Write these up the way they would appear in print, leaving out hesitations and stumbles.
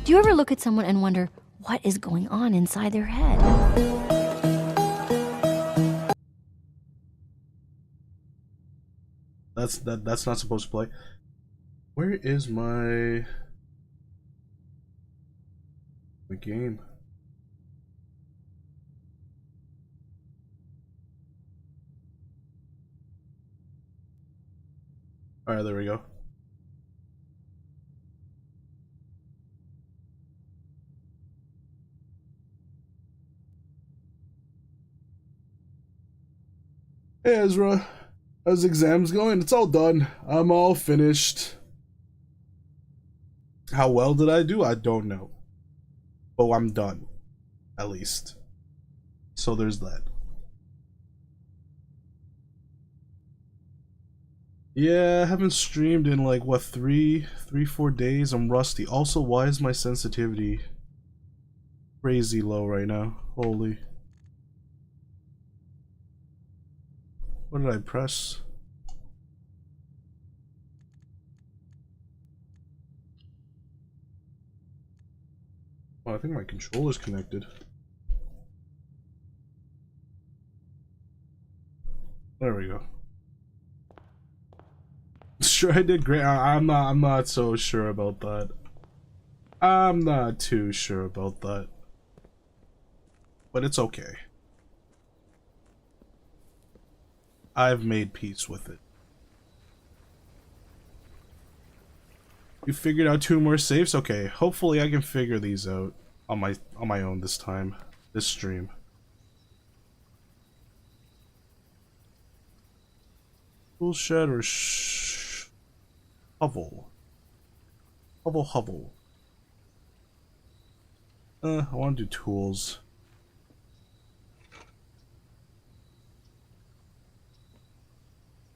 Do you ever look at someone and wonder what is going on inside their head? That's not supposed to play. Where is my game? All right, there we go. Hey Ezra, how's exams going? It's all done. I'm all finished. How well did I do? I don't know. But I'm done. At least. So there's that. Yeah, I haven't streamed in like what, 4 days. I'm rusty. Also, why is my sensitivity crazy low right now? Holy. What did I press? Oh, I think my controller's connected. There we go. Sure, I did great. I'm not so sure about that. I'm not too sure about that. But it's okay. I've made peace with it. You figured out 2 more safes? Okay, hopefully I can figure these out on my own this time. This stream. Tool shed or hovel? Hovel. I want to do tools.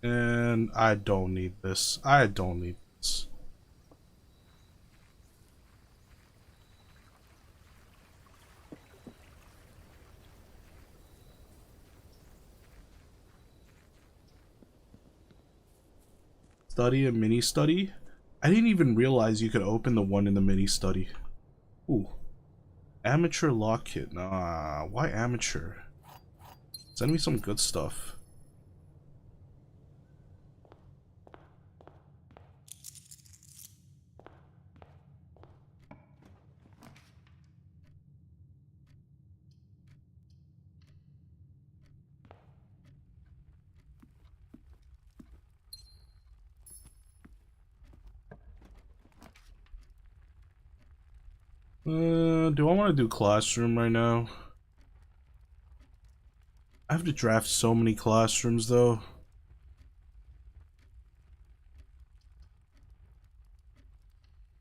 And I don't need this. I don't need this. Study a mini study? I didn't even realize you could open the one in the mini study. Ooh. Amateur lock kit. Nah, why amateur? Send me some good stuff. Do I want to do classroom right now? I have to draft so many classrooms though.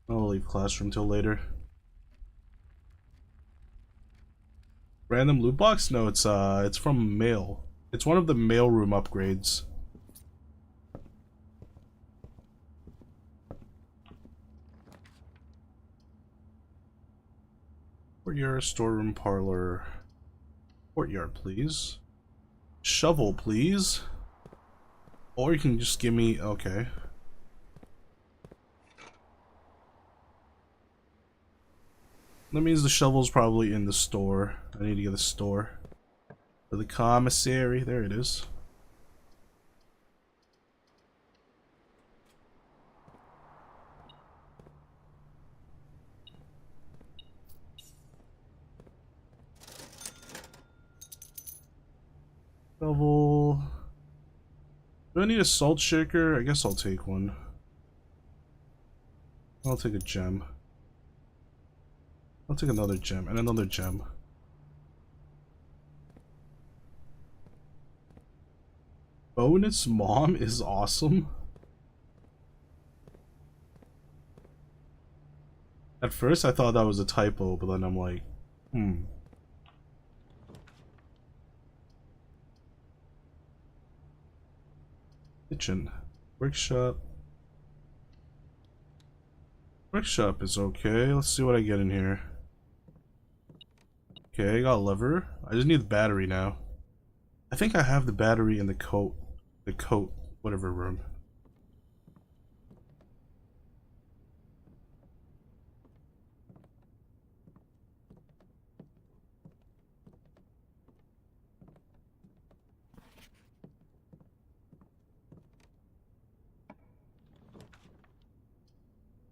I'll leave classroom till later. Random loot box? No, it's from mail. It's one of the mailroom upgrades. Courtyard, storeroom, parlor. Courtyard, please. Shovel, please. Or you can just give me... Okay. That means the shovel's probably in the store. I need to get the store. For the commissary. There it is. Shovel. Do I need a salt shaker? I guess I'll take one. I'll take a gem. I'll take another gem and another gem. Bonus mom is awesome. At first I thought that was a typo, but then I'm like, Kitchen. Workshop. Workshop is okay. Let's see what I get in here. Okay, I got a lever. I just need the battery now. I think I have the battery in the coat. The coat, whatever room.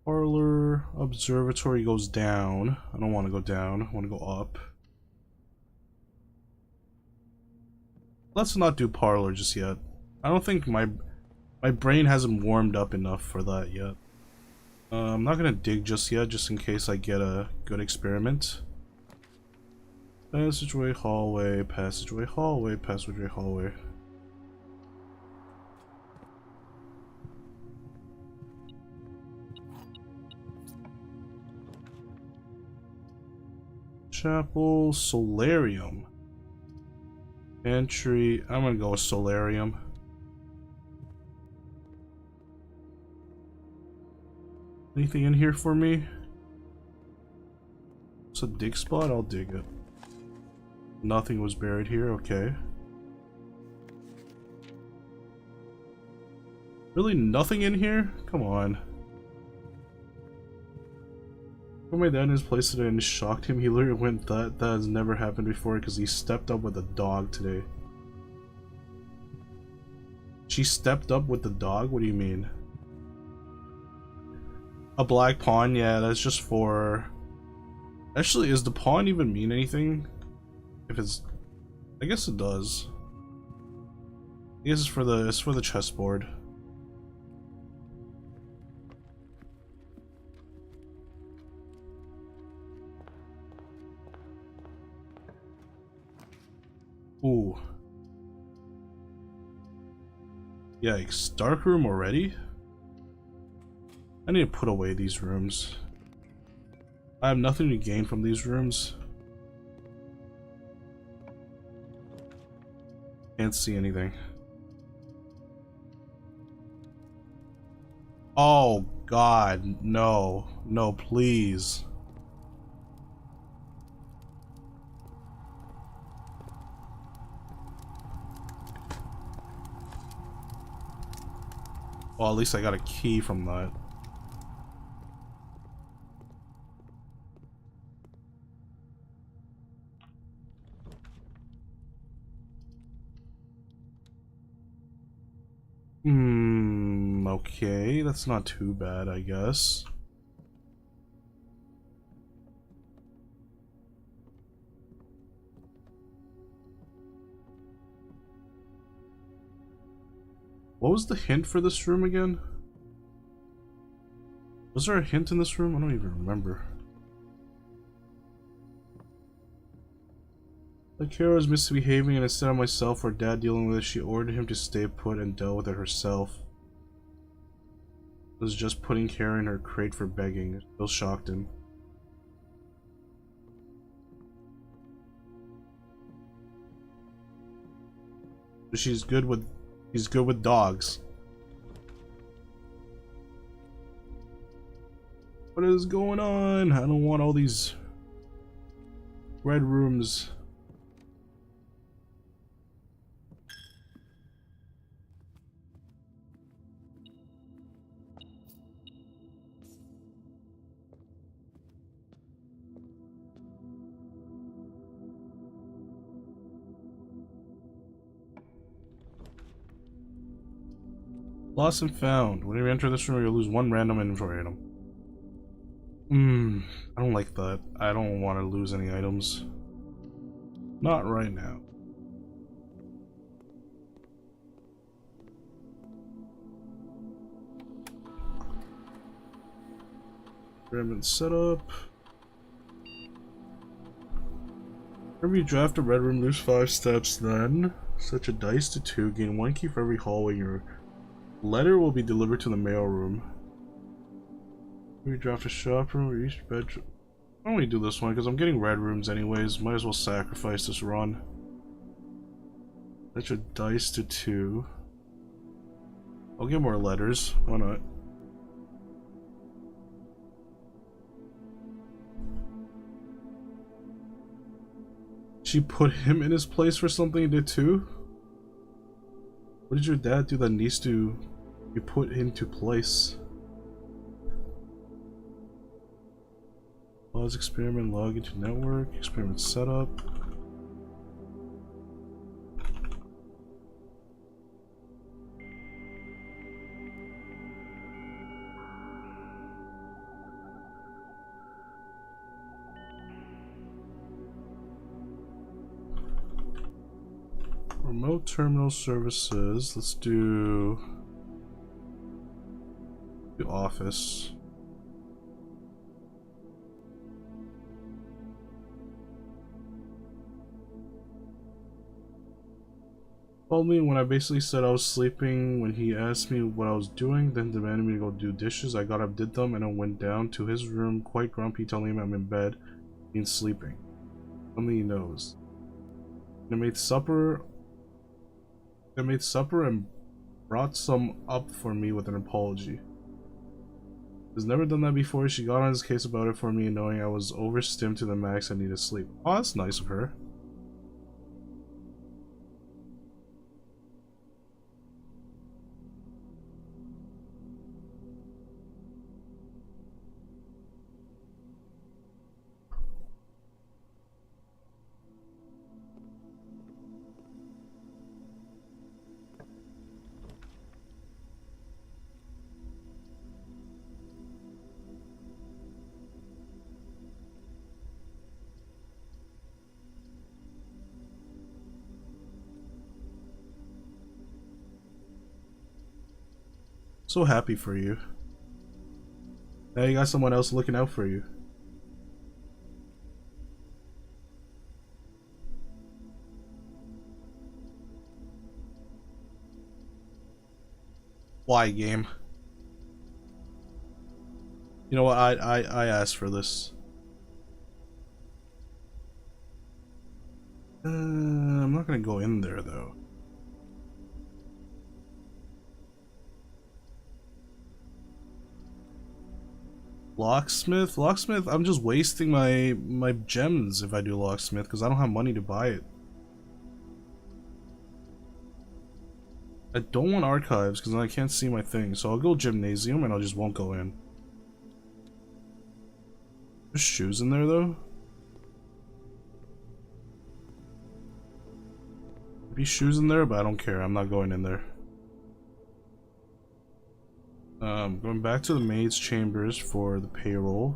Parlor, observatory goes down. I don't want to go down. I want to go up. Let's not do parlor just yet. I don't think my brain hasn't warmed up enough for that yet. I'm not gonna dig just yet, just in case I get a good experiment. Passageway, hallway, passageway, hallway, passageway, hallway. Chapel, solarium. Entry, I'm gonna go with solarium. Anything in here for me? It's a dig spot, I'll dig it. Nothing was buried here, okay. Really nothing in here? Come on. When my dad in his place today and shocked him, he literally went, that has never happened before because he stepped up with a dog today. She stepped up with the dog? What do you mean? A black pawn? Yeah, that's just for... Actually, is the pawn even mean anything? If it's... I guess it does. I guess it's for the chessboard. Ooh. Yikes. Dark room already? I need to put away these rooms. I have nothing to gain from these rooms. Can't see anything. Oh God, no. No, please. Well, at least I got a key from that. Okay, that's not too bad, I guess. What was the hint for this room again? Was there a hint in this room? I don't even remember. Like Kara was misbehaving and instead of myself or dad dealing with it, she ordered him to stay put and dealt with it herself. It was just putting Kara in her crate for begging. It still shocked him. But he's good with dogs. What is going on? I don't want all these red rooms. Lost and found. Whenever you enter this room, you'll lose one random inventory item. I don't like that. I don't want to lose any items. Not right now. Experiment setup. Whenever you draft a red room, lose 5 steps, then such a dice to 2, gain 1 key for every hallway. Your letter will be delivered to the mail room. We draft a shop room or each bedroom. Why don't we do this one? Because I'm getting red rooms anyways. Might as well sacrifice this run. That's a dice to 2. I'll get more letters. Why not? She put him in his place for something he did too? What did your dad do that needs to be put into place? Pause experiment, log into network, experiment setup. Remote terminal services. Let's do the office. Told me when I basically said I was sleeping when he asked me what I was doing, then demanded me to go do dishes. I got up, did them, and then went down to his room quite grumpy, telling him I'm in bed and sleeping. Something he knows. They made supper and brought some up for me with an apology. Has never done that before. She got on his case about it for me, knowing I was overstimmed to the max and needed sleep. Oh, that's nice of her. So happy for you. Now you got someone else looking out for you. Why, game? You know what? I asked for this. I'm not gonna go in there though. Locksmith? Locksmith? I'm just wasting my gems if I do locksmith because I don't have money to buy it. I don't want archives because then I can't see my thing, so I'll go gymnasium and I just won't go in. There's shoes in there though? Be shoes in there, but I don't care. I'm not going in there. Going back to the maid's chambers for the payroll.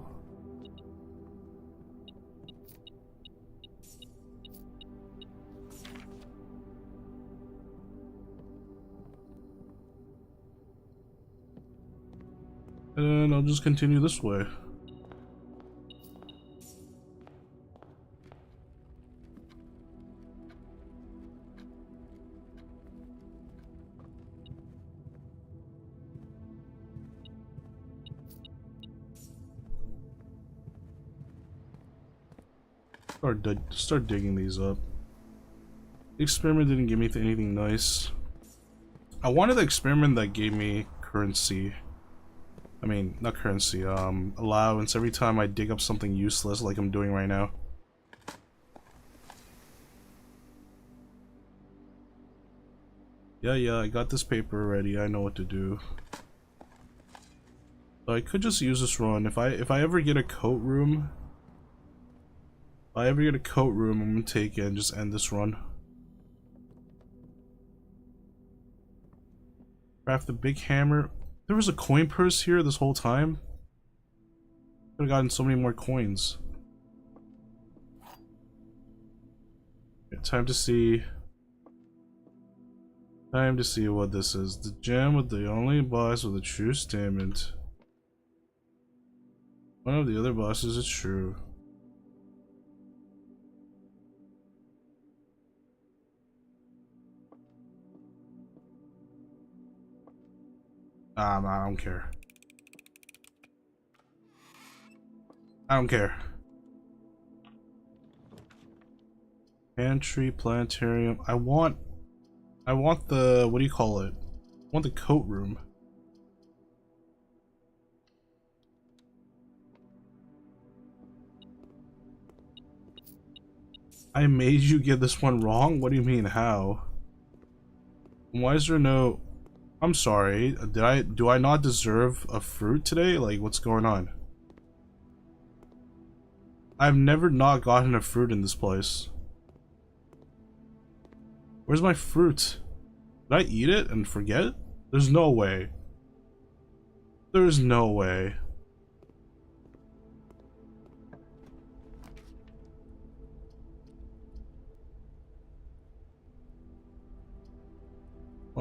And I'll just continue this way. Start digging these up. The experiment didn't give me anything nice. I wanted the experiment that gave me currency. I mean, not currency, allowance every time I dig up something useless like I'm doing right now. Yeah, I got this paper already. I know what to do. So I could just use this run. If I ever get a coat room, I'm gonna take it and just end this run. Craft the big hammer. There was a coin purse here this whole time. Could have gotten so many more coins. Okay, time to see what this is. The gem with the only boss with a true statement. One of the other bosses is true. I don't care. I don't care. Pantry, planetarium. I want the, what do you call it? I want the coat room. I made you get this one wrong? What do you mean, how? Why is there no... I'm sorry, do I not deserve a fruit today? Like, what's going on? I've never not gotten a fruit in this place. Where's my fruit? Did I eat it and forget? There's no way. There's no way.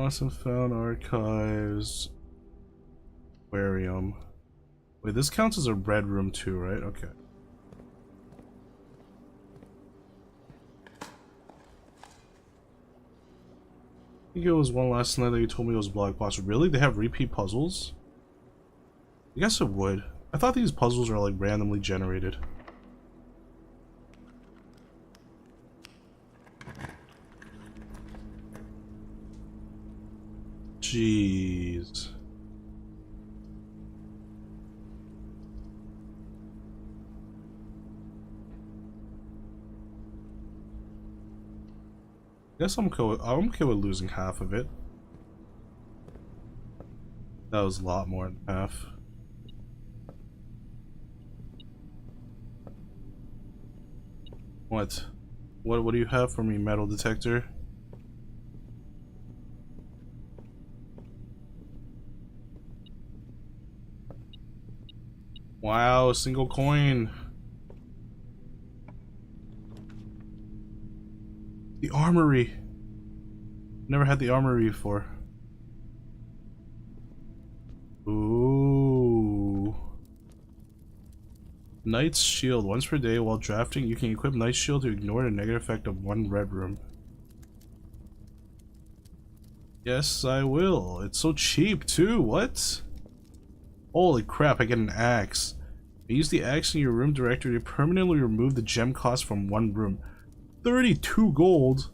Lost and found archives. Aquarium. Wait, this counts as a red room too, right? Okay. I think it was one last night that you told me it was Black Box. Really? They have repeat puzzles? I guess it would. I thought these puzzles are like randomly generated. Jeez. Guess I'm okay with losing half of it. That was a lot more than half. What? What do you have for me, metal detector? Wow, single coin. The armory. Never had the armory before. Ooh. Knight's Shield. Once per day while drafting, you can equip Knight's Shield to ignore the negative effect of one red room. Yes, I will. It's so cheap too. What? Holy crap, I get an axe. Use the axe in your room directory to permanently remove the gem cost from one room. 32 gold?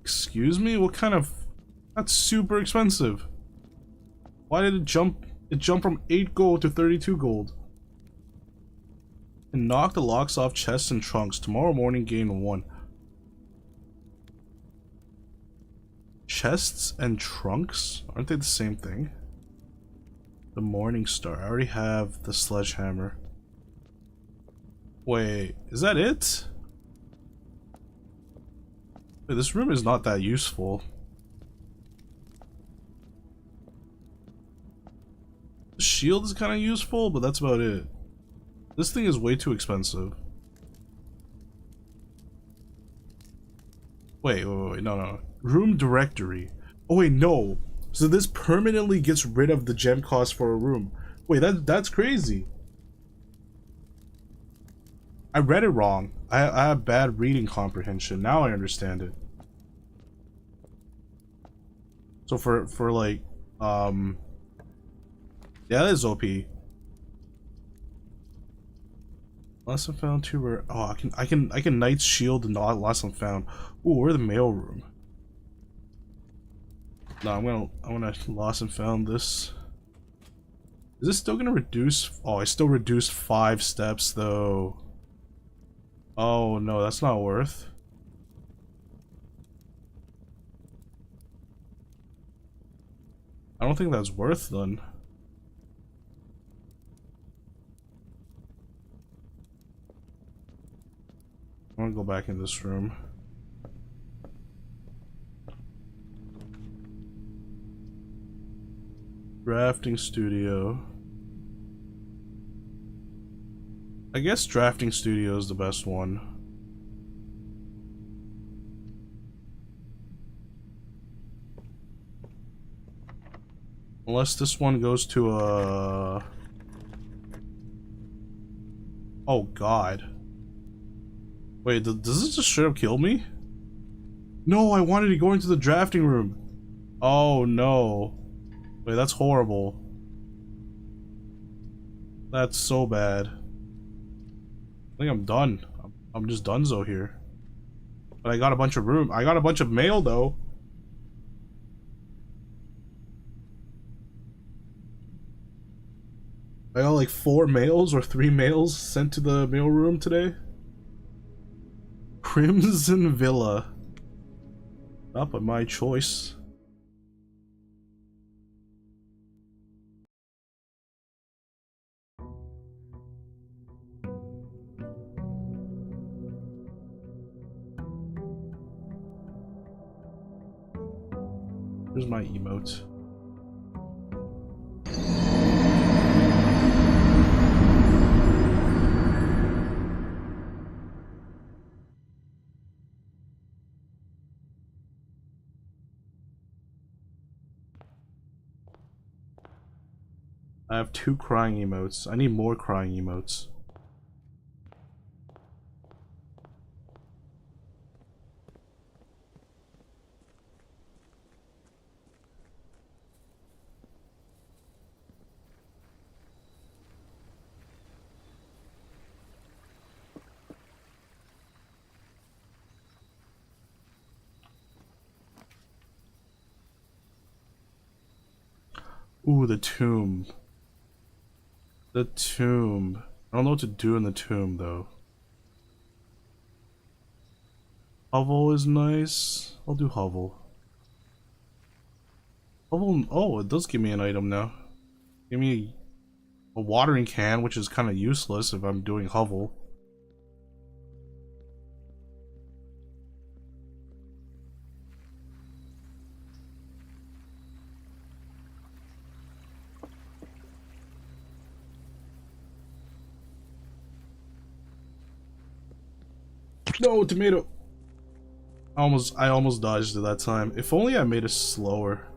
Excuse me? What kind of... That's super expensive. Why did it jump? It jumped from 8 gold to 32 gold. And knock the locks off chests and trunks. Tomorrow morning gain 1. Chests and trunks? Aren't they the same thing? The Morning Star. I already have the sledgehammer. Wait, is that it? Wait, this room is not that useful. The shield is kind of useful, but that's about it. This thing is way too expensive. Wait, no. Room directory. Oh wait, no. So this permanently gets rid of the gem cost for a room. Wait, that's crazy. I read it wrong. I have bad reading comprehension. Now I understand it. So for like, yeah, that is OP. Lost and found 2 rare. Oh, I can Knight's Shield and Lost and found. Ooh, we're the mail room. No, I'm gonna Lost and found this. Is this still gonna reduce? Oh, I still reduced 5 steps though. Oh no, that's not worth. I don't think that's worth then. I'm gonna go back in this room. Drafting studio. I guess drafting studio is the best one. Unless this one goes to a... Oh god. Wait, does this just straight up kill me? No, I wanted to go into the drafting room. Oh no. Wait, that's horrible. That's so bad. I think I'm done. I'm just donezo here. But I got a bunch of room. I got a bunch of mail though. I got like 4 mails or 3 mails sent to the mail room today. Crimson Villa. Not by my choice. Here's my emote. I have 2 crying emotes. I need more crying emotes. Ooh, the tomb. The tomb. I don't know what to do in the tomb, though. Hovel is nice. I'll do hovel. Hovel. Oh, it does give me an item now. Give me a watering can, which is kind of useless if I'm doing hovel. No, tomato! I almost dodged it that time. If only I made it slower.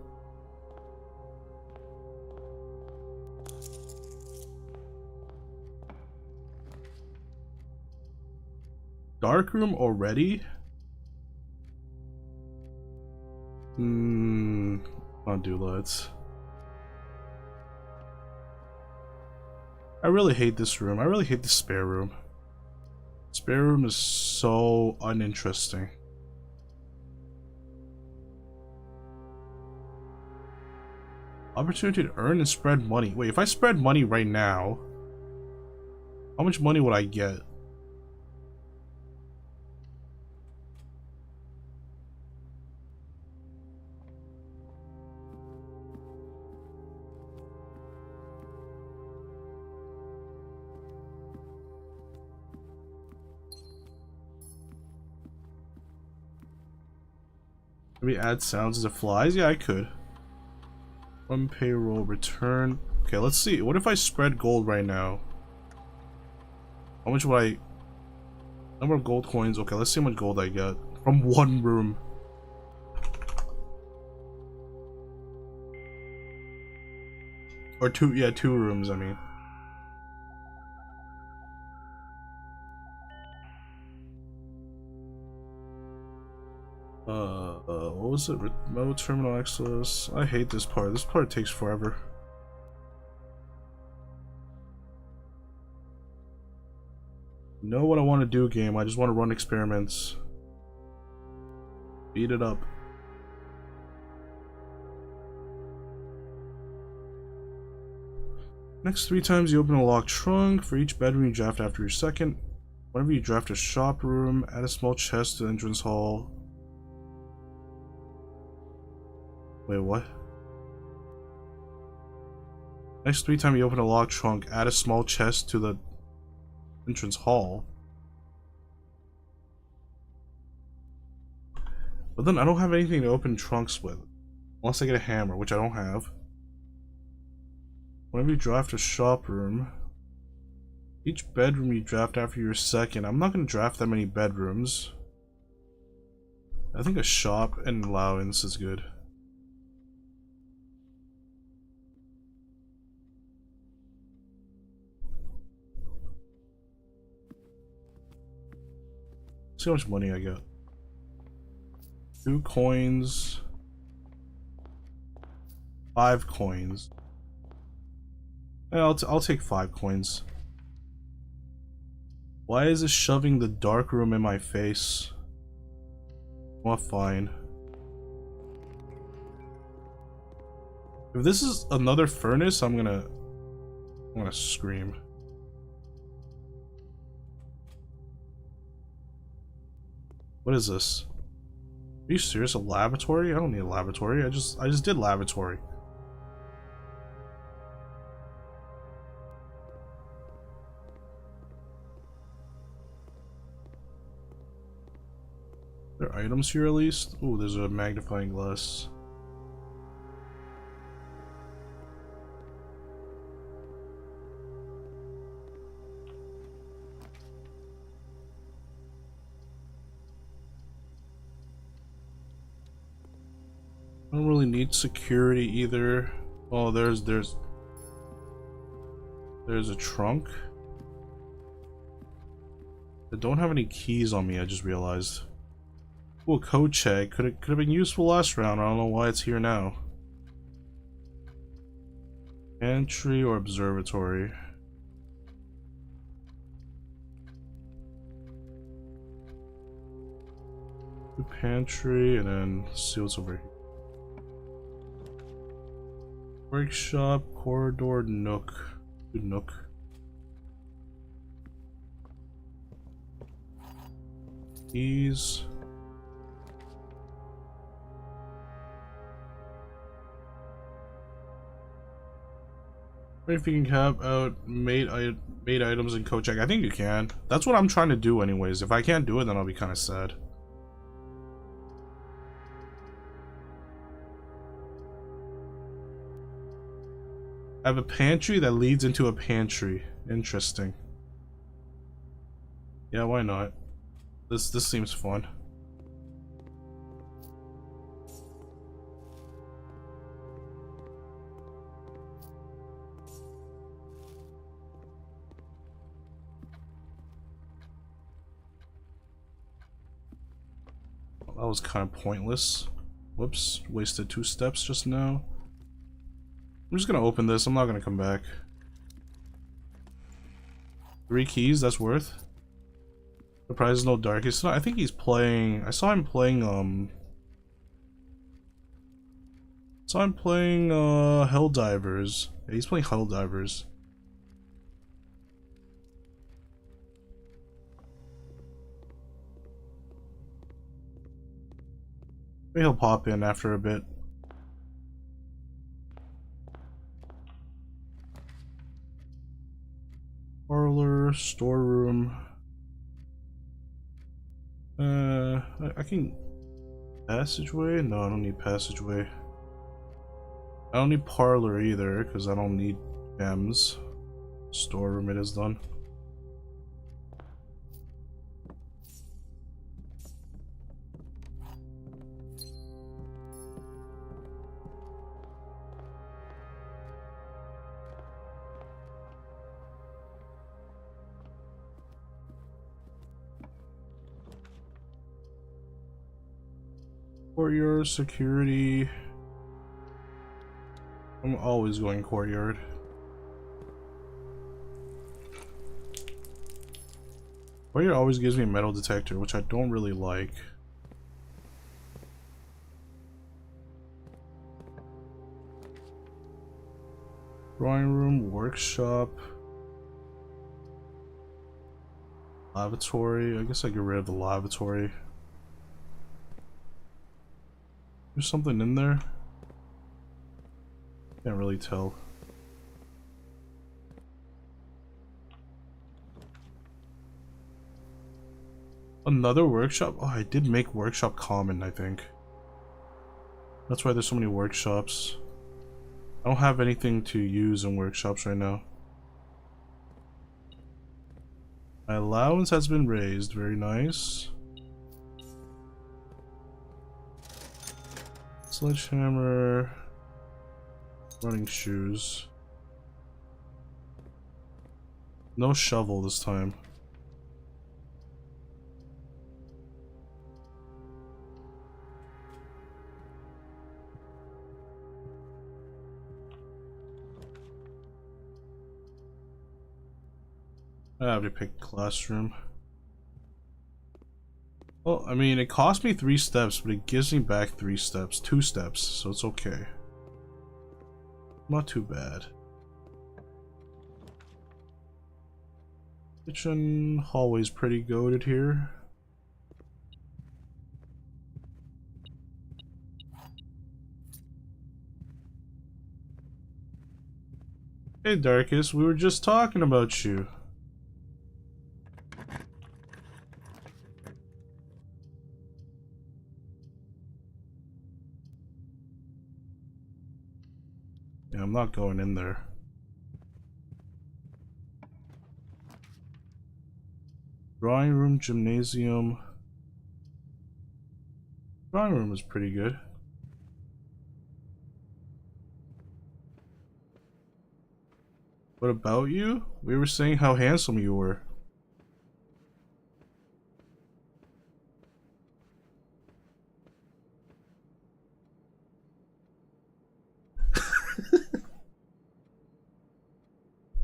Dark room already? I'll do that. I really hate this room. I really hate the spare room. Spare room is so uninteresting. Opportunity to earn and spread money. Wait, if I spread money right now, how much money would I get? Maybe add sounds as it flies? Yeah, I could. One payroll return. Okay, let's see. What if I spread gold right now? How much would I... Number of gold coins. Okay, let's see how much gold I get from one room. Or two, yeah, 2 rooms, I mean. What was it? Remote terminal access. I hate this part. This part takes forever. Know what I want to do, game. I just want to run experiments. Beat it up. Next 3 times you open a locked trunk. For each bedroom you draft after your second. Whenever you draft a shop room, add a small chest to the entrance hall. Wait, what? Next 3 times you open a locked trunk, add a small chest to the entrance hall. But then I don't have anything to open trunks with. Unless I get a hammer, which I don't have. Whenever you draft a shop room, each bedroom you draft after your second. I'm not going to draft that many bedrooms. I think a shop and allowance is good. See how much money I got. 2 coins. 5 coins. Yeah, I'll take 5 coins. Why is it shoving the dark room in my face? Well, fine. If this is another furnace, I'm gonna scream. What is this? Are you serious? A laboratory? I don't need a laboratory. I just did laboratory. Are there items here at least? Ooh, there's a magnifying glass. I don't really need security either. Oh, there's There's a trunk. I don't have any keys on me, I just realized. Oh, a code check. Could have been useful last round. I don't know why it's here now. Pantry or observatory? The pantry, and then see what's over here. Workshop, corridor, nook. Good nook. Keys. If you can cap out made items in code check. I think you can. That's what I'm trying to do anyways. If I can't do it, then I'll be kind of sad. I have a pantry that leads into a pantry. Interesting. Yeah, why not? This seems fun. That was kind of pointless. Whoops, wasted 2 steps just now. I'm just gonna open this, I'm not gonna come back. 3 keys, that's worth. The prize is no darkest. I think he's playing. I saw him playing Helldivers. Yeah, he's playing Helldivers. Maybe he'll pop in after a bit. Parlor, storeroom. I can passageway? No, I don't need passageway. I don't need parlor either, because I don't need gems. Storeroom it is done. Courtyard, security. I'm always going courtyard. Courtyard always gives me a metal detector, which I don't really like. Drawing room, workshop. Lavatory. I guess I get rid of the lavatory. There's something in there. Can't really tell. Another workshop? Oh, I did make workshop common, I think. That's why there's so many workshops. I don't have anything to use in workshops right now. My allowance has been raised. Very nice. Sledgehammer. Running shoes. No shovel this time. I have to pick classroom. Well, I mean, it cost me 3 steps, but it gives me back 3 steps, 2 steps, so it's okay. Not too bad. Kitchen hallway's pretty goated here. Hey Darkus, we were just talking about you. Yeah, I'm not going in there. Drawing room, gymnasium. Drawing room is pretty good. What about you? We were saying how handsome you were.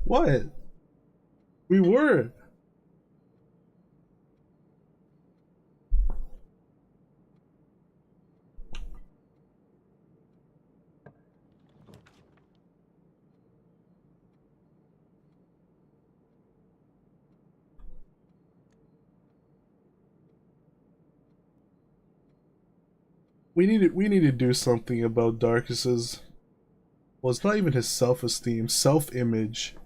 What? We were. We need to do something about Darkus's. Well, it's not even his self-esteem, self-image.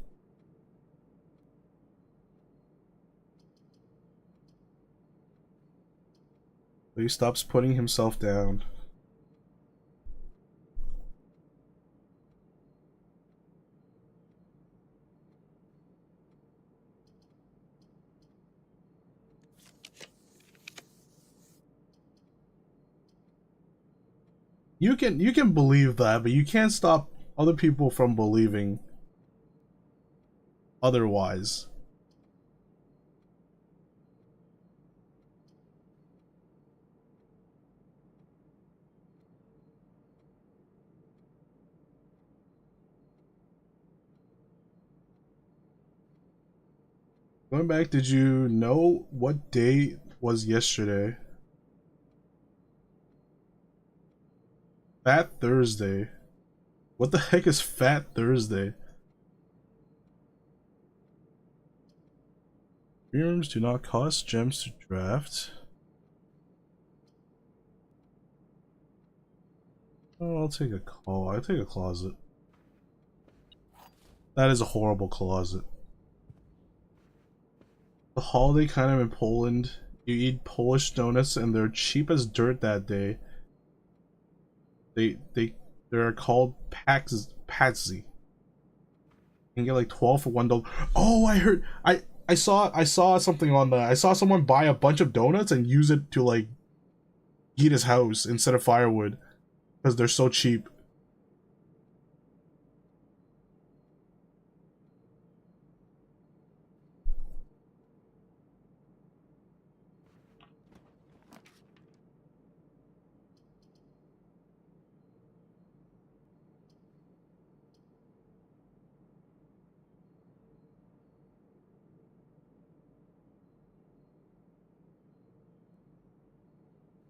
He stops putting himself down. You can believe that, but you can't stop other people from believing otherwise. Going back, did you know what day was yesterday? Fat Thursday. What the heck is Fat Thursday? Rooms do not cost gems to draft. Oh, I'll take a call. I'll take a closet. That is a horrible closet. The holiday kind of in Poland. You eat Polish donuts and they're cheap as dirt that day. They're called Patsy. You can get like 12 for $1. Oh, I heard I saw something on the I saw someone buy a bunch of donuts and use it to like heat his house instead of firewood because they're so cheap.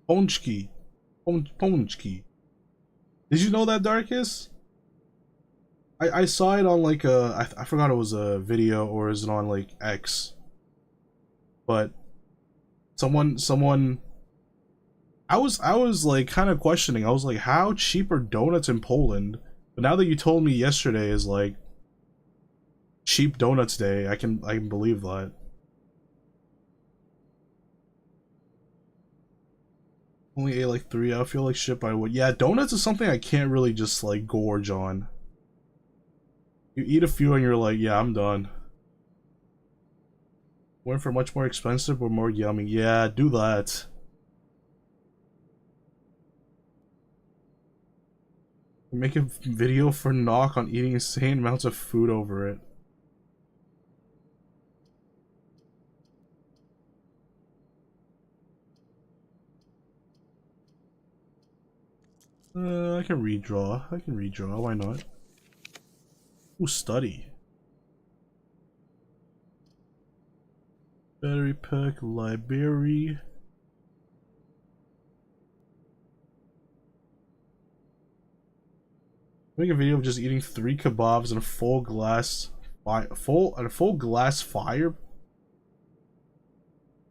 Ponchki. Ponchki. Did you know that, Darkus? I saw it on like I forgot it was a video or is it on like X, but someone I was like kind of questioning. I was like, how cheap are donuts in Poland? But now that you told me yesterday is like cheap donuts day, I can believe that. Only ate like three. I feel like shit by would. Yeah, donuts is something I can't really just like gorge on. You eat a few and you're like, yeah, I'm done. Went for much more expensive but more yummy. Yeah, do that. Make a video for Knock on eating insane amounts of food over it. I can redraw. I can redraw. Why not? Ooh, study. Battery pack, library. Make a video of just eating 3 kebabs and a full glass, full glass fire,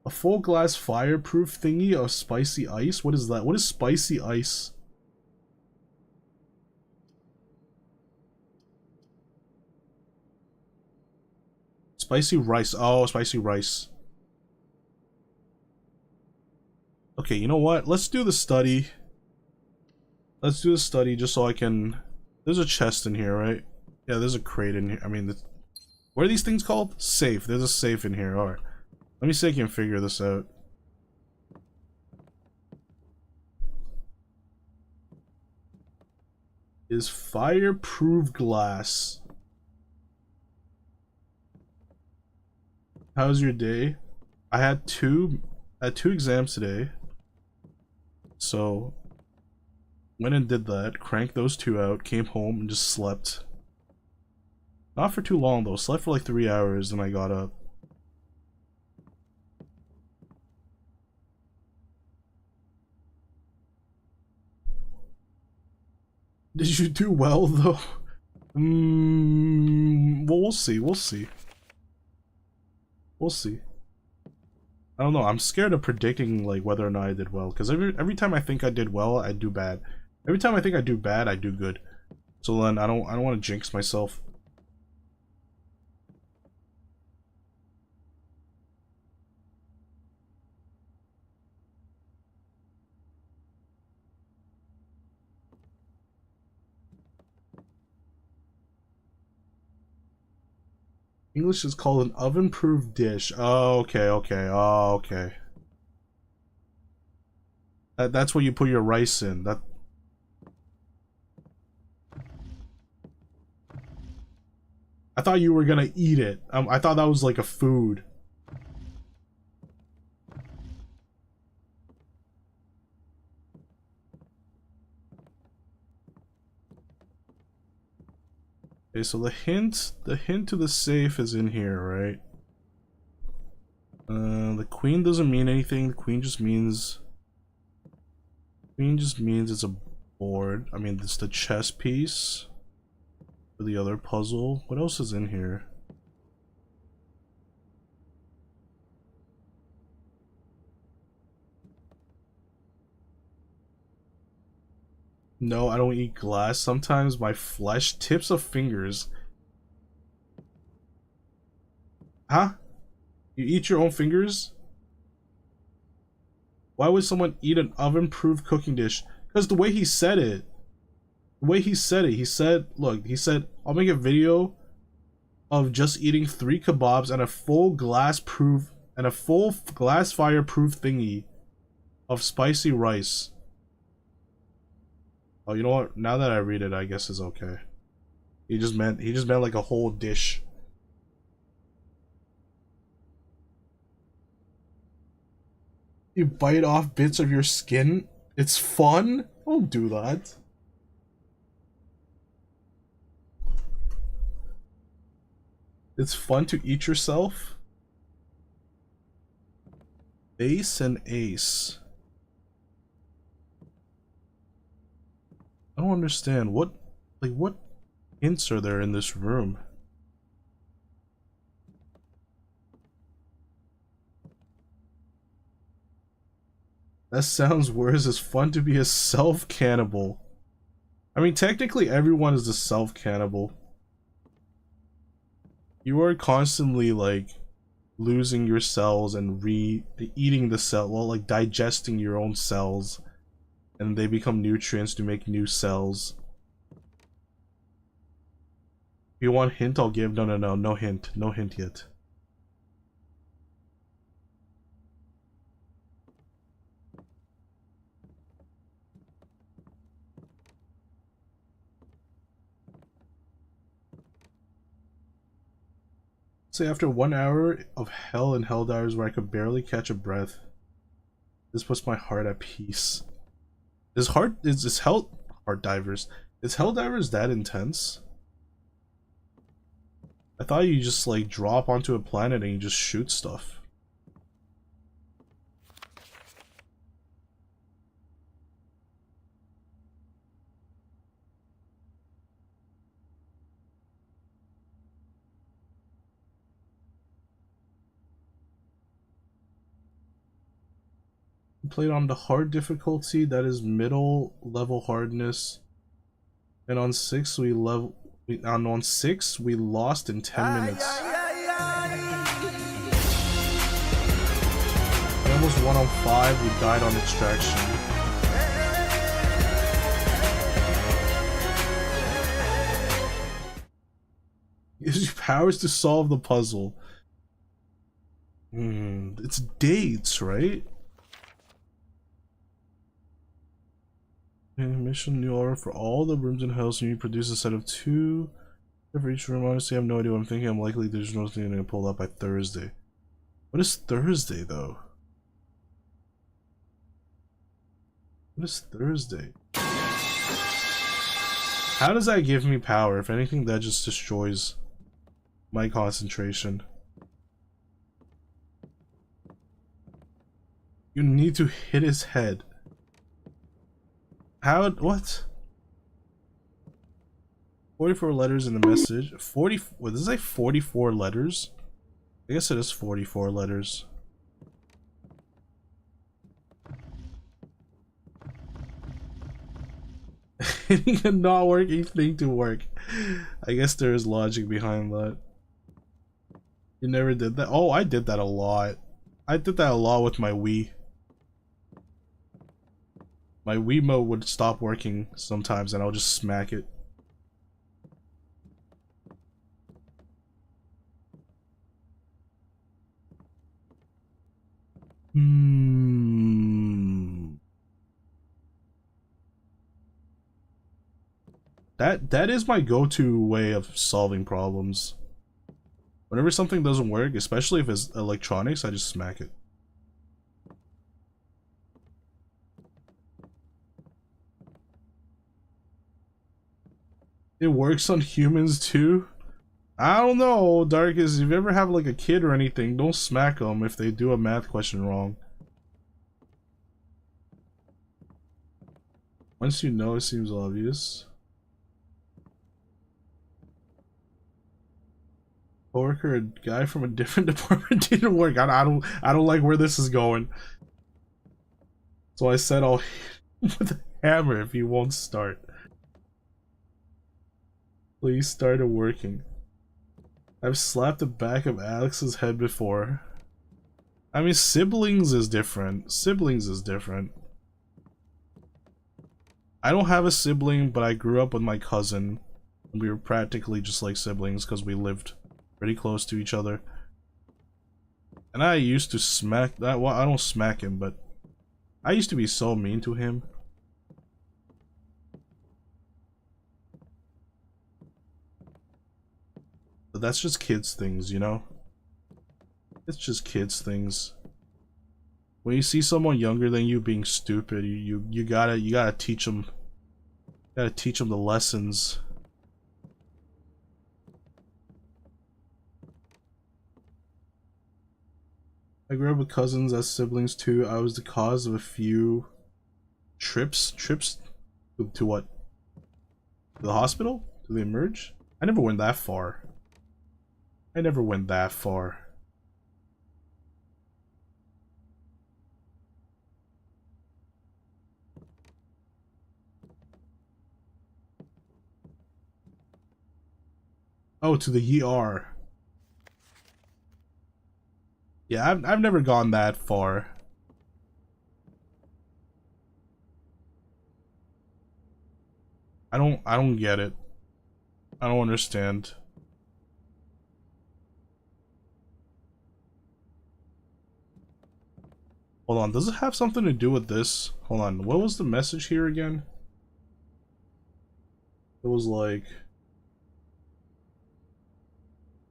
a full glass fireproof thingy of spicy ice. What is that? What is spicy ice? Spicy rice. Oh, spicy rice. Okay, you know what? Let's do the study. Let's do the study just so I can. There's a chest in here, right? Yeah, there's a crate in here. I mean, what are these things called? Safe. There's a safe in here. Alright. Let me see if I can figure this out. Is fireproof glass. How's your day? I had two exams today. So went and did that, cranked those two out, came home and just slept. Not for too long though, slept for like 3 hours and I got up. Did you do well though? Well, we'll see, we'll see. We'll see. I don't know, I'm scared of predicting like whether or not I did well, because every time I think I did well, I do bad. Every time I think I do bad, I do good. So then I don't want to jinx myself. English is called an oven-proof dish. Oh, okay, okay, oh, okay. That's where you put your rice in. That. I thought you were gonna eat it. I thought that was like a food. Okay, so the hint to the safe is in here, right? The queen doesn't mean anything. The queen just means it's a board. I mean, it's the chess piece for the other puzzle. What else is in here? No, I don't eat glass. Sometimes my flesh tips of fingers. Huh? You eat your own fingers? Why would someone eat an oven-proof cooking dish? Because the way he said it. The way he said it, he said, look, he said, I'll make a video of just eating 3 kebabs and a full glass fireproof thingy of spicy rice. Oh, you know what? Now that I read it, I guess it's okay. He just meant like a whole dish. You bite off bits of your skin? It's fun? Don't do that. It's fun to eat yourself? Ace and ace. I don't understand. What hints are there in this room? That sounds worse. It's fun to be a self-cannibal. I mean, technically everyone is a self-cannibal. You are constantly, like, losing your cells and eating the cell, well, like, digesting your own cells. And they become nutrients to make new cells. If you want hint, I'll give. No hint. No hint yet. Say after 1 hour of hell and Helldivers where I could barely catch a breath, this puts my heart at peace. Is Helldivers that intense? I thought you just like drop onto a planet and you just shoot stuff. Played on the hard difficulty, that is middle level hardness, and on 6 we lost in 10 minutes. I almost won on 5, we died on extraction. Gives you powers to solve the puzzle. It's dates, right? Mission new order for all the rooms in house, and you produce a set of 2 for each room. Honestly, I have no idea what I'm thinking. I'm likely there's nothing gonna pull up by Thursday. What is Thursday, though? What is Thursday? How does that give me power? If anything, that just destroys my concentration. You need to hit his head. How? What? 44 letters in the message. 40. What does it say? 44 letters? I guess it is 44 letters. Hitting a not working thing to work. I guess there is logic behind that. You never did that? Oh, I did that a lot. I did that a lot with my Wii. My Wiimote would stop working sometimes and I'll just smack it. That is my go-to way of solving problems. Whenever something doesn't work, especially if it's electronics, I just smack it. It works on humans too? I don't know, Darkest. If you ever have like a kid or anything, don't smack them if they do a math question wrong. Once you know, it seems obvious. Coworker, a guy from a different department didn't work. I don't like where this is going. So I said I'll hit him with a hammer if he won't start. Please start it working. I've slapped the back of Alex's head before. I mean, siblings is different. Siblings is different. I don't have a sibling, but I grew up with my cousin. And we were practically just like siblings because we lived pretty close to each other. And I used to smack that. Well, I don't smack him, but I used to be so mean to him. But that's just kids things, you know? It's just kids things. When you see someone younger than you being stupid, you gotta teach them. Gotta teach them the lessons. I grew up with cousins as siblings too. I was the cause of a few trips to what? To the hospital? To the emerge? I never went that far. I never went that far. Oh, to the ER. Yeah, I've never gone that far. I don't get it. I don't understand. Hold on, does it have something to do with this? Hold on, what was the message here again? It was like,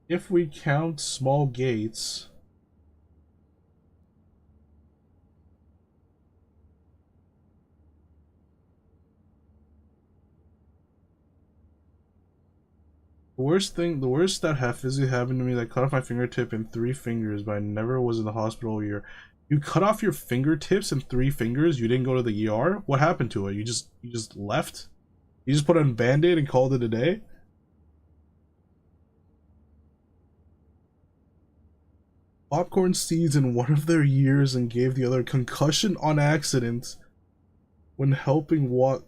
if we count small gates, the worst that have physically happened to me, that cut off my fingertip in 3 fingers, but I never was in the hospital all year. You cut off your fingertips in 3 fingers, you didn't go to the ER? What happened to it? You just left? You just put on a band-aid and called it a day? Popcorn seeds in one of their ears and gave the other concussion on accident when helping walk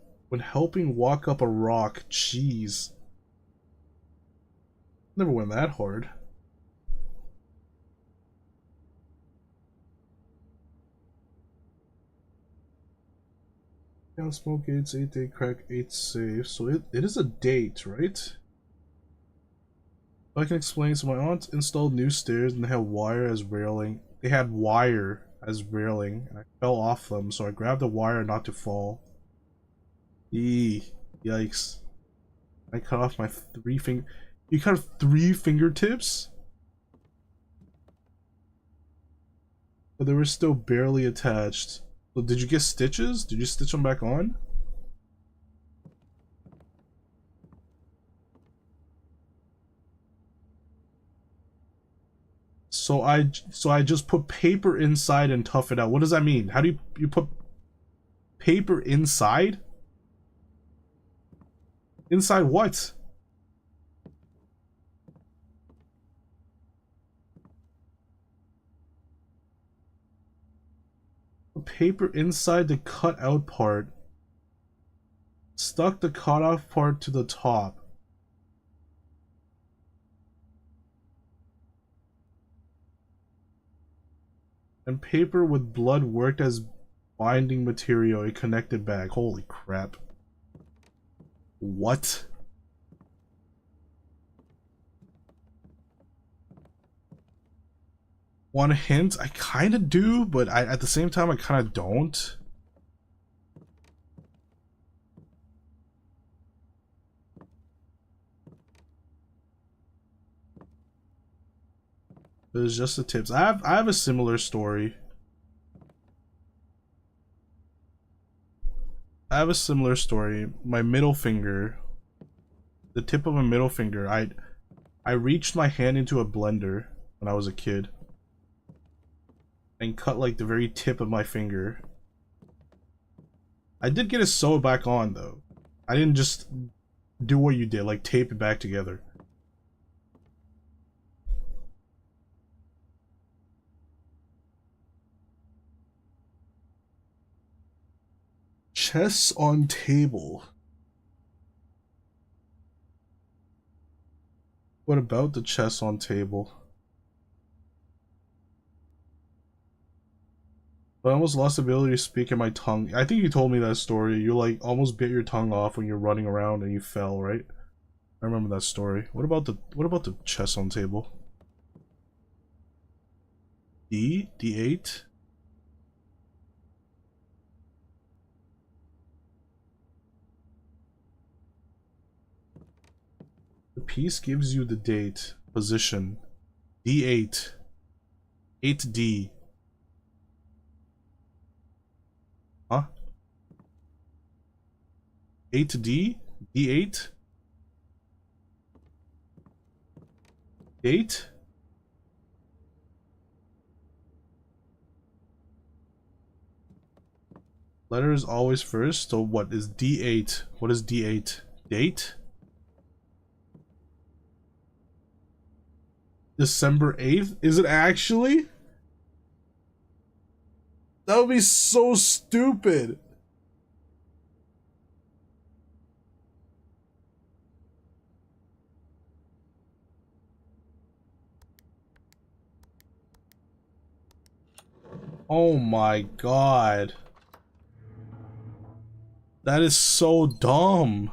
up a rock. Jeez. Never went that hard. Count smoke gates, 8 day crack, 8 safe. So it is a date, right? I can explain. So my aunt installed new stairs and they had wire as railing. They had wire as railing, and I fell off them, so I grabbed the wire not to fall. Yikes. I cut off my 3 finger. You cut off 3 fingertips? But they were still barely attached. So did you get stitches? Did you stitch them back on? So I just put paper inside and tough it out. What does that mean? How do you put paper inside? Inside what? Paper inside the cut out part. Stuck the cut off part to the top. And paper with blood worked as binding material. A connected bag. Holy crap. What? Want a hint? I kind of do, but at the same time I kind of don't. It was just the tips. I have a similar story. I have a similar story. My middle finger, the tip of my middle finger, I reached my hand into a blender when I was a kid and cut like the very tip of my finger. I did get it sewed back on though. I didn't just do what you did, like tape it back together. Chess on table. What about the chess on table? I almost lost the ability to speak in my tongue. I think you told me that story. You like almost bit your tongue off when you're running around and you fell, right? I remember that story. What about the chess on table? D8? The piece gives you the date, position. D8. 8D. Huh? 8D? D8? Date? Letter is always first, so what is D8? What is D8? Date? December 8th? Is it actually? That would be so stupid. Oh my god. That is so dumb.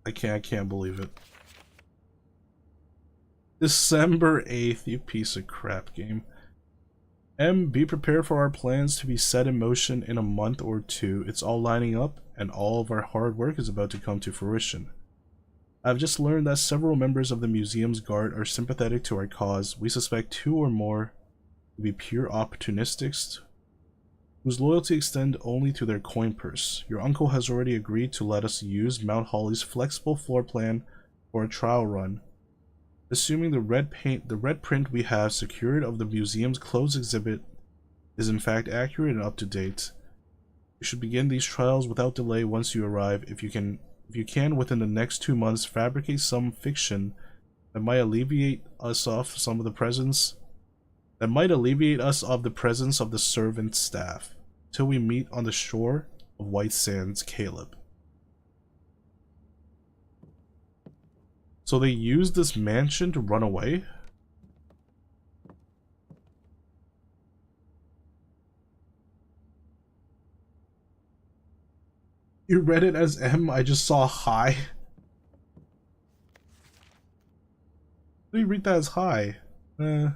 I can't believe it. December 8th, you piece of crap game. M, be prepared for our plans to be set in motion in a month or two. It's all lining up, and all of our hard work is about to come to fruition. I've just learned that several members of the museum's guard are sympathetic to our cause. We suspect 2 or more to be pure opportunists whose loyalty extend only to their coin purse. Your uncle has already agreed to let us use Mount Holly's flexible floor plan for a trial run. Assuming the red print we have secured of the museum's closed exhibit is in fact accurate and up to date. You should begin these trials without delay once you arrive. If you can within the next 2 months fabricate some fiction that might alleviate us of the presence of the servant staff till we meet on the shore of White Sands, Caleb. So they used this mansion to run away? You read it as M, I just saw hi. How do you read that as hi? I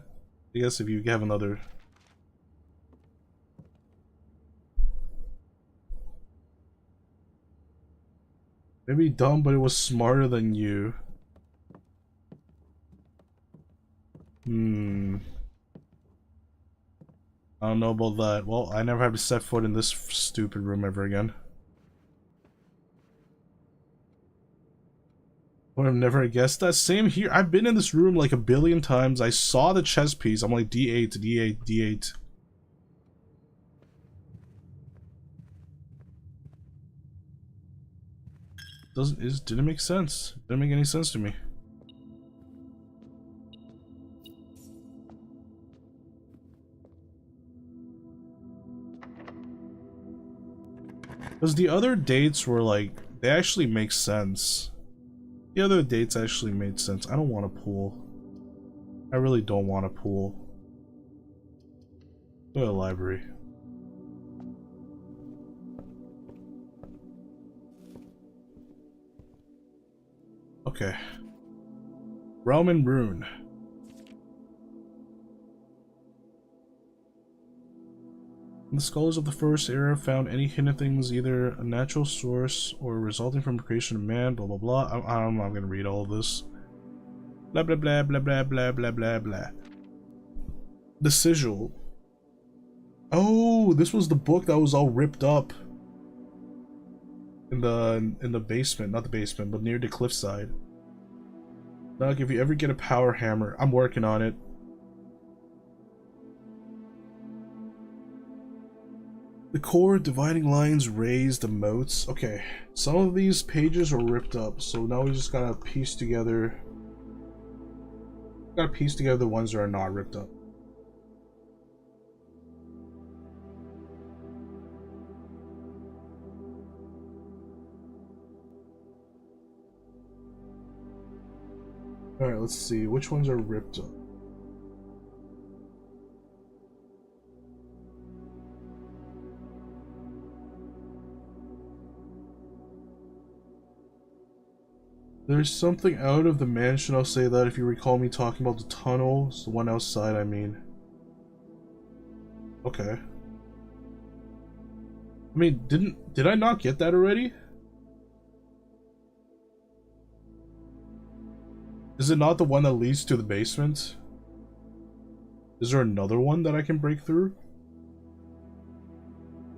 guess if you have another... Maybe dumb, but it was smarter than you. I don't know about that. Well, I never have to set foot in this stupid room ever again. Would have never guessed that. Same here. I've been in this room like a billion times. I saw the chess piece. I'm like D8, D8, D8. Didn't make sense. Didn't make any sense to me. Because the other dates were like, they actually make sense. The other dates actually made sense. I don't want a pool. I really don't want a pool. Go to the library. Okay. Realm and Rune. The scholars of the first era found any hidden things either a natural source or resulting from the creation of man, blah blah blah. I'm not gonna read all of this. Blah blah blah blah blah blah blah blah blah. The sigil. Oh, this was the book that was all ripped up in the basement, not the basement, but near the cliffside. Doug, if you ever get a power hammer, I'm working on it. The core dividing lines raise the moats. Okay, some of these pages are ripped up, so now we just gotta piece together. Gotta piece together the ones that are not ripped up. Alright, let's see. Which ones are ripped up? There's something out of the mansion, I'll say that if you recall me talking about the tunnel. It's the one outside, I mean. Okay. I mean, did I not get that already? Is it not the one that leads to the basement? Is there another one that I can break through?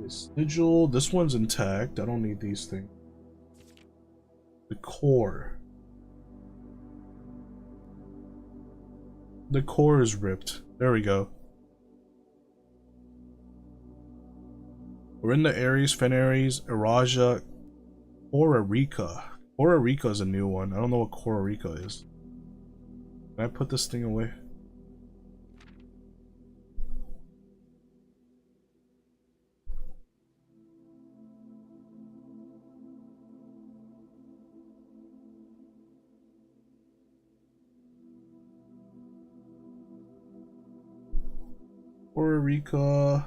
This sigil, this one's intact. I don't need these things. The core. The core is ripped. There we go. We're in the Ares, Fenares, Eraja, Korarika. Korarika is a new one. I don't know what Korarika is. Can I put this thing away? Korarika.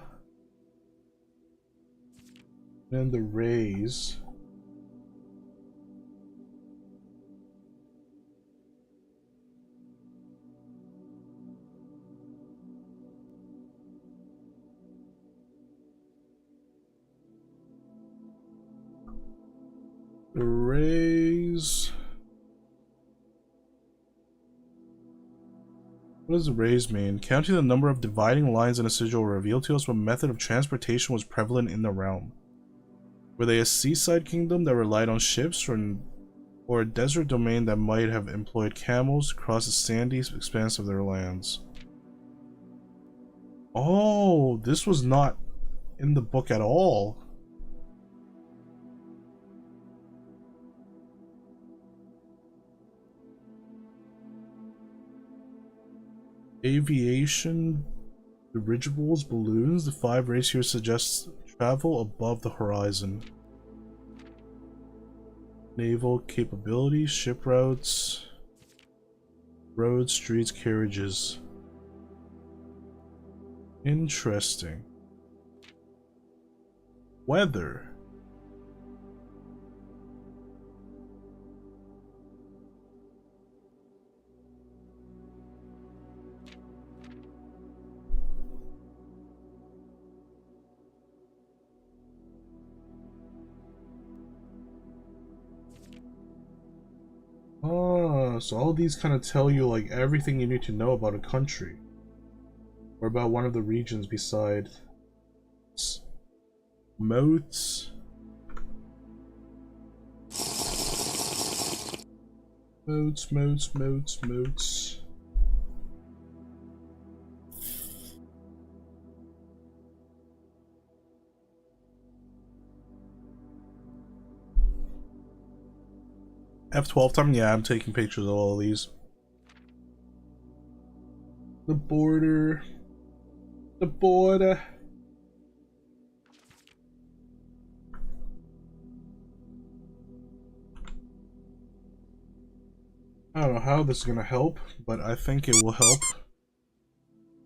And the rays. The rays. What does the rays mean? Counting the number of dividing lines in a sigil will reveal to us what method of transportation was prevalent in the realm. Were they a seaside kingdom that relied on ships, or a desert domain that might have employed camels to cross the sandy expanse of their lands? Oh, this was not in the book at all. Aviation, dirigibles, balloons. The 5 rays here suggests travel above the horizon. Naval capabilities, ship routes, roads, streets, carriages. Interesting. Weather. So all these kind of tell you like everything you need to know about a country. Or about one of the regions beside moats. Moats. F12 time? Yeah, I'm taking pictures of all of these. The border. The border. I don't know how this is gonna help, but I think it will help.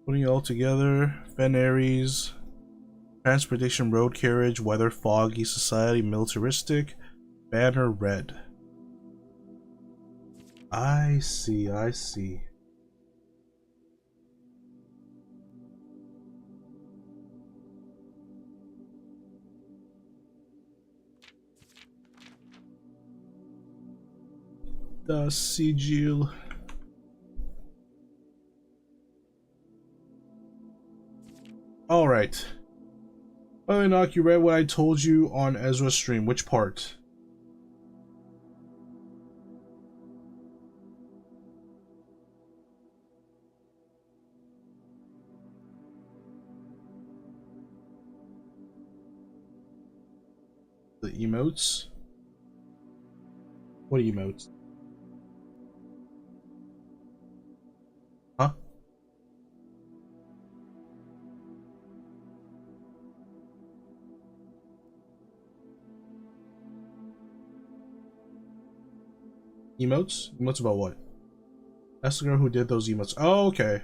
Putting it all together. Fen Aries. Transportation, road carriage, weather, foggy, society, militaristic, banner, red. I see. The sigil. Alright. Oh, Enoch, you read what I told you on Ezra's stream. Which part? The emotes? What emotes? Huh? Emotes? Emotes about what? That's the girl who did those emotes. Oh, okay.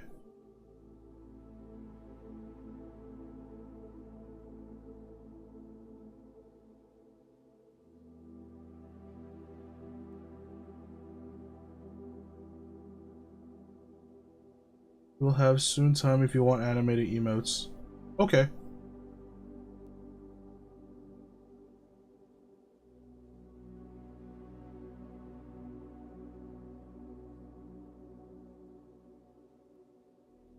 We'll have soon time if you want animated emotes. Okay.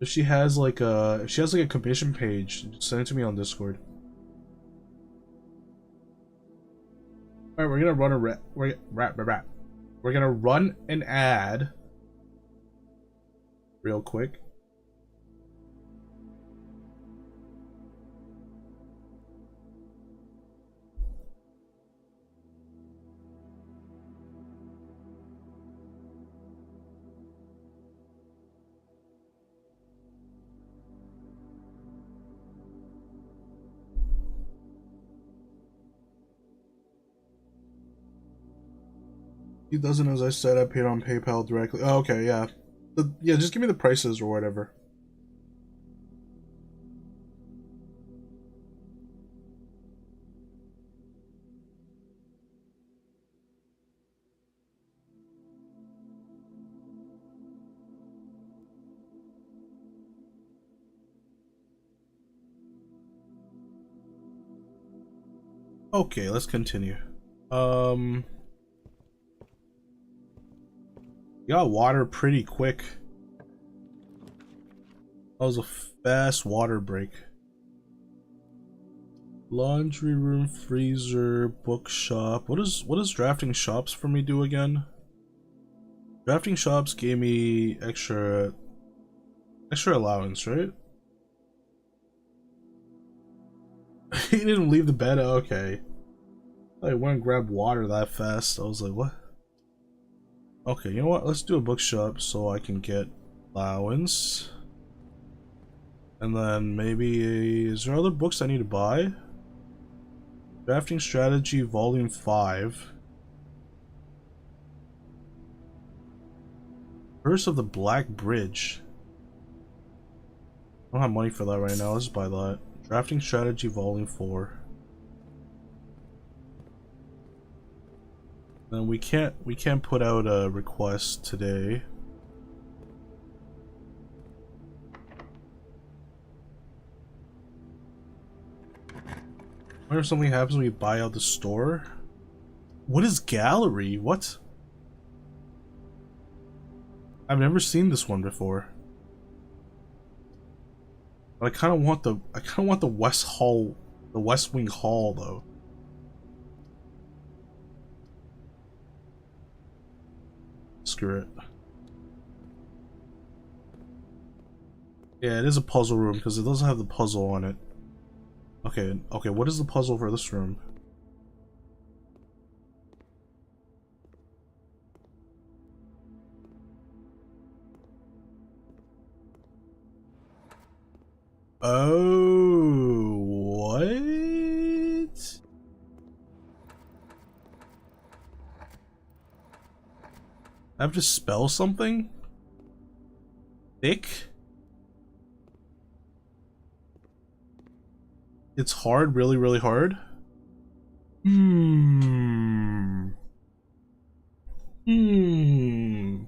If she has like a commission page, just send it to me on Discord. Alright, we're gonna run a we're gonna run an ad real quick. He doesn't, as I said, I paid on PayPal directly. Oh, okay, yeah. Yeah, just give me the prices or whatever. Okay, let's continue. Got water pretty quick. That was a fast water break. Laundry room, freezer, bookshop. What does drafting shops for me do again? Drafting shops gave me extra allowance, right? He didn't leave the bed. Okay. I went and grabbed water that fast. I was like, what? Okay, you know what? Let's do a bookshop so I can get allowance. And then maybe... Is there other books I need to buy? Drafting Strategy Volume 5. Curse of the Black Bridge. I don't have money for that right now. Let's buy that. Drafting Strategy Volume 4. Then we can't put out a request today. What if something happens when we buy out the store? What is gallery? What? I've never seen this one before. But I kind of want the West Hall, the West Wing Hall though. Screw it. Yeah, it is a puzzle room because it doesn't have the puzzle on it. Okay, okay, what is the puzzle for this room? Oh, what? I have to spell something? Thick? It's hard, really, really hard? Hmm. Hmm.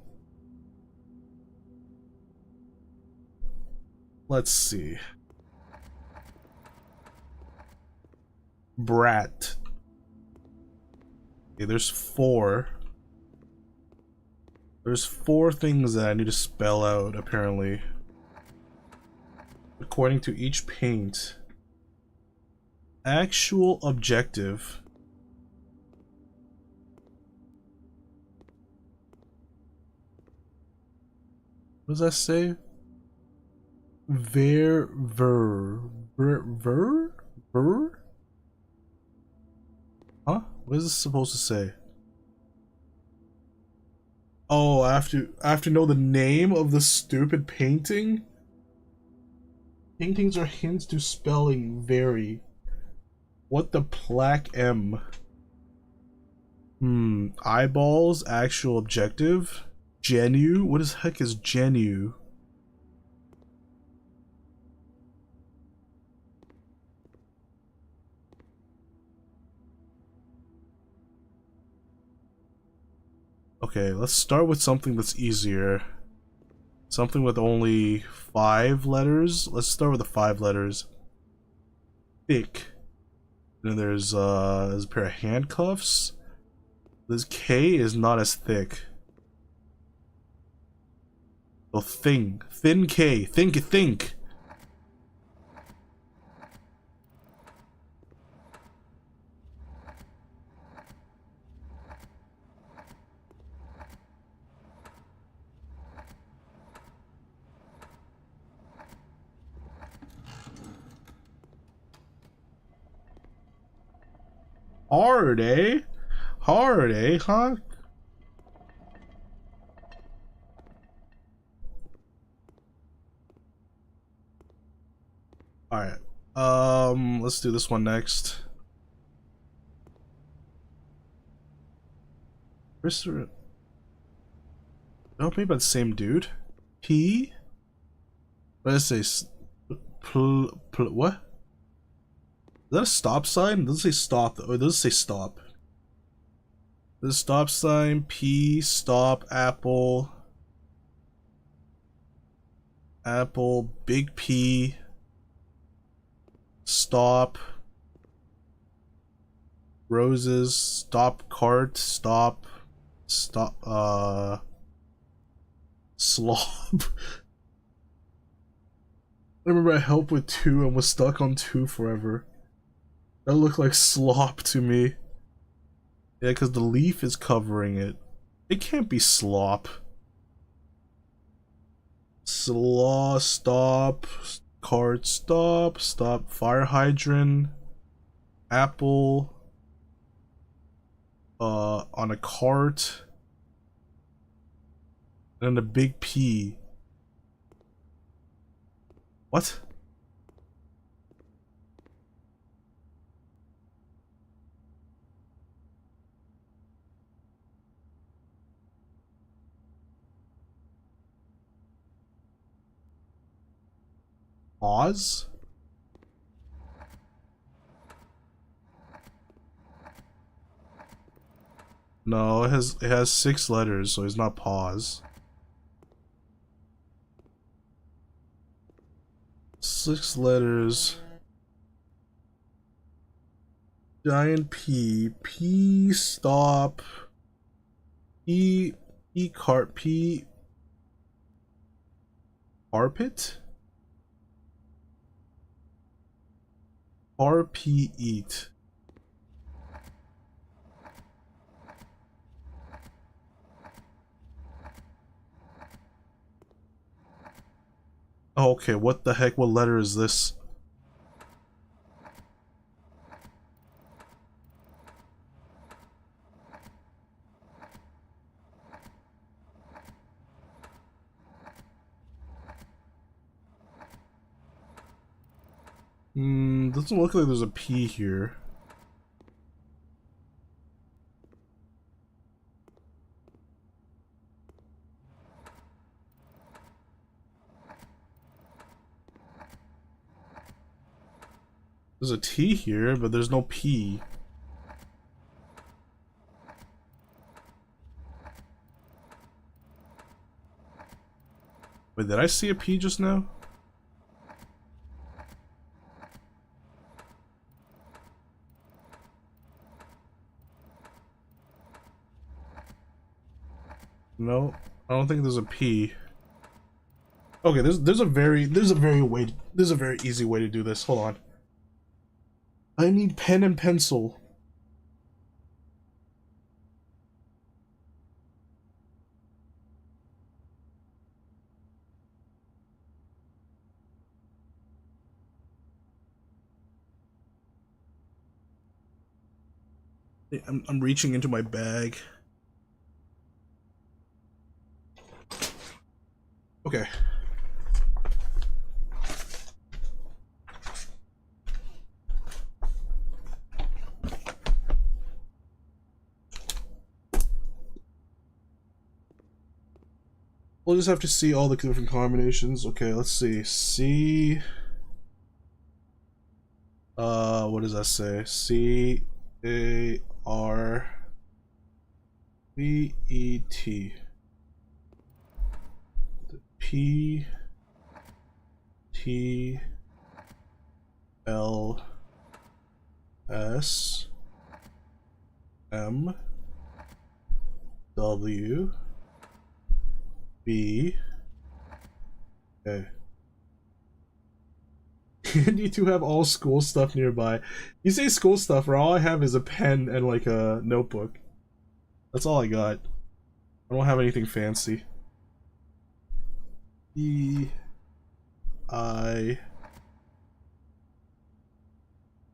Let's see. Brat. Okay, there's four. There's four things that I need to spell out, apparently. According to each paint. Actual objective. What does that say? Ver. Huh? What is this supposed to say? Oh, I have to know the name of the stupid painting? Paintings are hints to spelling vary. What the plaque M? Eyeballs, actual objective. Genu? What the heck is genu? Okay, let's start with something that's easier. Something with only 5 letters. Let's start with the 5 letters. Thick. Then there's a pair of handcuffs. This K is not as thick. Oh, thing. Thin K. Think. Hard, eh? Hard, eh, huh? Alright. Let's do this one next. Christopher. Don't be about the same dude. P? What does it say? What? Is that a stop sign? It doesn't say stop. Oh, it doesn't say stop. The stop sign, P, stop, apple. Apple, big P. Stop. Roses, stop cart, stop. Slob. I remember I helped with 2 and was stuck on 2 forever. That looked like slop to me. Yeah, because the leaf is covering it. It can't be slop. Stop. Cart, stop. Fire hydrant. Apple. On a cart. And a big P. What? Pause? No, it has 6 letters, so it's not pause. 6 letters. Giant P. P stop. P cart. P Arpit? RP eat. Oh, okay, what the heck? What letter is this? Doesn't look like there's a P here. There's a T here, but there's no P. Wait, did I see a P just now? No, I don't think there's a P. Okay, there's a very easy way to do this. Hold on. I need pen and pencil. I'm reaching into my bag. Okay. We'll just have to see all the different combinations. Okay, let's see. C. What does that say? CARVET. PTLSMW. B. Okay. You need to have all school stuff nearby. You say school stuff, or all I have is a pen and like a notebook. That's all I got. I don't have anything fancy. E.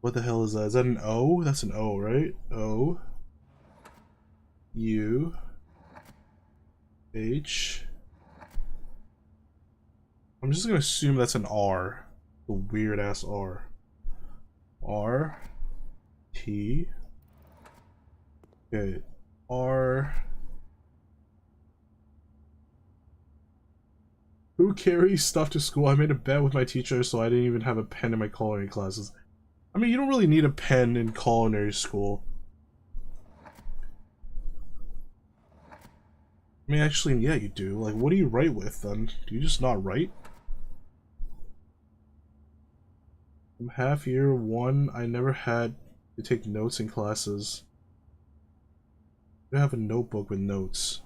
What the hell is that? Is that an O? That's an O, right? O. U. H. I'm just gonna assume that's an R. The weird ass R. R. T. Okay. R. Who carries stuff to school? I made a bet with my teacher, so I didn't even have a pen in my culinary classes. I mean, you don't really need a pen in culinary school. I mean, actually, yeah, you do. Like, what do you write with, then? Do you just not write? From half year one, I never had to take notes in classes. I have a notebook with notes.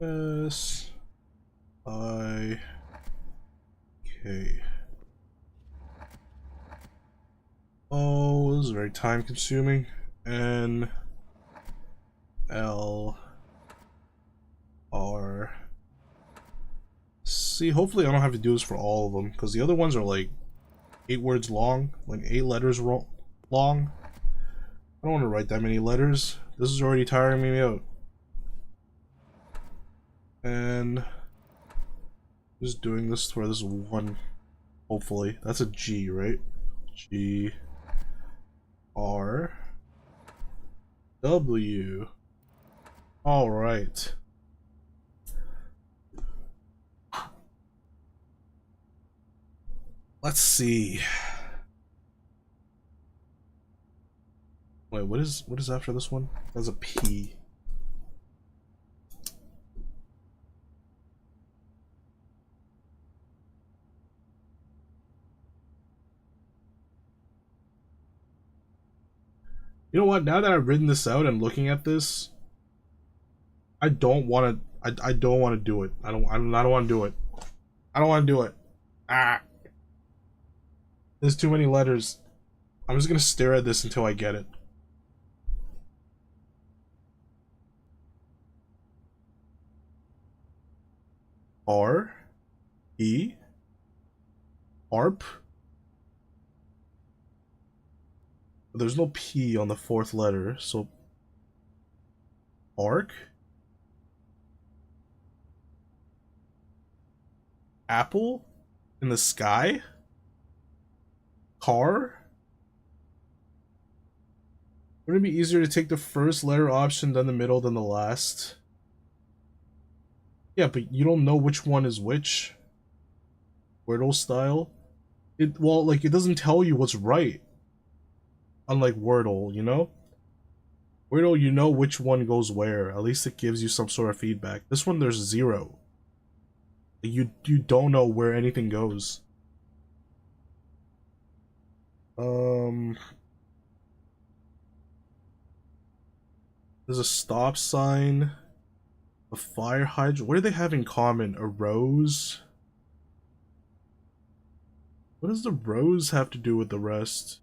S I K. Oh, this is very time consuming. N L R C. Hopefully I don't have to do this for all of them, because the other ones are like 8 words long, like 8 letters long. I don't want to write that many letters. This is already tiring me out. And just doing this for this one, hopefully. That's a G, right? G R W. All right. Let's see. Wait, what is after this one? That's a P. You know what? Now that I've written this out and looking at this, I don't want to. I don't want to do it. I don't want to do it. I don't want to do it. Ah, there's too many letters. I'm just gonna stare at this until I get it. R, E, ARP. There's no P on the fourth letter, so ARC. Apple in the sky. Car. Wouldn't it be easier to take the first letter option than the middle than the last? Yeah, but you don't know which one is which. Wordle style. Well, like it doesn't tell you what's right. Unlike Wordle, you know? Wordle, you know which one goes where. At least it gives you some sort of feedback. This one, there's zero. You don't know where anything goes. There's a stop sign, a fire hydrant. What do they have in common? A rose? What does the rose have to do with the rest?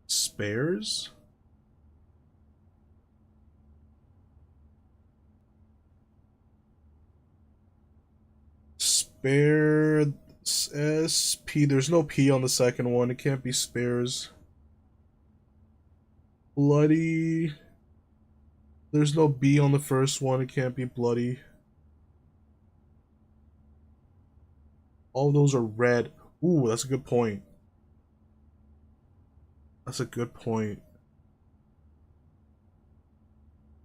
Spares? Spare SP. There's no P on the second one. It can't be spares. Bloody. There's no B on the first one. It can't be bloody. All those are red. Ooh, that's a good point. That's a good point.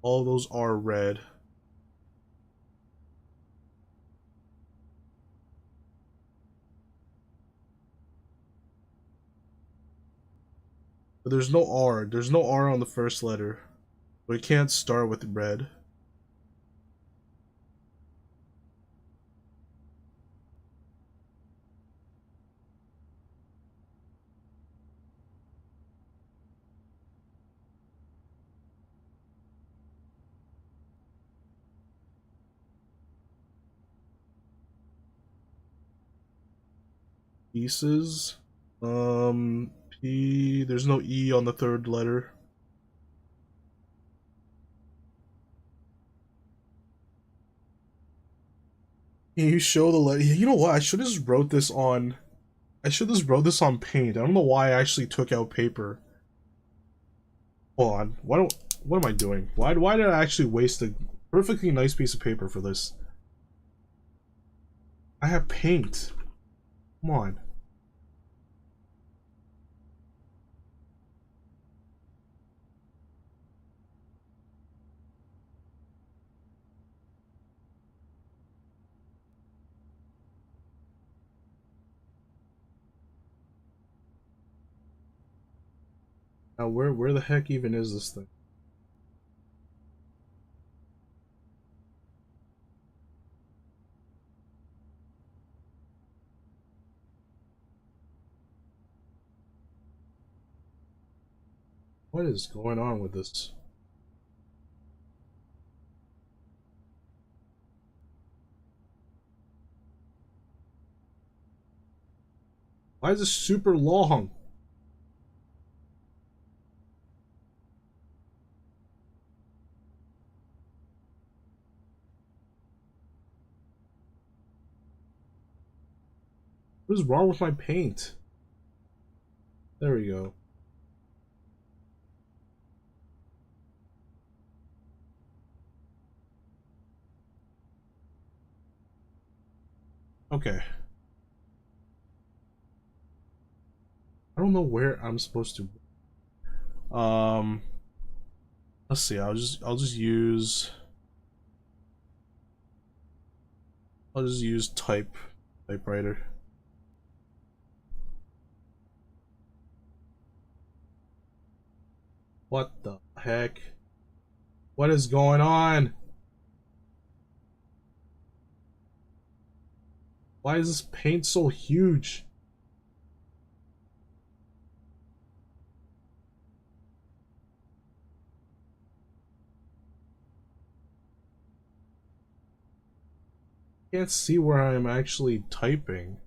All those are red. But there's no R. There's no R on the first letter. So it can't start with red. Pieces. P. There's no E on the third letter. Can you show the letter? You know what? I should have just wrote this on. I should have just wrote this on paint. I don't know why I actually took out paper. Hold on. What am I doing? Why did I actually waste a perfectly nice piece of paper for this? I have paint. Come on. Now where the heck even is this thing? What is going on with this? Why is this super long? What is wrong with my paint? There we go. Okay. I don't know where I'm supposed to. Let's see. I'll just use typewriter. What the heck? What is going on? Why is this paint so huge? Can't see where I'm actually typing.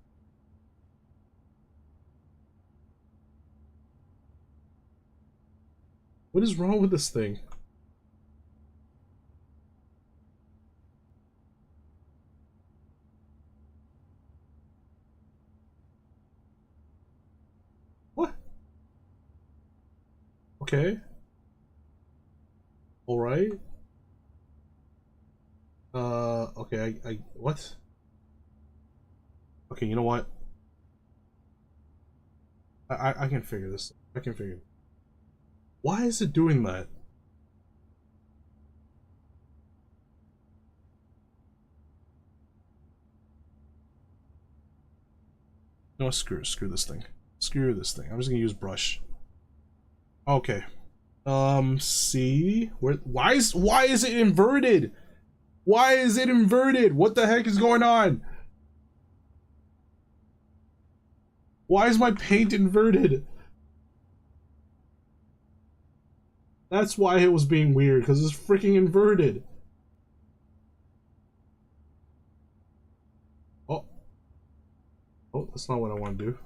What is wrong with this thing? What? Okay. Alright. Okay, what? Okay, you know what? I can figure this. I can figure it. Why is it doing that? No, screw this thing. Screw this thing. I'm just gonna use brush. Okay. See? Why is it inverted? Why is it inverted? What the heck is going on? Why is my paint inverted? That's why it was being weird, because it's freaking inverted. Oh. Oh, that's not what I want to do.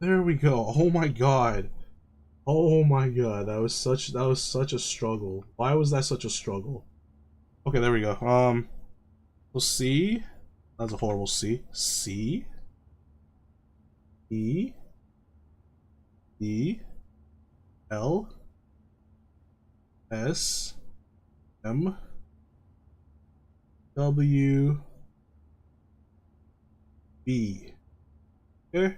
There we go. Oh my god. Oh my god. That was such a struggle. Why was that such a struggle? Okay, there we go. We'll see. That's a horrible C. C E E L S M W B. Okay.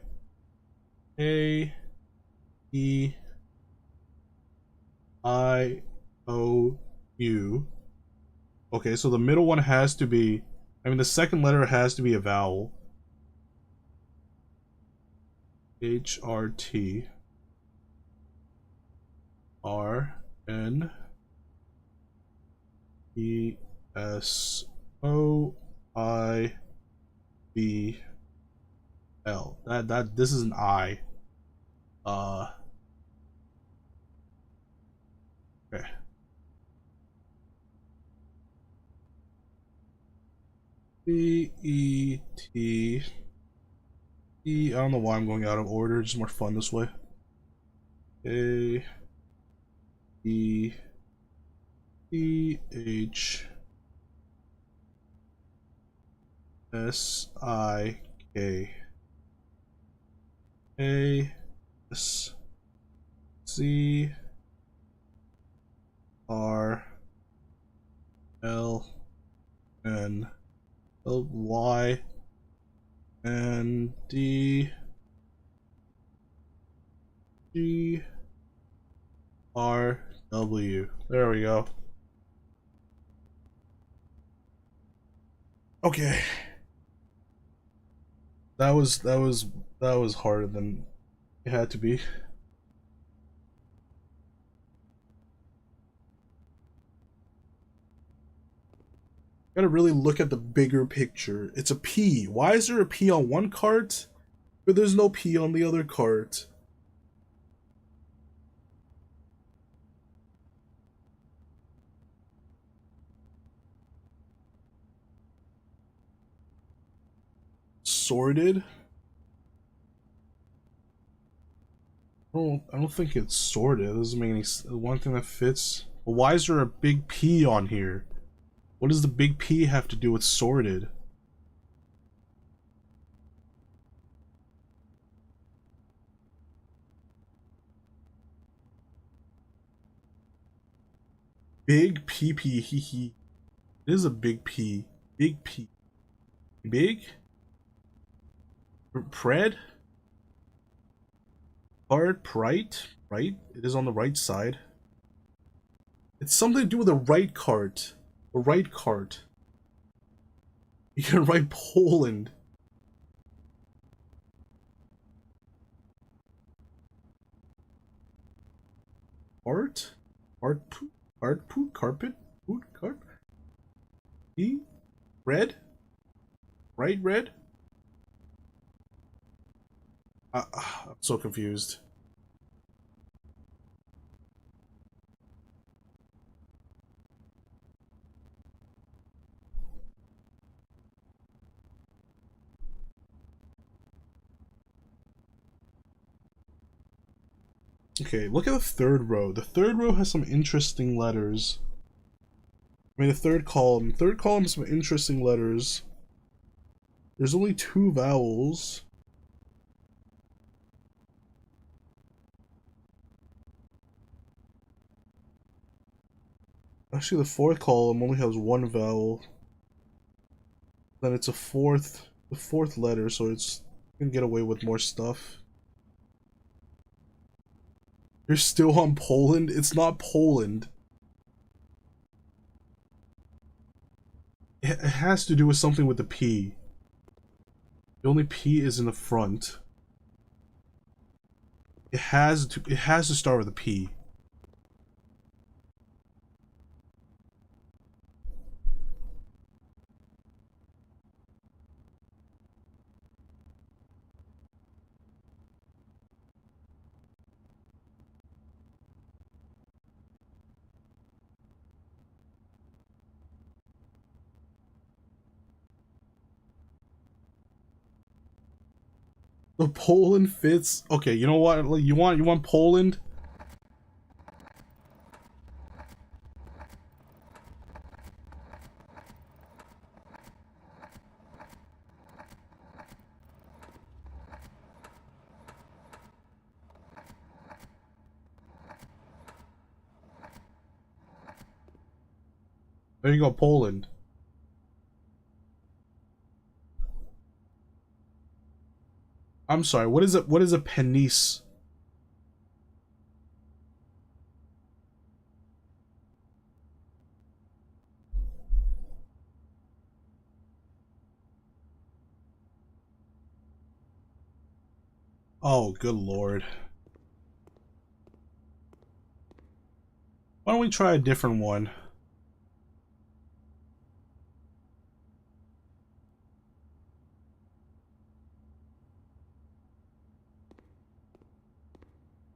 A E I O U. Okay, so the middle one has to be, I mean, the second letter has to be a vowel. H R T R N E S O I B L. This is an I. Okay. B E T E. I don't know why I'm going out of order. It's more fun this way. A E E H S I K A S C R L N L Y N D G R W. There we go. Okay. That was harder than it had to be. Gotta really look at the bigger picture. It's a P. Why is there a P on one cart, but there's no P on the other cart? Sorted? I don't think it's sorted. It doesn't make any one thing that fits. But why is there a big P on here? What does the big P have to do with sorted? Big P P hee hee. It is a big P. Big P. Big? Pred? Part? Right? Right? It is on the right side. It's something to do with the right cart. The right cart. You can write Poland. Art? Art poop? Art poop? Carpet? Poop? Carp? E? Red? Right red? I'm so confused. Okay, look at the third row. The third row has some interesting letters. I mean, the third column. Third column has some interesting letters. There's only 2 vowels. Actually, the fourth column only has 1 vowel. Then it's the fourth letter, so it's you can get away with more stuff. You're still on Poland? It's not Poland. It has to do with something with the P. The only P is in the front. It has to start with a P. The Poland fits. Okay, you know what? You want Poland? There you go, Poland. I'm sorry. What is it? What is a penis? Oh, good lord. Why don't we try a different one?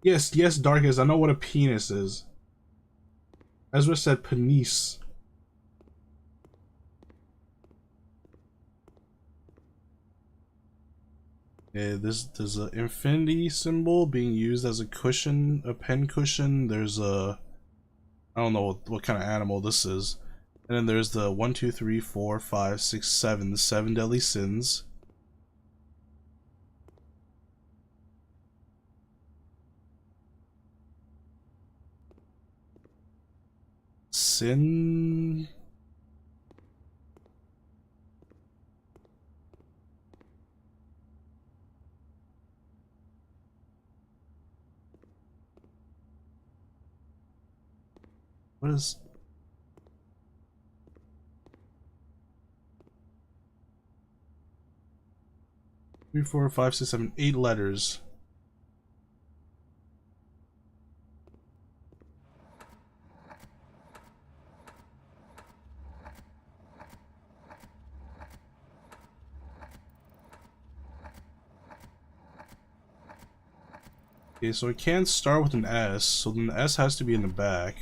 Yes, yes, Darkest. I know what a penis is. Ezra said penis. Yeah, there's an infinity symbol being used as a cushion, a pen cushion. There's a I don't know what kind of animal this is. And then there's the 1, 2, 3, 4, 5, 6, 7, the 7 deadly sins. Sin. What is 3, 4, 5, 6, 7, 8 letters? Okay, so it can't start with an S, so then the S has to be in the back.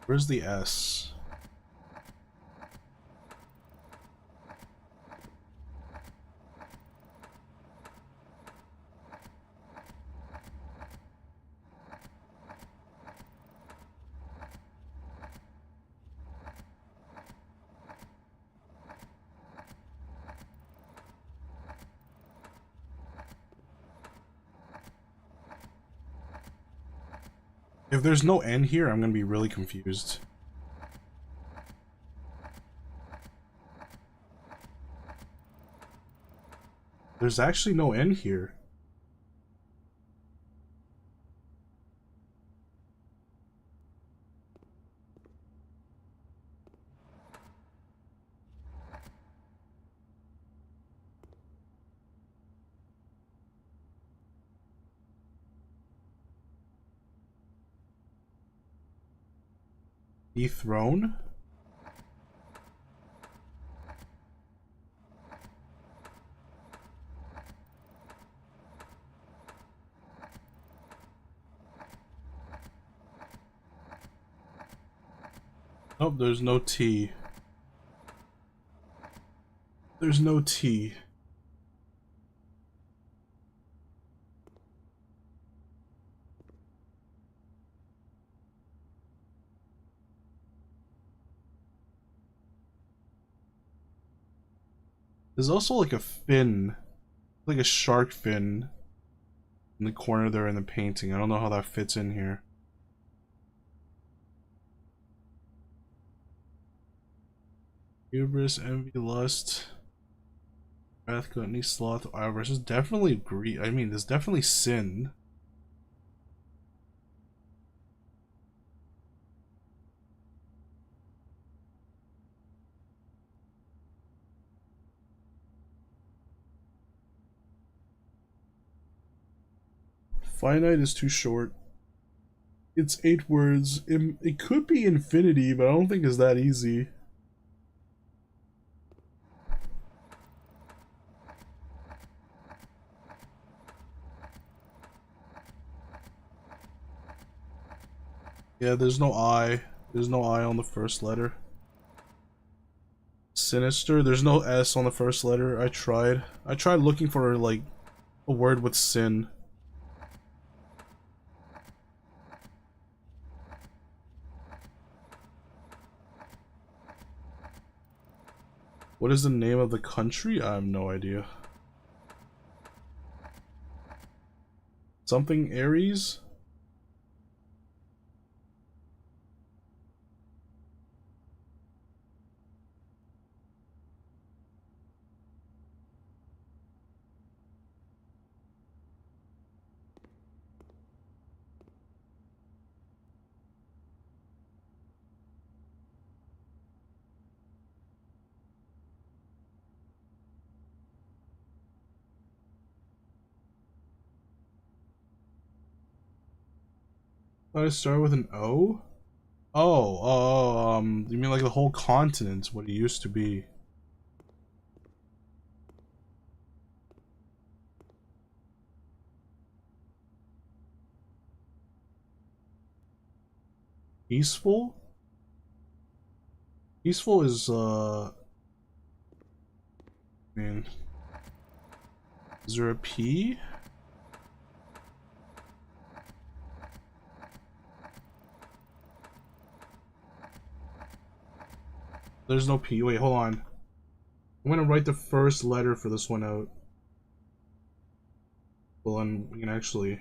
Where's the S? If there's no N here, I'm gonna be really confused. There's actually no N here. Dethrone? Nope, there's no T. There's no T. There's also like a fin, like a shark fin in the corner there in the painting. I don't know how that fits in here. Hubris, envy, lust, wrath, gluttony, sloth, avarice. There's definitely greed. I mean, there's definitely sin. Finite is too short. It's 8 words. It could be infinity, but I don't think it's that easy. Yeah, there's no I. There's no I on the first letter. Sinister. There's no S on the first letter. I tried. I tried looking for like a word with sin. What is the name of the country? I have no idea. Something Aries? Thought it started with an O? You mean like the whole continent, what it used to be. Peaceful? Peaceful is, man. Is there a P? There's no P. Wait, hold on. I'm gonna write the first letter for this one out. Well, then we can actually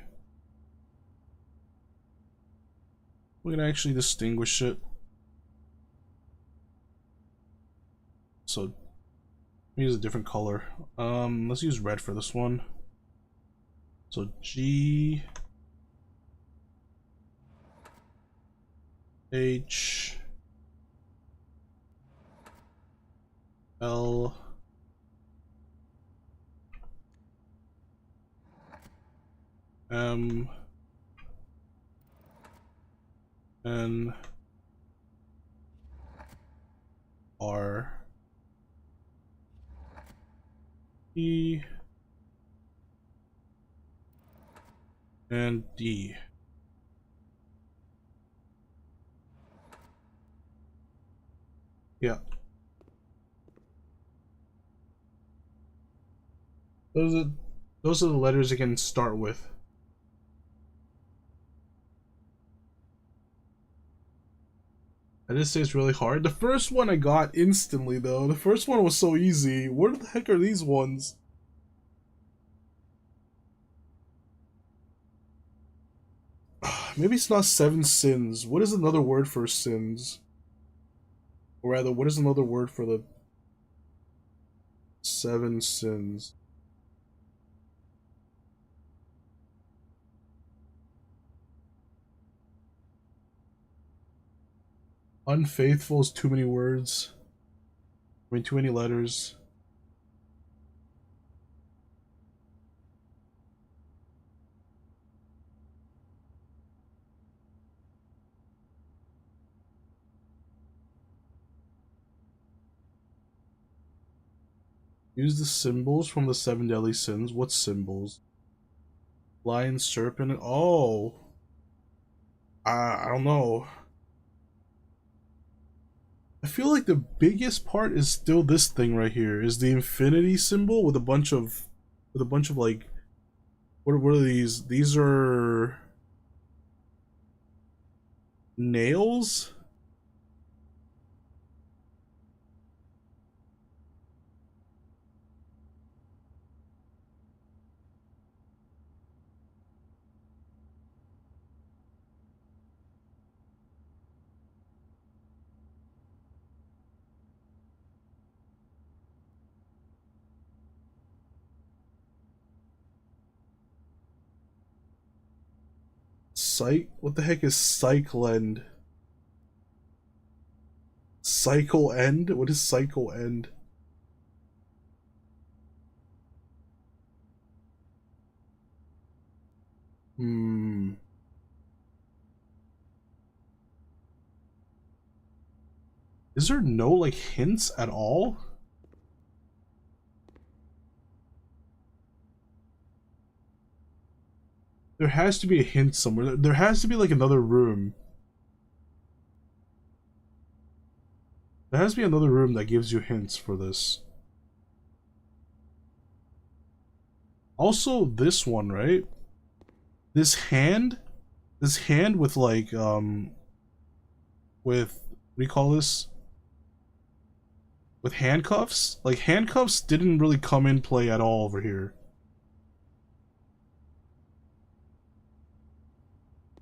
distinguish it. So use a different color. Let's use red for this one. So G H L M N R E and D. Yeah. Those are the letters it can start with. I just say it's really hard. The first one I got instantly though. The first one was so easy. Where the heck are these ones? Maybe it's not 7 sins. What is another word for sins? Or rather, what is another word for the 7 sins? Unfaithful is too many words. I mean, too many letters. Use the symbols from the 7 deadly sins. What symbols? Lion, serpent. Oh, I don't know. I feel like the biggest part is still this thing right here. Is the infinity symbol with a bunch of like what are these? These are nails? What the heck is cycle end? Cycle end? What is cycle end? Hmm. Is there no like hints at all? There has to be a hint somewhere. There has to be like another room. There has to be another room that gives you hints for this. Also, this one, right? This hand, this hand with like with what do you call this? With handcuffs? Like handcuffs didn't really come in play at all over here.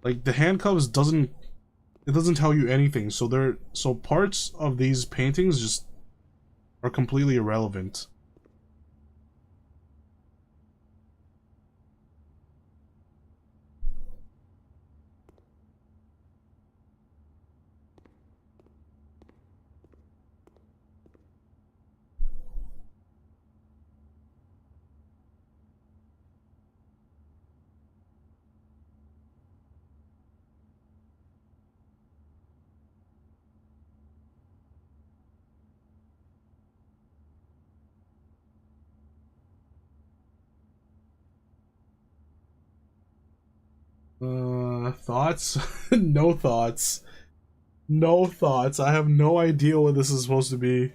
Like the handcuffs doesn't it doesn't tell you anything. So parts of these paintings just are completely irrelevant. Thoughts? No thoughts. No thoughts. I have no idea what this is supposed to be.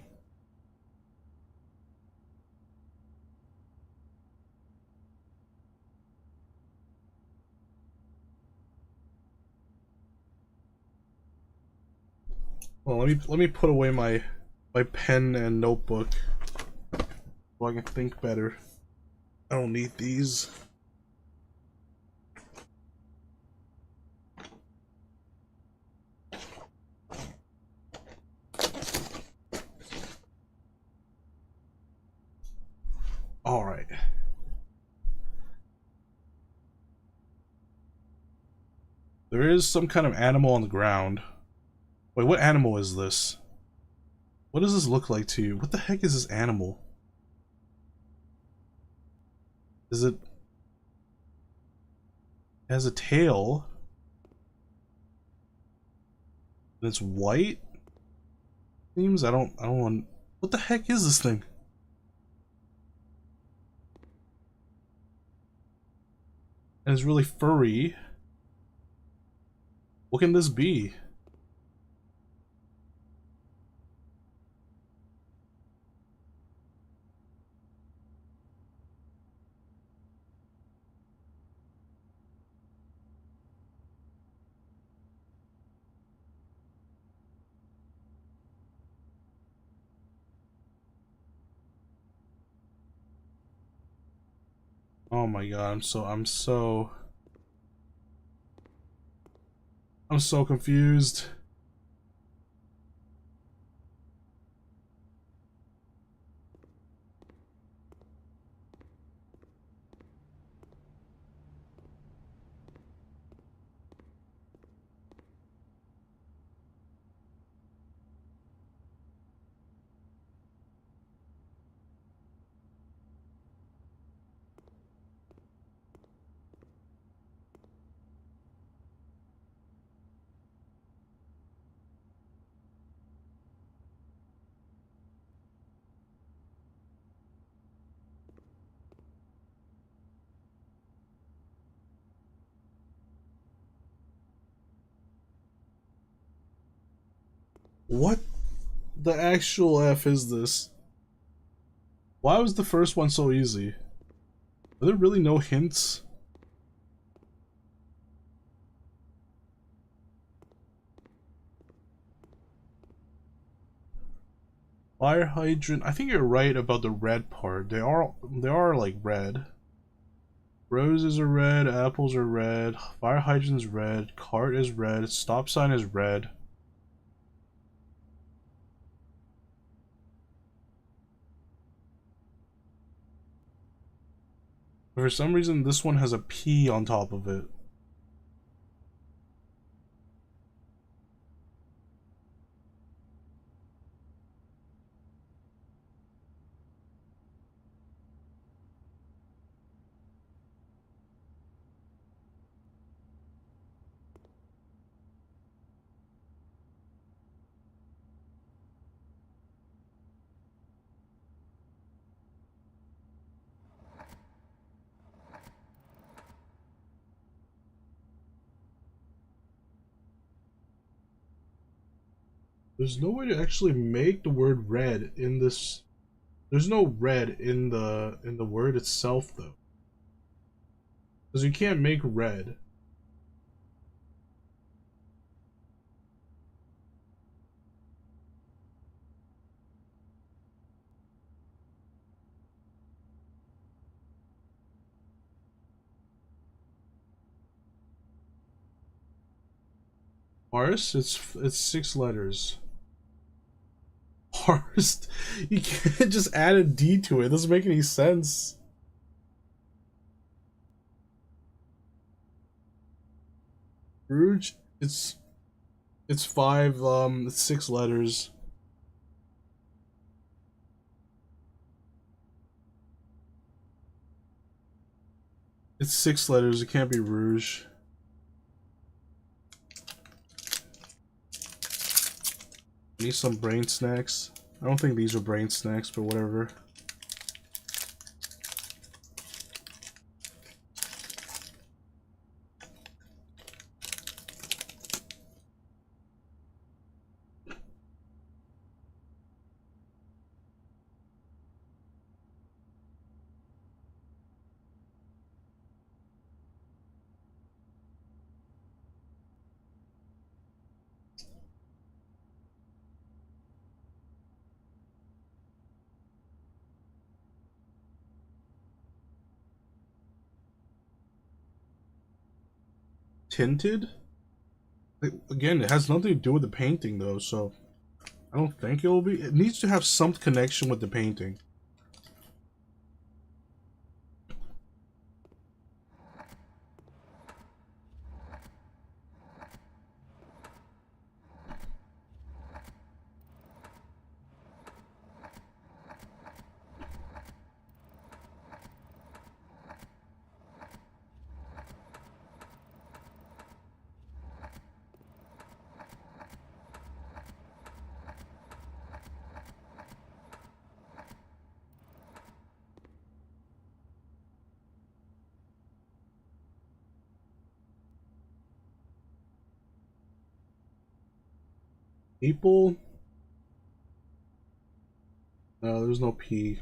Well, let me put away my pen and notebook so I can think better. I don't need these. All right. There is some kind of animal on the ground. Wait, what animal is this? What does this look like to you? What the heck is this animal? Is it... It has a tail. And it's white? Seems I don't want... What the heck is this thing? And it's really furry. What can this be? Oh my god, I'm so confused. What? the actual F is this? Why was the first one so easy? Are there really no hints? Fire hydrant. I think you're right about the red part. They are like red. Roses are red, apples are red, fire hydrant's red, cart is red, stop sign is red. But for some reason this one has a P on top of it. There's no way to actually make the word red in this. There's no red in the word itself though. Because you can't make red. Forest, it's 6 letters. Forest, you can't just add a D to it. It doesn't make any sense. Rouge, it's five, it's 6 letters. It's 6 letters. It can't be rouge. Need some brain snacks. I don't think these are brain snacks, but whatever. Tinted? Like, again, it has nothing to do with the painting though, so I don't think it will be. It needs to have some connection with the painting. People? No, there's no P.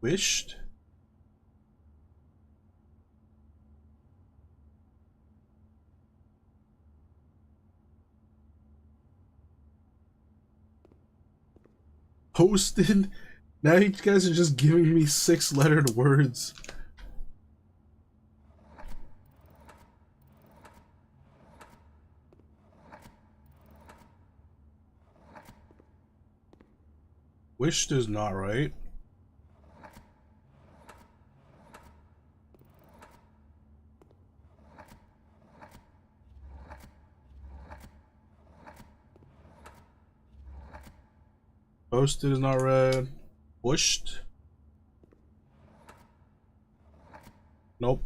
Wished? Posted? Now you guys are just giving me 6-lettered words. Wished is not right. Posted is not right. Pushed? Nope.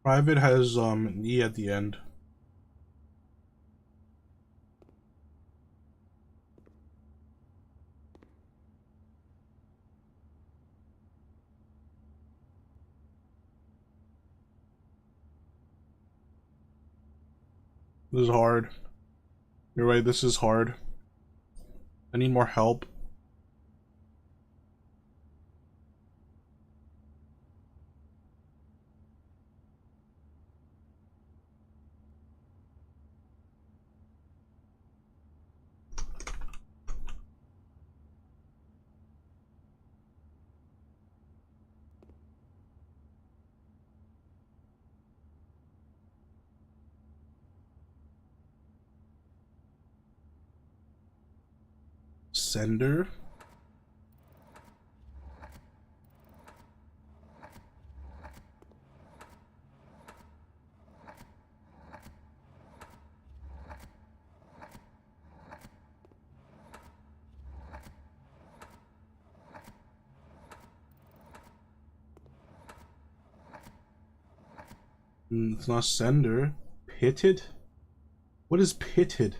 Private has an E at the end. This is hard. You're right, this is hard. I need more help. Sender? It's not sender. Pitted? What is pitted?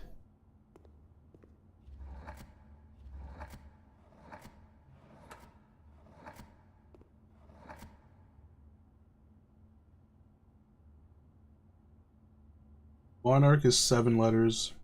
Monarch is 7 letters.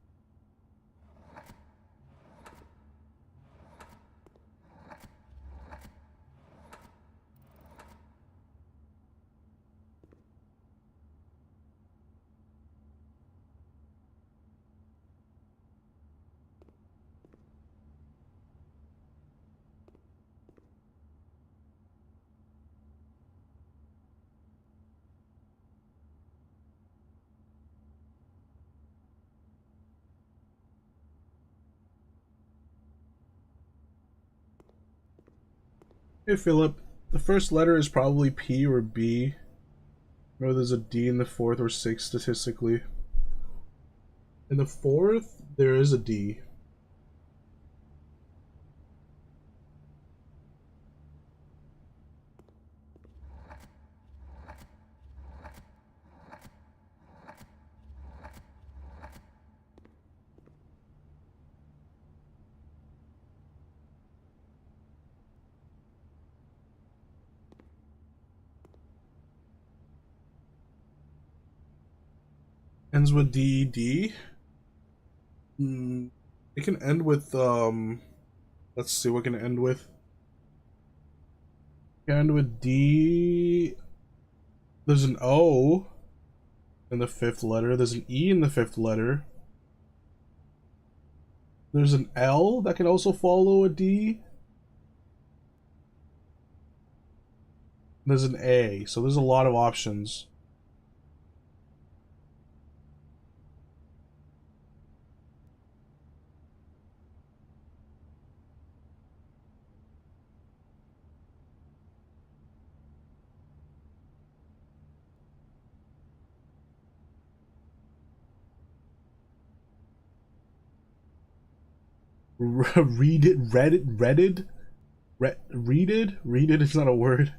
Hey Philip, the first letter is probably P or B. Or there's a D in the 4th or 6th statistically. In the 4th, there is a D. Ends with D-E-D. It can end with, let's see what can it end with. It can end with D. There's an O in the 5th letter. There's an E in the 5th letter. There's an L that can also follow a D. There's an A, so there's a lot of options. Read it, read it, readed, read it is not a word.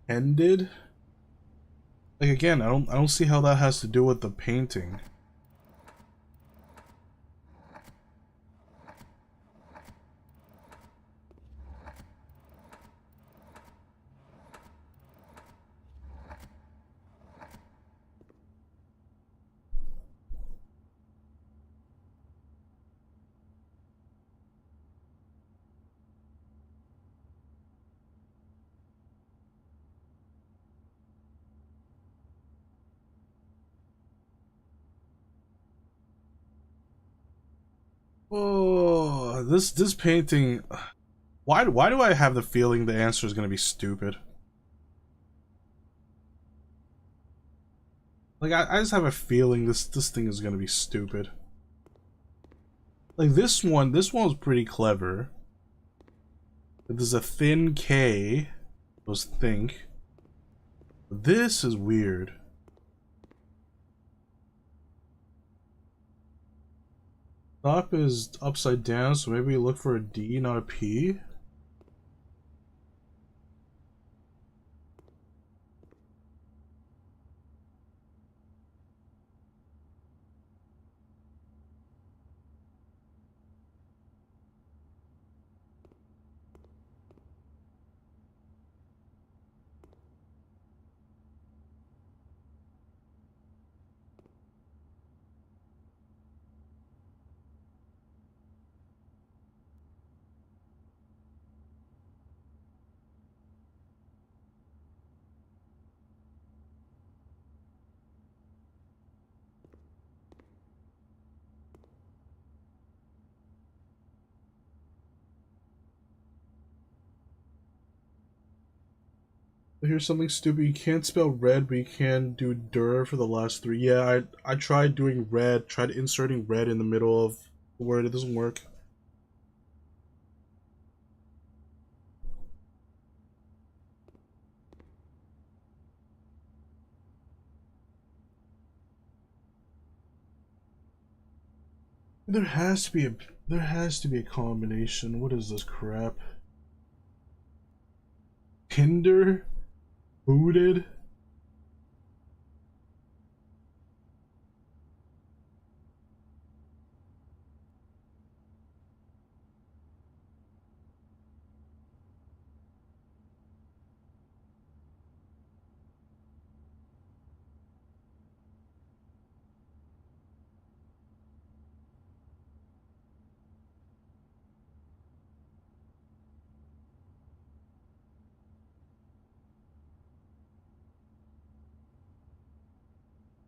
Ended. Like again, I don't see how that has to do with the painting. Oh, this painting. Why do I have the feeling the answer is gonna be stupid? Like I just have a feeling this thing is gonna be stupid. Like this one was pretty clever. There's a thin K. Was think. This is weird. Top is upside down, so maybe you look for a D, not a P. Here's something stupid. You can't spell red, but you can do dir for the last three. Yeah, I tried doing red, tried inserting red in the middle of the word. It doesn't work. There has to be a there has to be a combination. What is this crap? Tinder, booted.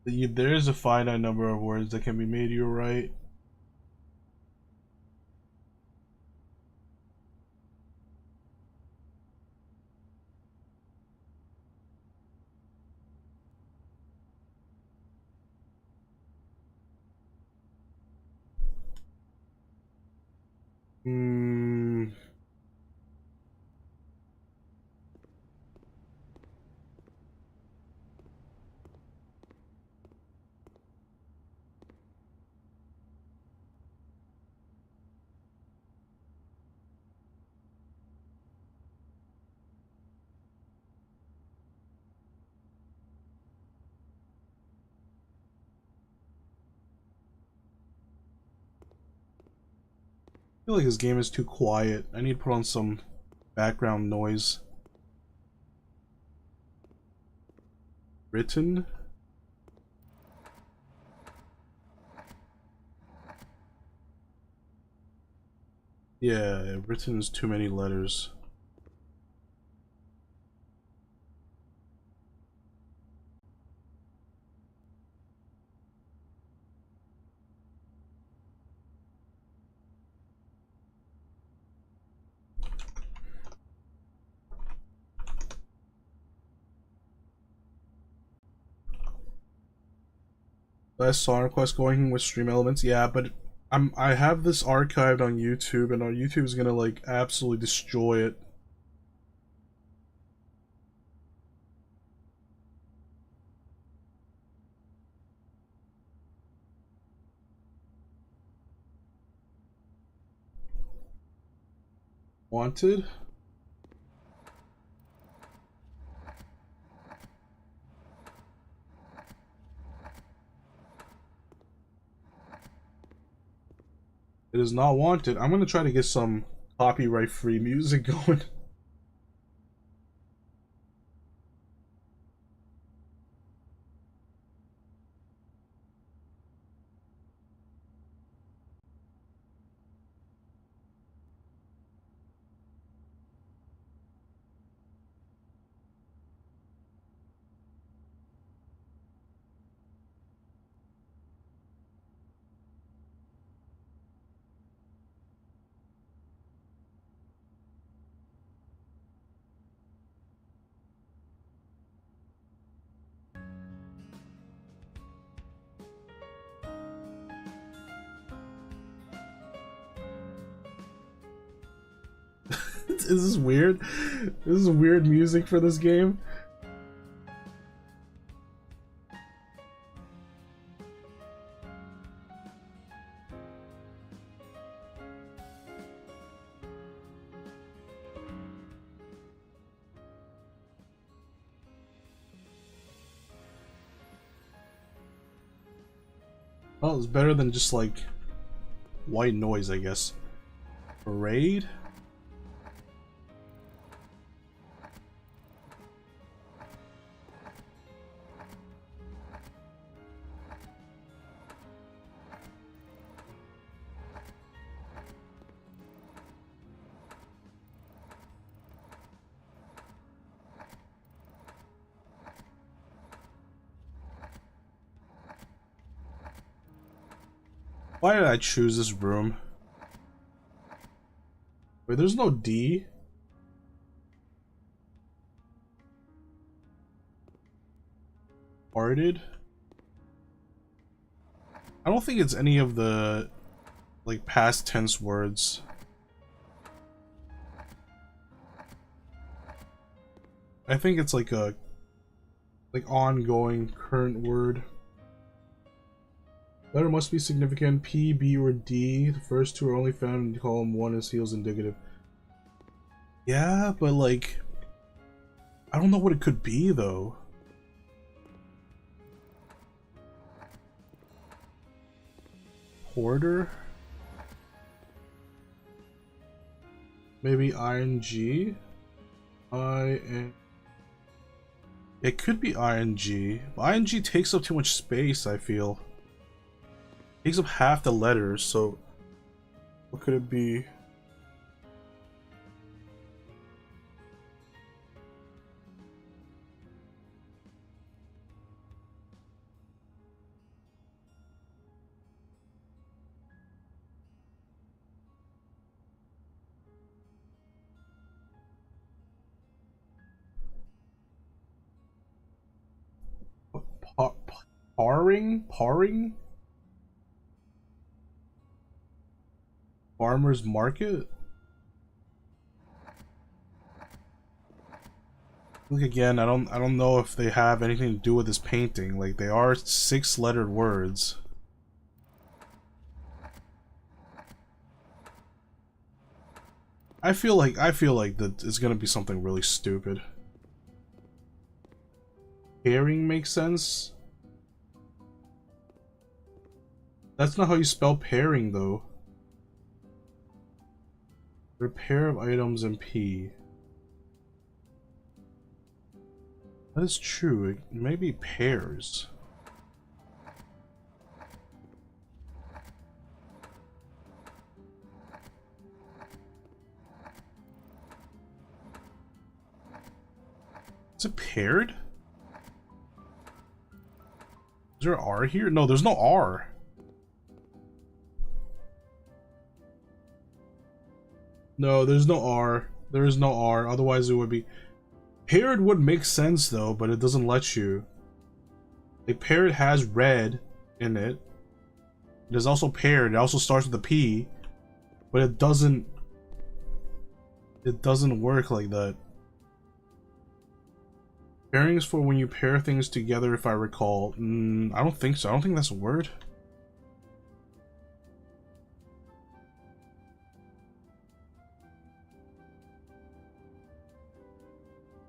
There is a finite number of words that can be made. You're right. Hmm. feel like this game is too quiet. I need to put on some background noise. Written? Yeah, written is too many letters. Last song request going with stream elements, yeah, but I have this archived on YouTube, and our YouTube is gonna like absolutely destroy it. Wanted? It is not wanted. I'm gonna try to get some copyright free music going. Is this weird? This is weird music for this game. Oh, it's better than just like white noise, I guess. Parade? Why did I choose this room? Wait, there's no D? Parted? I don't think it's any of the like past tense words. I think it's like a ongoing current word. Letter must be significant. P, B, or D. The first two are only found in column 1 as feels indicative. Yeah, but like I don't know what it could be though. Porter? Maybe ing? It could be ing. But ing takes up too much space, I feel. It takes up half the letters, so what could it be? Pa Parring? Parring? Farmer's market? Look again, I don't know if they have anything to do with this painting. Like they are 6-lettered words. I feel like that it's gonna be something really stupid. Pairing makes sense. That's not how you spell pairing though. Repair of items in P. That is true. It may be pairs. Is it paired? Is there an R here? No, there's no R. No, there's no R. There is no R. Otherwise, it would be... Paired would make sense, though, but it doesn't let you. Like, paired has red in it. It is also paired. It also starts with a P. But it doesn't... It doesn't work like that. Pairing is for when you pair things together, if I recall. I don't think so. I don't think that's a word.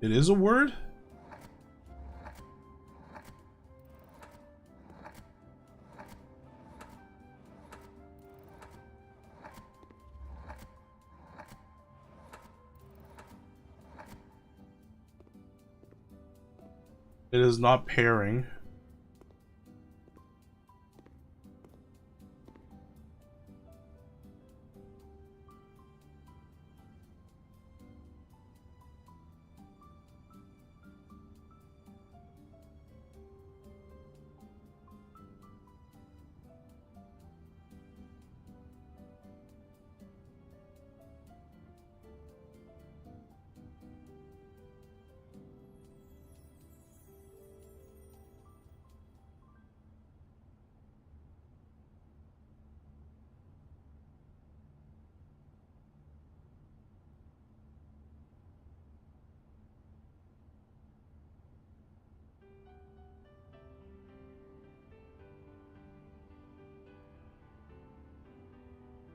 It is a word? It is not pairing.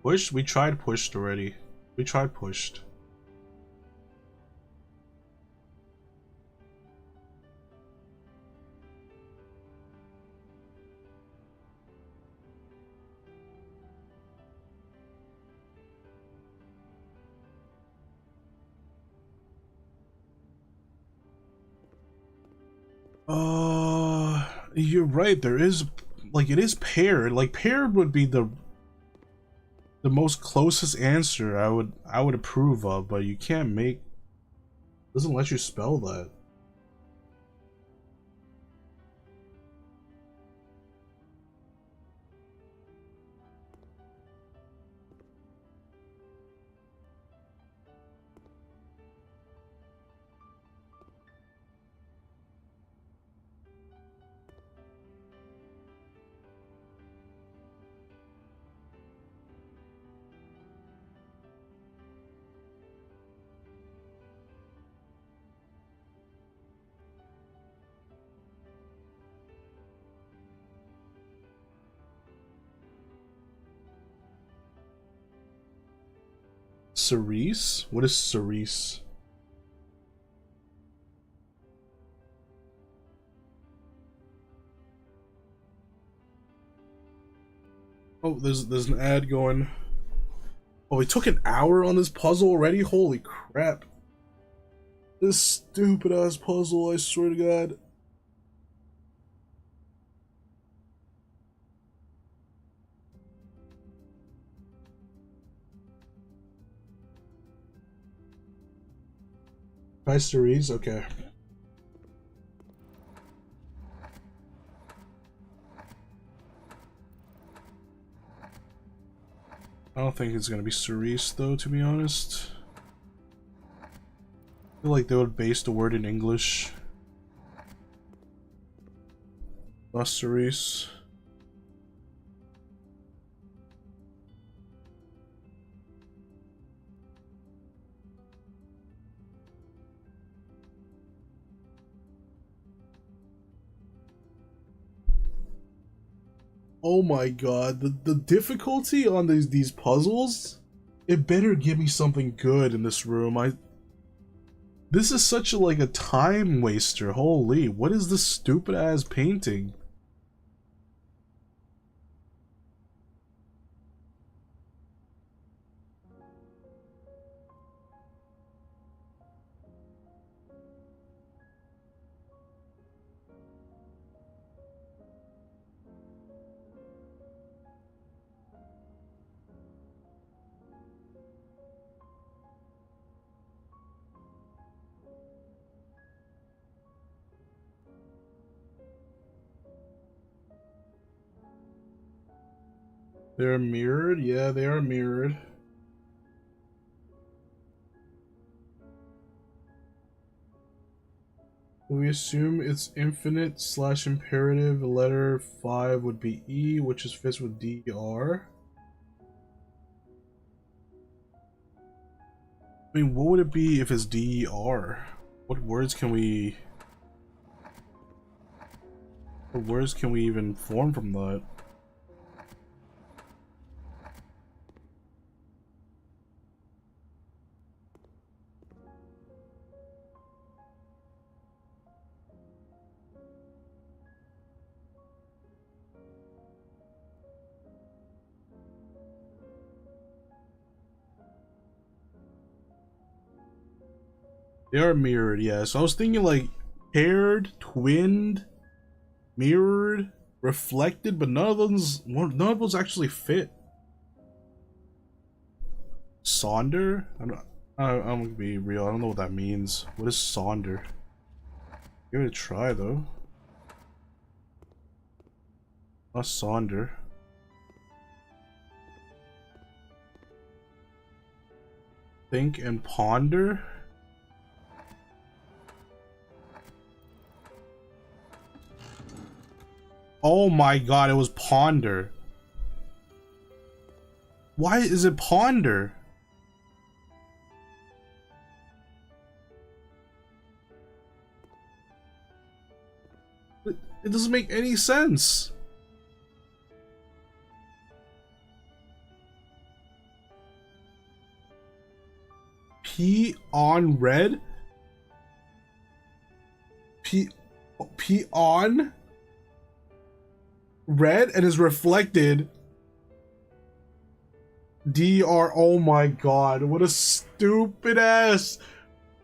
Pushed? We tried pushed already. We tried pushed. You're right. There is, like, it is paired. Like, paired would be the most closest answer I would approve of, but you can't make, doesn't let you spell that. Cerise? What is cerise? Oh, there's an ad going. Oh, we took an hour on this puzzle already? Holy crap. This stupid ass puzzle, I swear to God. Try cerise? Okay. I don't think it's gonna be cerise though, to be honest. I feel like they would base the word in English. Not cerise. Oh my god, the difficulty on these puzzles, it better give me something good in this room. This is such a, like, a time waster. Holy, what is this stupid ass painting? They're mirrored? Yeah, they are mirrored. We assume it's infinite / imperative. The letter 5 would be E, which is fits with DR. I mean, what would it be if it's DER? What words can we even form from that? They are mirrored, yeah. So I was thinking like paired, twinned, mirrored, reflected, but none of those actually fit. Sonder? I'm gonna be real. I don't know what that means. What is sonder? Give it a try though. Not sonder. Think and ponder. Oh my god, it was ponder. Why is it ponder? It doesn't make any sense. P on red? P on red and is reflected. DR. Oh my god, what a stupid ass.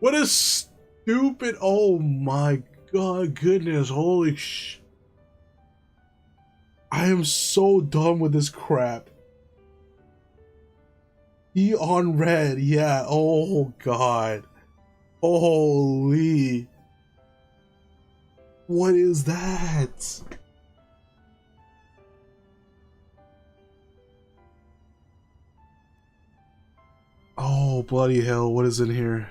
What a stupid. Oh my god, goodness, holy sh. I am so done with this crap. E on red, yeah. Oh god. Holy. What is that? Oh, bloody hell, what is in here?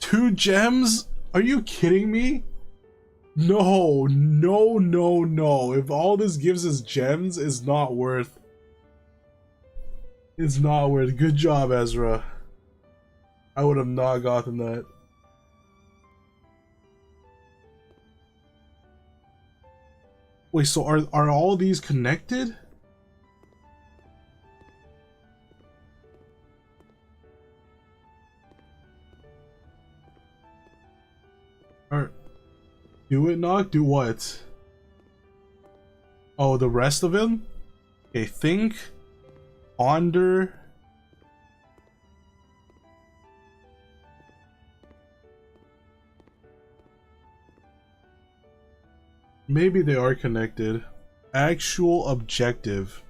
2 gems? Are you kidding me? No, no, no, no. If all this gives us gems, it's not worth. It's not worth. Good job, Ezra. I would have not gotten that. Wait, so are all these connected? Or do it not? Do what? Oh, the rest of them? Okay, think, ponder. Maybe they are connected. Actual objective.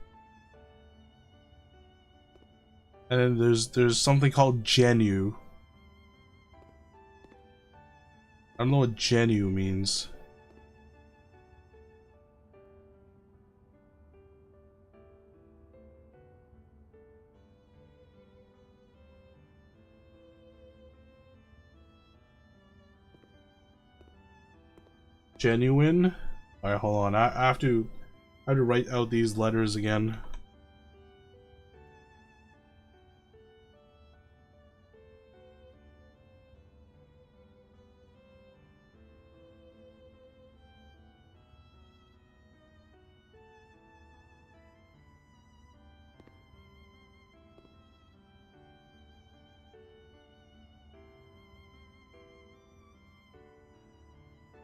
And then there's something called genu. I don't know what genu means. Genuine? Alright, hold on. I have to write out these letters again.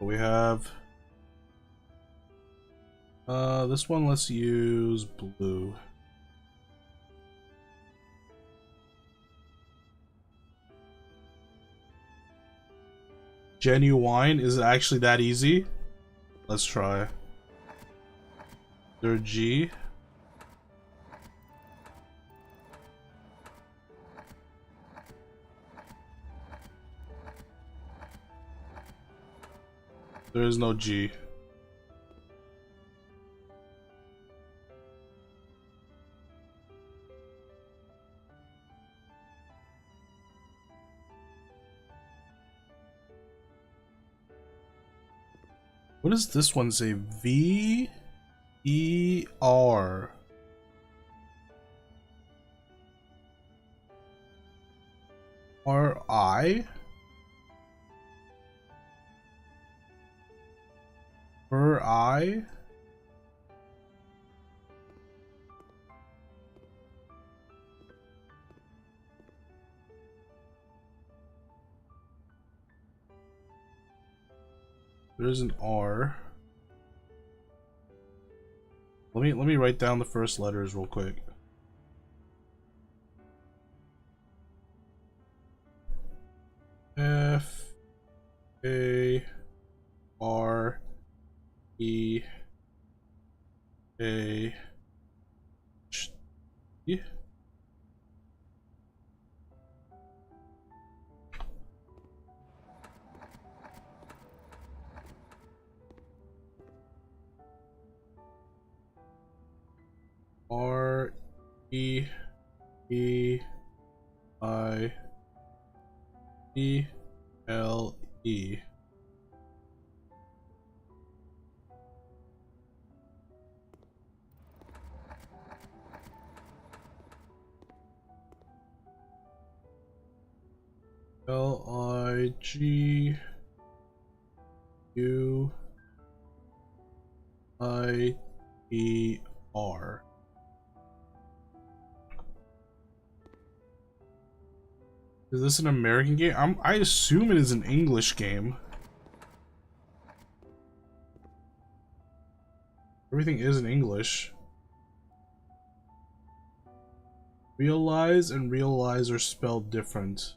We have this one. Let's use blue. Genuine, is it actually that easy? Let's try. Third G. There is no G. What does this one say? V-E-R. R-I? R-I? There's an R. Let me write down the first letters real quick. F A R E A G. R E E I E L E. L-I-G-U-I-E-R. Is this an American game? I assume it is an English game. Everything is in English. Realize and realize are spelled different.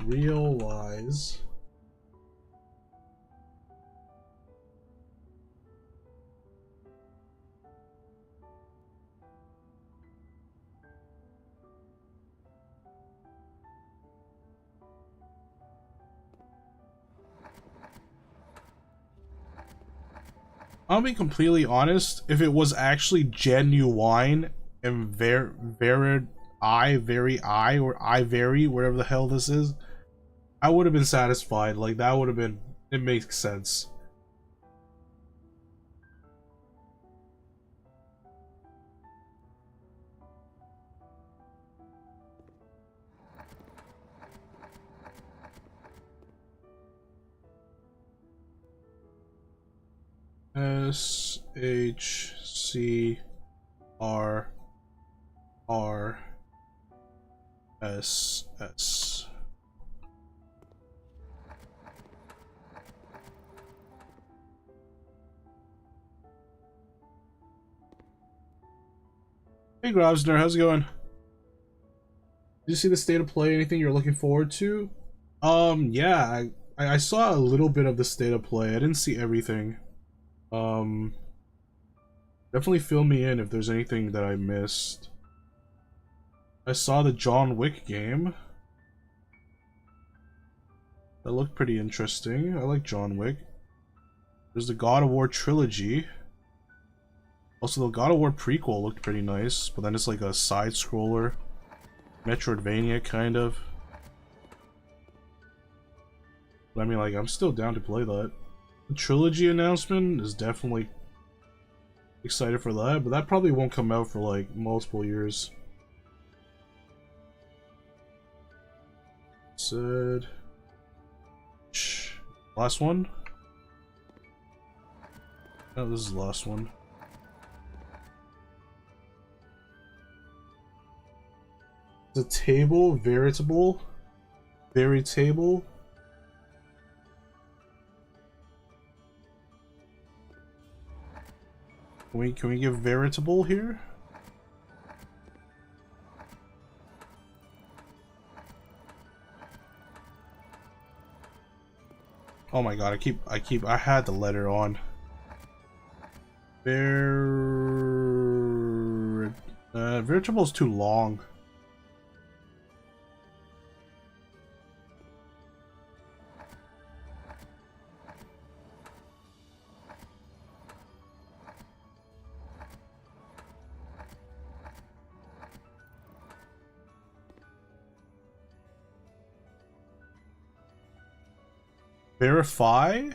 Realize. I'll be completely honest, if it was actually genuine and very, or I very, whatever the hell this is, I would have been satisfied. Like, that would have been, it makes sense. S-H-C-R-R-S-S. Hey Grobsner, how's it going? Did you see the state of play? Anything you're looking forward to? Yeah, I saw a little bit of the state of play. I didn't see everything. Definitely fill me in if there's anything that I missed. I saw the John Wick game. That looked pretty interesting. I like John Wick. There's the God of War trilogy. Also, the God of War prequel looked pretty nice, but then it's like a side-scroller. Metroidvania, kind of. But I mean, like, I'm still down to play that. The trilogy announcement is definitely excited for that, but that probably won't come out for, like, multiple years. Said... Last one? Oh, this is the last one. The table, veritable, very table. Can we give veritable here? Oh my god, I had the letter on. Veritable is too long. Verify?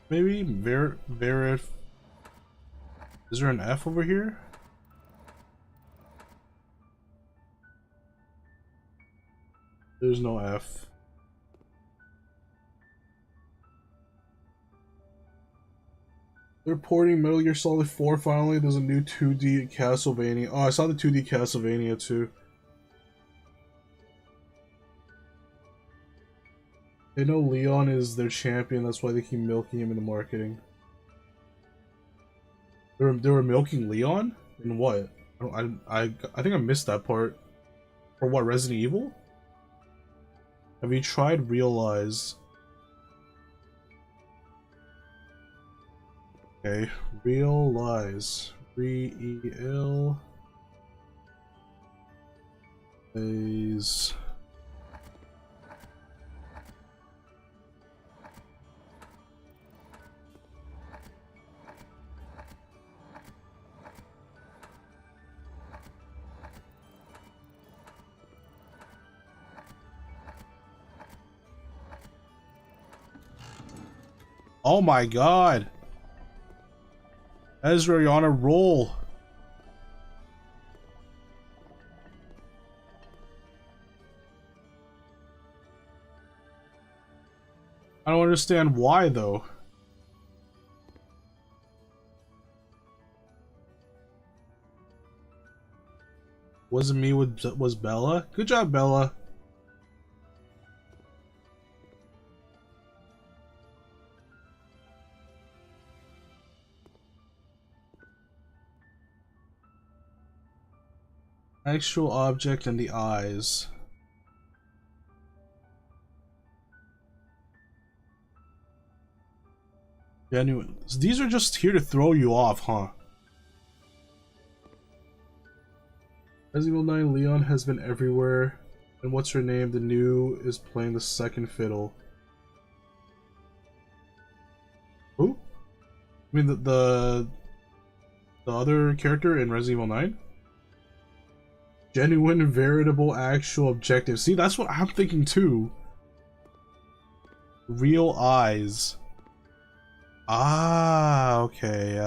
Maybe? Is there an F over here? There's no F. They're porting Metal Gear Solid 4 finally. There's a new 2D Castlevania. Oh, I saw the 2D Castlevania too. They know Leon is their champion, that's why they keep milking him in the marketing. They were milking Leon? In what? I think I missed that part. For what, Resident Evil? Have you tried Realize? Okay, Realize. Re-E-L... is... Oh my god! Ezra, you're on a roll! I don't understand why though. Wasn't me, was Bella? Good job, Bella. Actual object and the eyes. Genuine. These are just here to throw you off, huh? Resident Evil 9 Leon has been everywhere. And what's her name? The new is playing the second fiddle. Who? I mean the other character in Resident Evil 9? Genuine, veritable, actual, objective. See, that's what I'm thinking too. Real eyes. Ah, okay.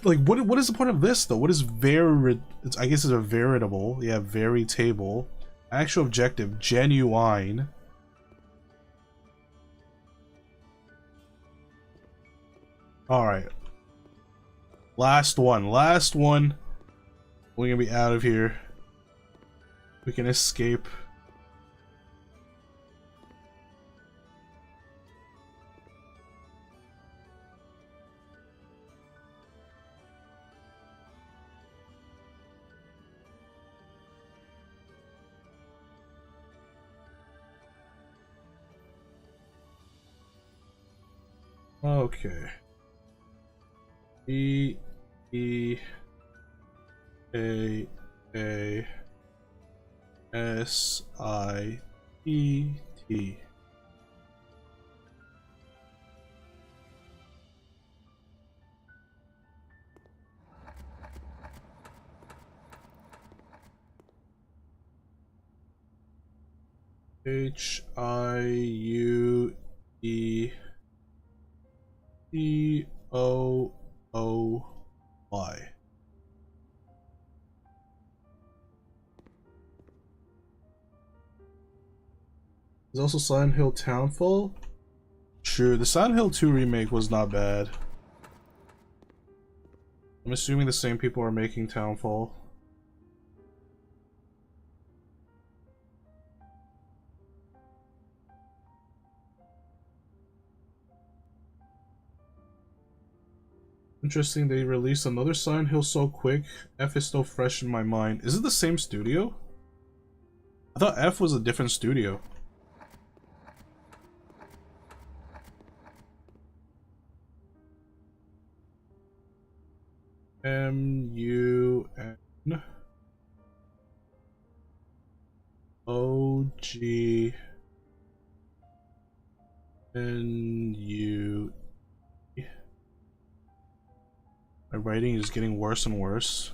Like, what is the point of this though? What is I guess it's a veritable. Yeah, veritable. Actual objective, genuine. All right. Last one. We're gonna be out of here. We can escape. Okay. E A S I E T. H I U E T O O Y. There's also Silent Hill Townfall. True, the Silent Hill 2 remake was not bad. I'm assuming the same people are making Townfall. Interesting, they released another Silent Hill so quick. F is still fresh in my mind. Is it the same studio? I thought F was a different studio. M-U-N O-G-N-U. My writing is getting worse and worse.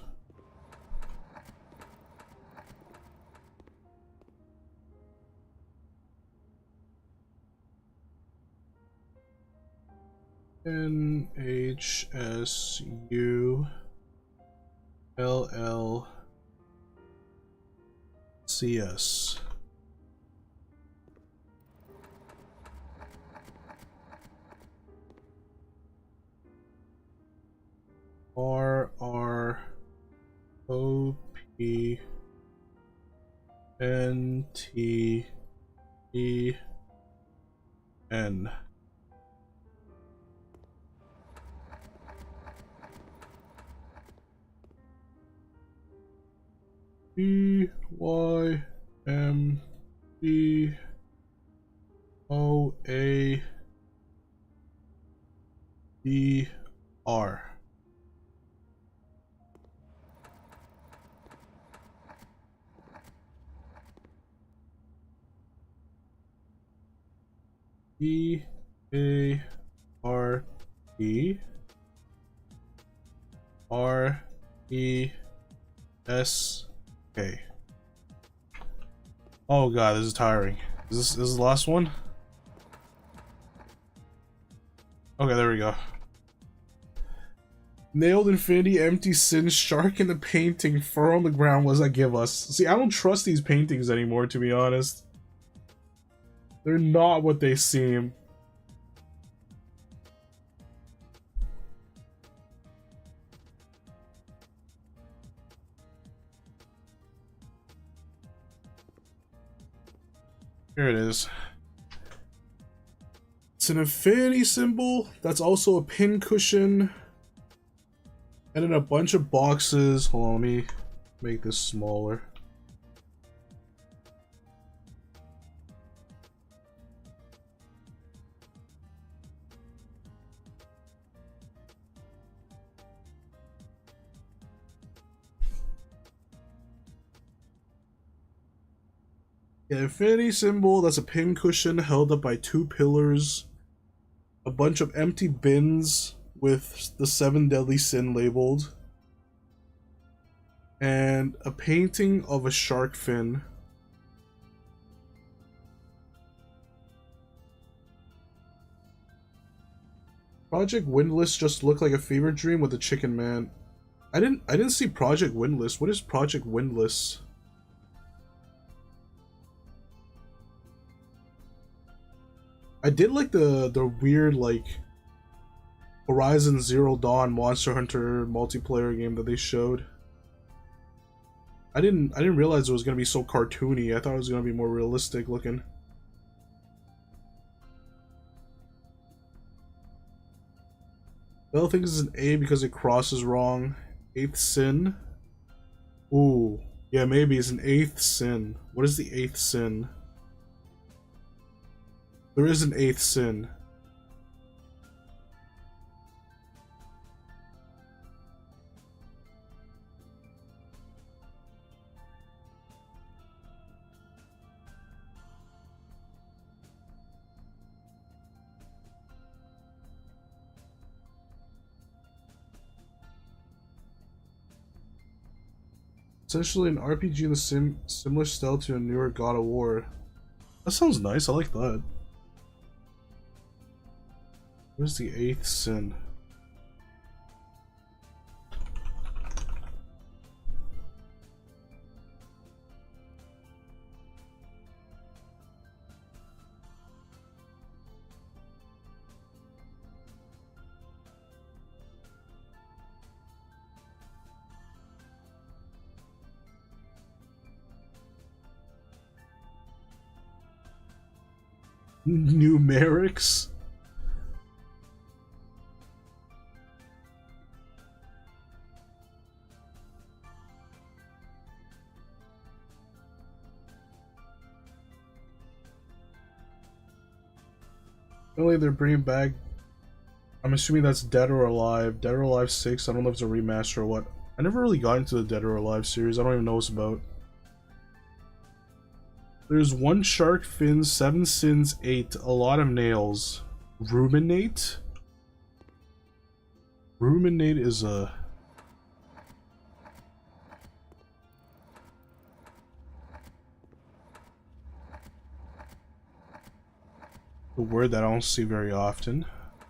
NHSULLCS. RROPNTEN. BYMBOADR. BARTRESK. Oh god, this is tiring. Is this the last one? Okay, there we go. Nailed infinity, empty sin, shark in the painting, fur on the ground. What does that give us? See, I don't trust these paintings anymore, to be honest. They're not what they seem. Here it is. It's an infinity symbol. That's also a pin cushion. And then a bunch of boxes. Hold on, let me make this smaller. Yeah, infinity symbol, that's a pin cushion held up by 2 pillars. A bunch of empty bins with the 7 deadly sin labeled. And a painting of a shark fin. Project Windless just looked like a fever dream with a chicken man. I didn't see Project Windless. What is Project Windless? I did like the weird like Horizon Zero Dawn Monster Hunter multiplayer game that they showed. I didn't realize it was gonna be so cartoony. I thought it was gonna be more realistic looking. Bell thinks it's an A because it crosses wrong. 8th sin. Ooh, yeah, maybe it's an 8th sin. What is the 8th sin? There is an 8th sin. Essentially an RPG in the similar style to a newer God of War. That sounds nice, I like that. Where's the 8th sin? Numerics? Only they're bringing back. I'm assuming that's Dead or Alive. Dead or Alive 6. I don't know if it's a remaster or what. I never really got into the Dead or Alive series. I don't even know what it's about. There's 1 shark fin, 7 sins, 8. A lot of nails. Ruminate? Ruminate is a... a word that I don't see very often.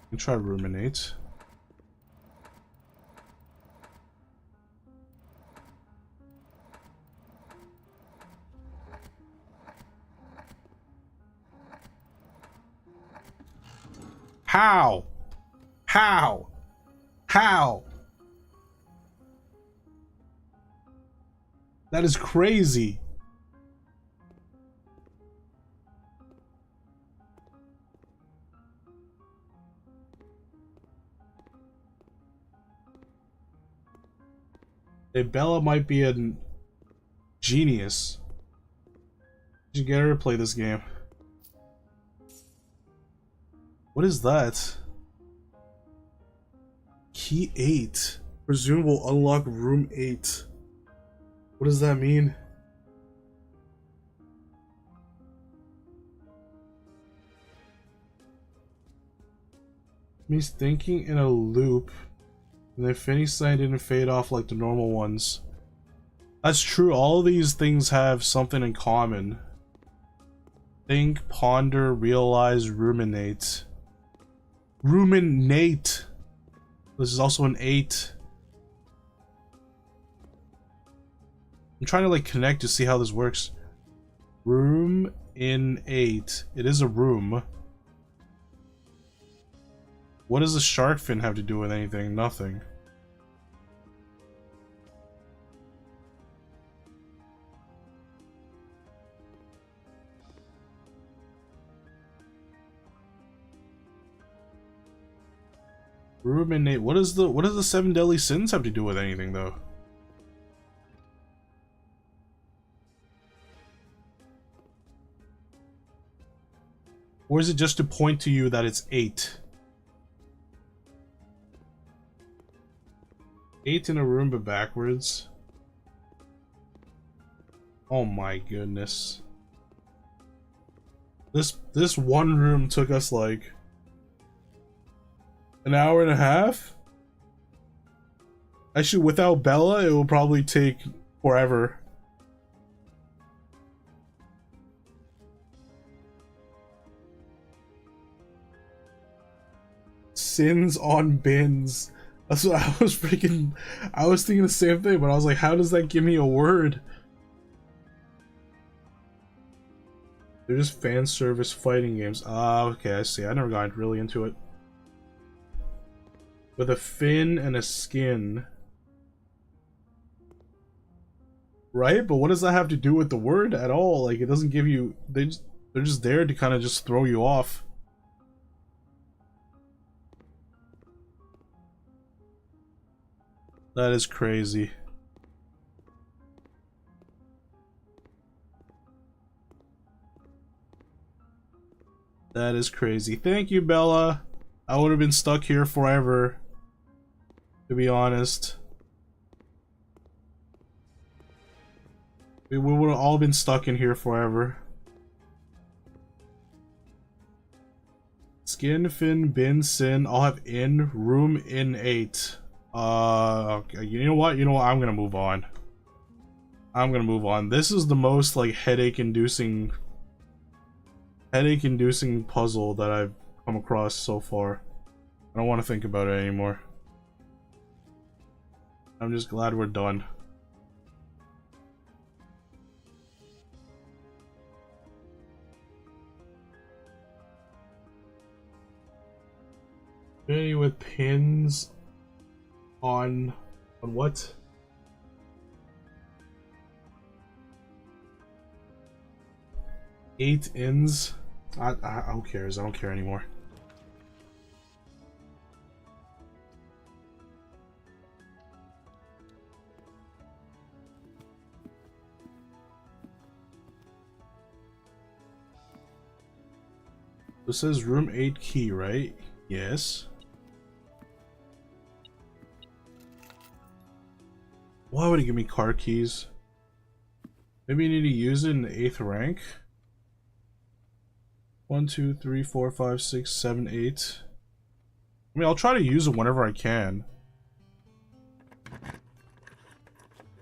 can try ruminate. How? How? How? That is crazy. Hey, Bella might be a genius. You should get her to play this game. What is that? Key 8. Presume will unlock room 8. What does that mean? Means thinking in a loop, and the infinity sign didn't fade off like the normal ones. That's true, all of these things have something in common. Think, ponder, realize, ruminate. Ruminate! This is also an 8. I'm trying to like connect to see how this works. Room in 8. It is a room. What does the shark fin have to do with anything? Nothing. Ruminate. What does the 7 deadly sins have to do with anything though? Or is it just to point to you that it's 8? 8 in a room but backwards. Oh my goodness. This one room took us like an hour and a half? Actually, without Bella, it will probably take forever. Sins on bins. That's what I was freaking... I was thinking the same thing, but I was like, how does that give me a word? They're just fan service fighting games. Ah, okay, I see. I never got really into it. With a fin and a skin. Right? But what does that have to do with the word at all? Like, it doesn't give you... they're just there to kind of just throw you off. That is crazy. That is crazy. Thank you, Bella. I would have been stuck here forever, to be honest. We would have all been stuck in here forever. Skin, fin, bin, sin. I'll have in, room in 8. Okay, you know what? I'm gonna move on. I'm gonna move on. This is the most like headache-inducing puzzle that I've come across so far. I don't want to think about it anymore. I'm just glad we're done. Infinity with pins on what? Eight ins. Who cares? I don't care anymore. This says room 8 key, right? Yes. Why would it give me car keys? Maybe you need to use it in the 8th rank? 1, 2, 3, 4, 5, 6, 7, 8. I mean, I'll try to use it whenever I can.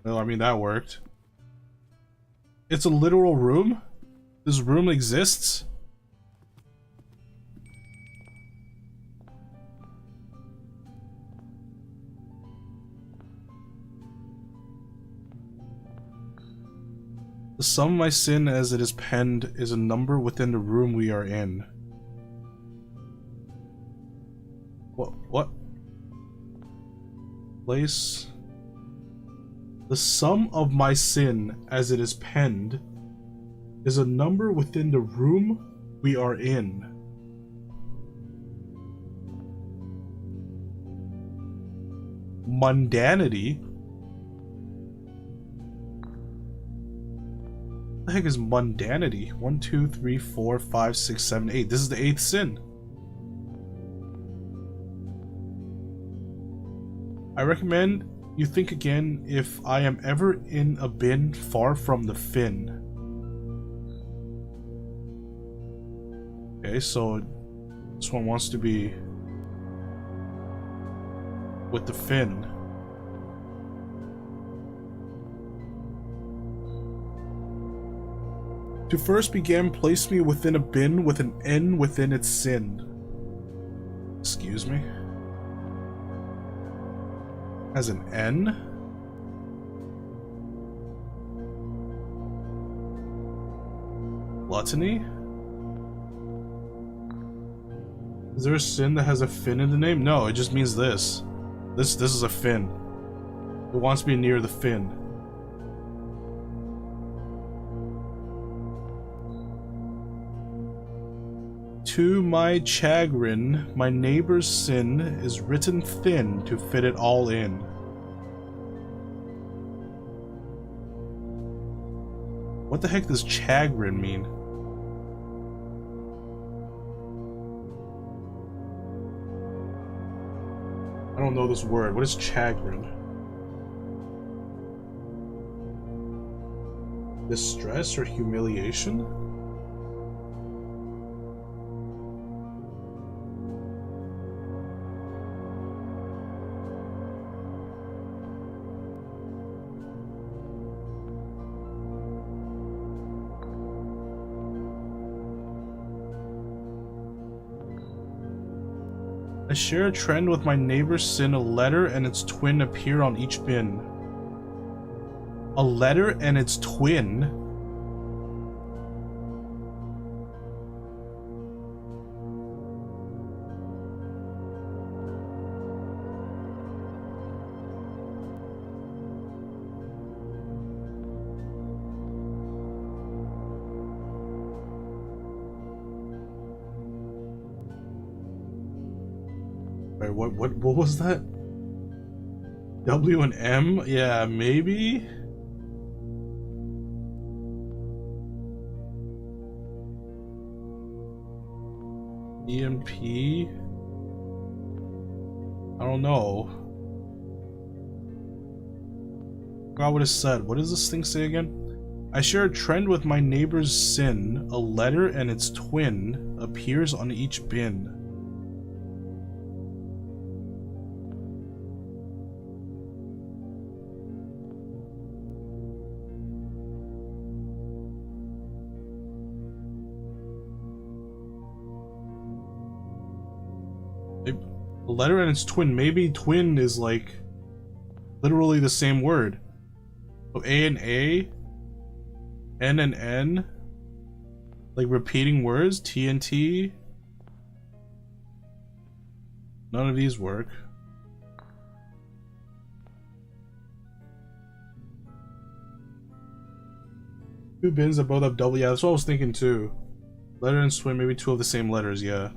Well, I mean, that worked. It's a literal room? This room exists? The sum of my sin as it is penned is a number within the room we are in. What? Place. The sum of my sin as it is penned is a number within the room we are in. Mundanity? What the heck is mundanity? 1, 2, 3, 4, 5, 6, 7, 8. This is the 8th sin. I recommend you think again if I am ever in a bin far from the fin. Okay, so this one wants to be with the fin. To first begin, place me within a bin with an N within its sin. Excuse me? As an N? Gluttony? Is there a sin that has a fin in the name? No, it just means this. This is a fin. It wants to be near the fin. To my chagrin, my neighbor's sin is written thin to fit it all in. What the heck does chagrin mean? I don't know this word. What is chagrin? Distress or humiliation? I share a trend with my neighbor's sin. A letter and its twin appear on each bin. A letter and its twin? What was that? W and M? Yeah, maybe? EMP? I don't know. I forgot what it said. What does this thing say again? I share a trend with my neighbor's sin. A letter and its twin appears on each bin. A letter and its twin. Maybe twin is like literally the same word. So A and A, N and N, like repeating words. T and T. None of these work. Two bins that both have double. Yeah, that's what I was thinking too. Letter and twin, maybe two of the same letters. Yeah.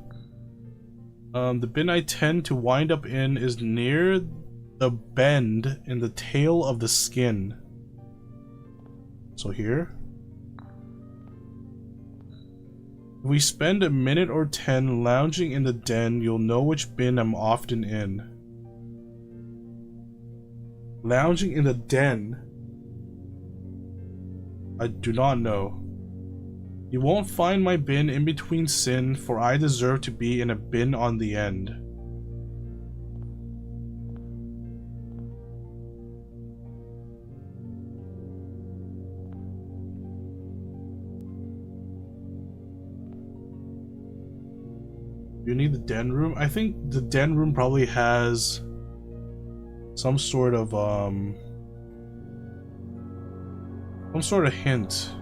The bin I tend to wind up in is near the bend in the tail of the skin. So here. If we spend a minute or 10 lounging in the den, you'll know which bin I'm often in. Lounging in the den? I do not know. You won't find my bin in between sin, for I deserve to be in a bin on the end. You need the den room? I think the den room probably has some sort of Some sort of hint.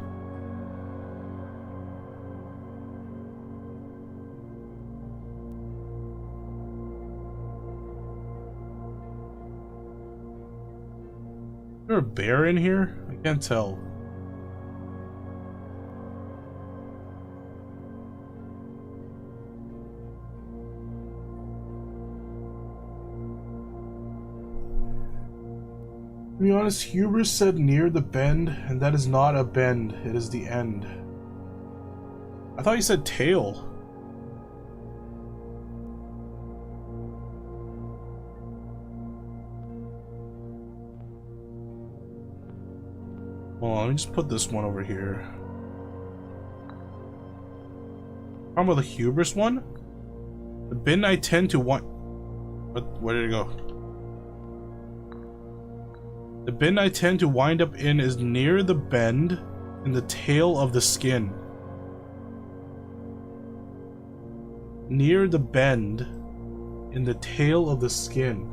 Is there a bear in here? I can't tell. To be honest, Hubris said near the bend, and that is not a bend, it is the end. I thought you said tail. Hold on, let me just put this one over here. Talking about the Hubris one? The bin I tend to want... Where did it go? The bin I tend to wind up in is near the bend in the tail of the skin. Near the bend in the tail of the skin.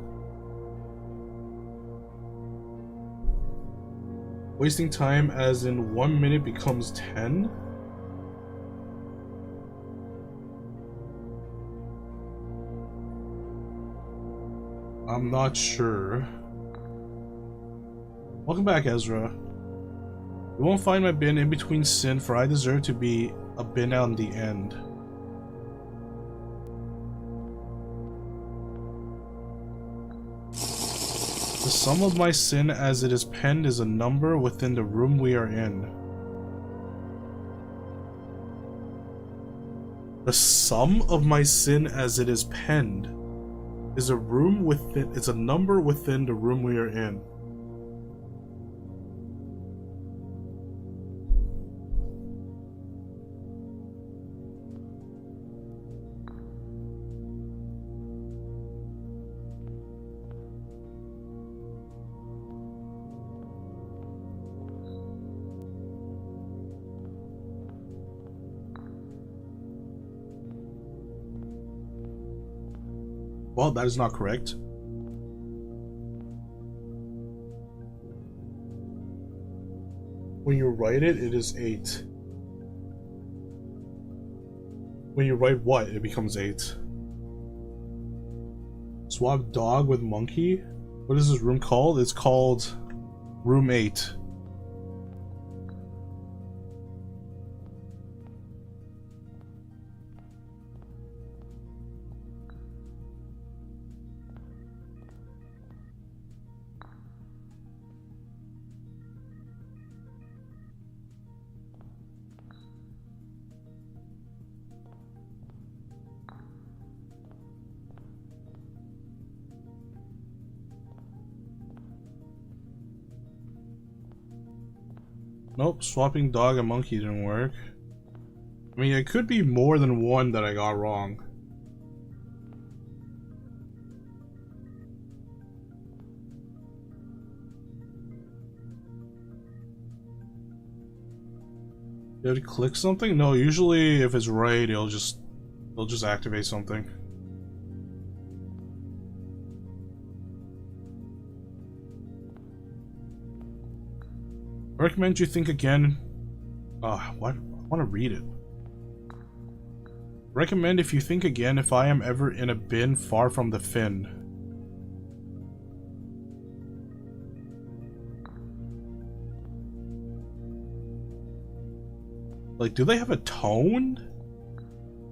Wasting time as in 1 minute becomes 10? I'm not sure. Welcome back, Ezra. You won't find my bin in between sin, for I deserve to be a bin on the end. The sum of my sin as it is penned is a number within the room we are in. The sum of my sin as it is penned is a room within, it's a number within the room we are in. Well, that is not correct. When you write it, it is 8. When you write what, it becomes 8. Swap dog with monkey? What is this room called? It's called room 8. Nope, swapping dog and monkey didn't work. I mean, it could be more than one that I got wrong. You have to click something? No, usually if it's right, it'll just activate something. I recommend you think again. What? I want to read it. Recommend if you think again if I am ever in a bin far from the fin. Like, do they have a tone?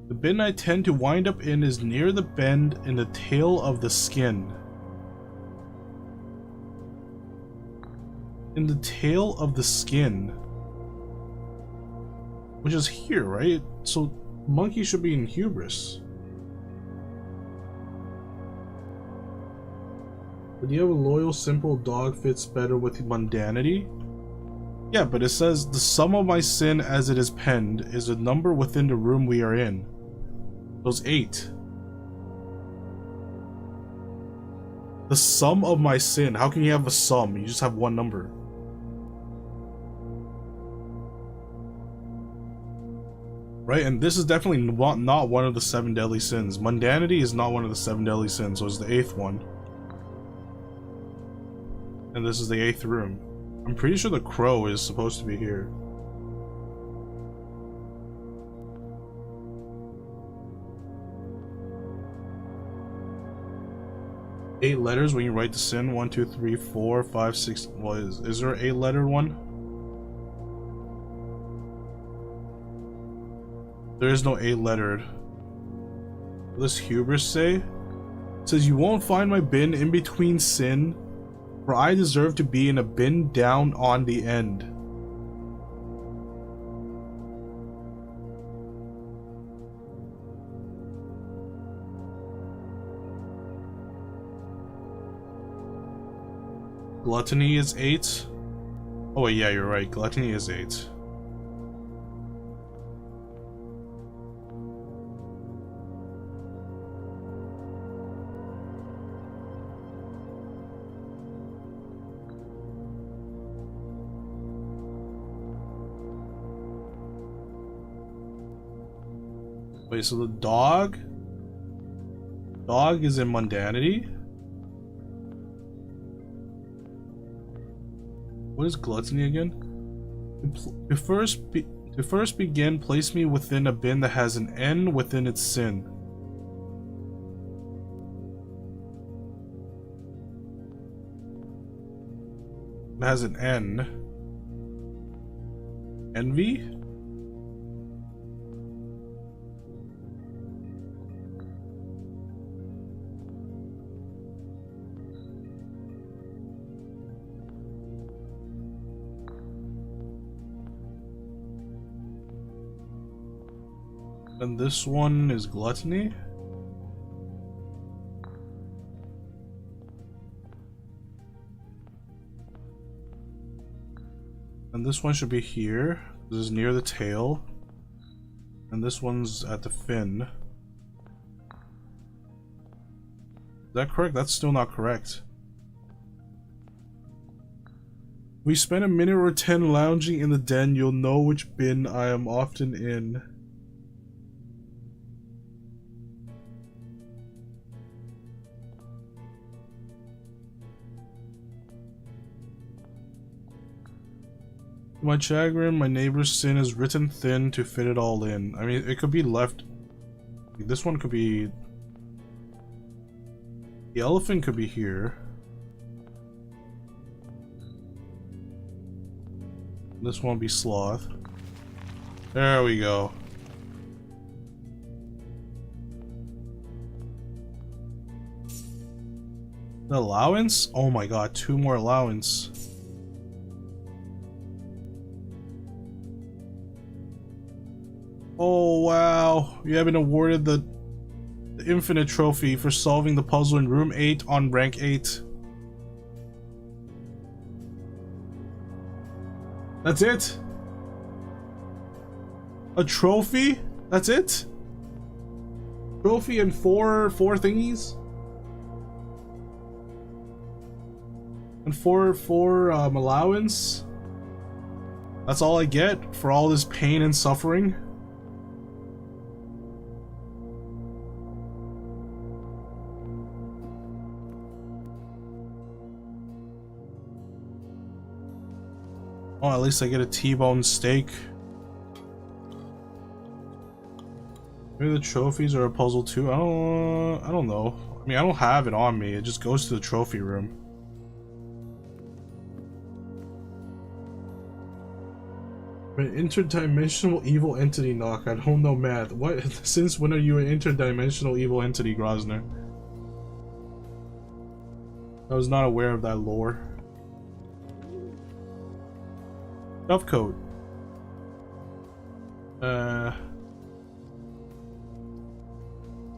The bin I tend to wind up in is near the bend in the tail of the skin. In the tail of the skin. Which is here, right? So, monkey should be in hubris. But you have a loyal, simple dog fits better with mundanity? Yeah, but it says, the sum of my sin as it is penned is a number within the room we are in. Those 8. The sum of my sin. How can you have a sum? You just have one number. Right, and this is definitely not one of the 7 deadly sins. Mundanity is not one of the 7 deadly sins, so it's the 8th one. And this is the 8th room. I'm pretty sure the crow is supposed to be here. Eight letters when you write the sin. 1, 2, 3, 4, 5, 6. Well, is there an 8-lettered one? There is no 8-lettered. What does hubris say? It says, you won't find my bin in between sin, for I deserve to be in a bin down on the end. Gluttony is 8. Oh wait, yeah, you're right. Gluttony is 8. Wait, so the dog is in mundanity? What is gluttony again? To first begin, place me within a bin that has an N within its sin. It has an N. Envy? And this one is gluttony? And this one should be here. This is near the tail. And this one's at the fin. Is that correct? That's still not correct. We spend a minute or 10 lounging in the den, you'll know which bin I am often in. To my chagrin, my neighbor's sin is written thin to fit it all in. I mean, it could be left. This one could be. The elephant could be here. This one will be sloth. There we go. The allowance? Oh my god, 2 more allowance. Oh wow, you have been awarded the Infinite Trophy for solving the puzzle in room 8 on rank 8. That's it? A trophy? That's it? Trophy and four thingies? And four allowance? That's all I get for all this pain and suffering? Oh, at least I get a T-bone steak. Maybe the trophies are a puzzle too. I don't know. I mean, I don't have it on me. It just goes to the trophy room. An interdimensional evil entity knock. I don't know math. What? Since when are you an interdimensional evil entity, Grosner? I was not aware of that lore. Stuff coat.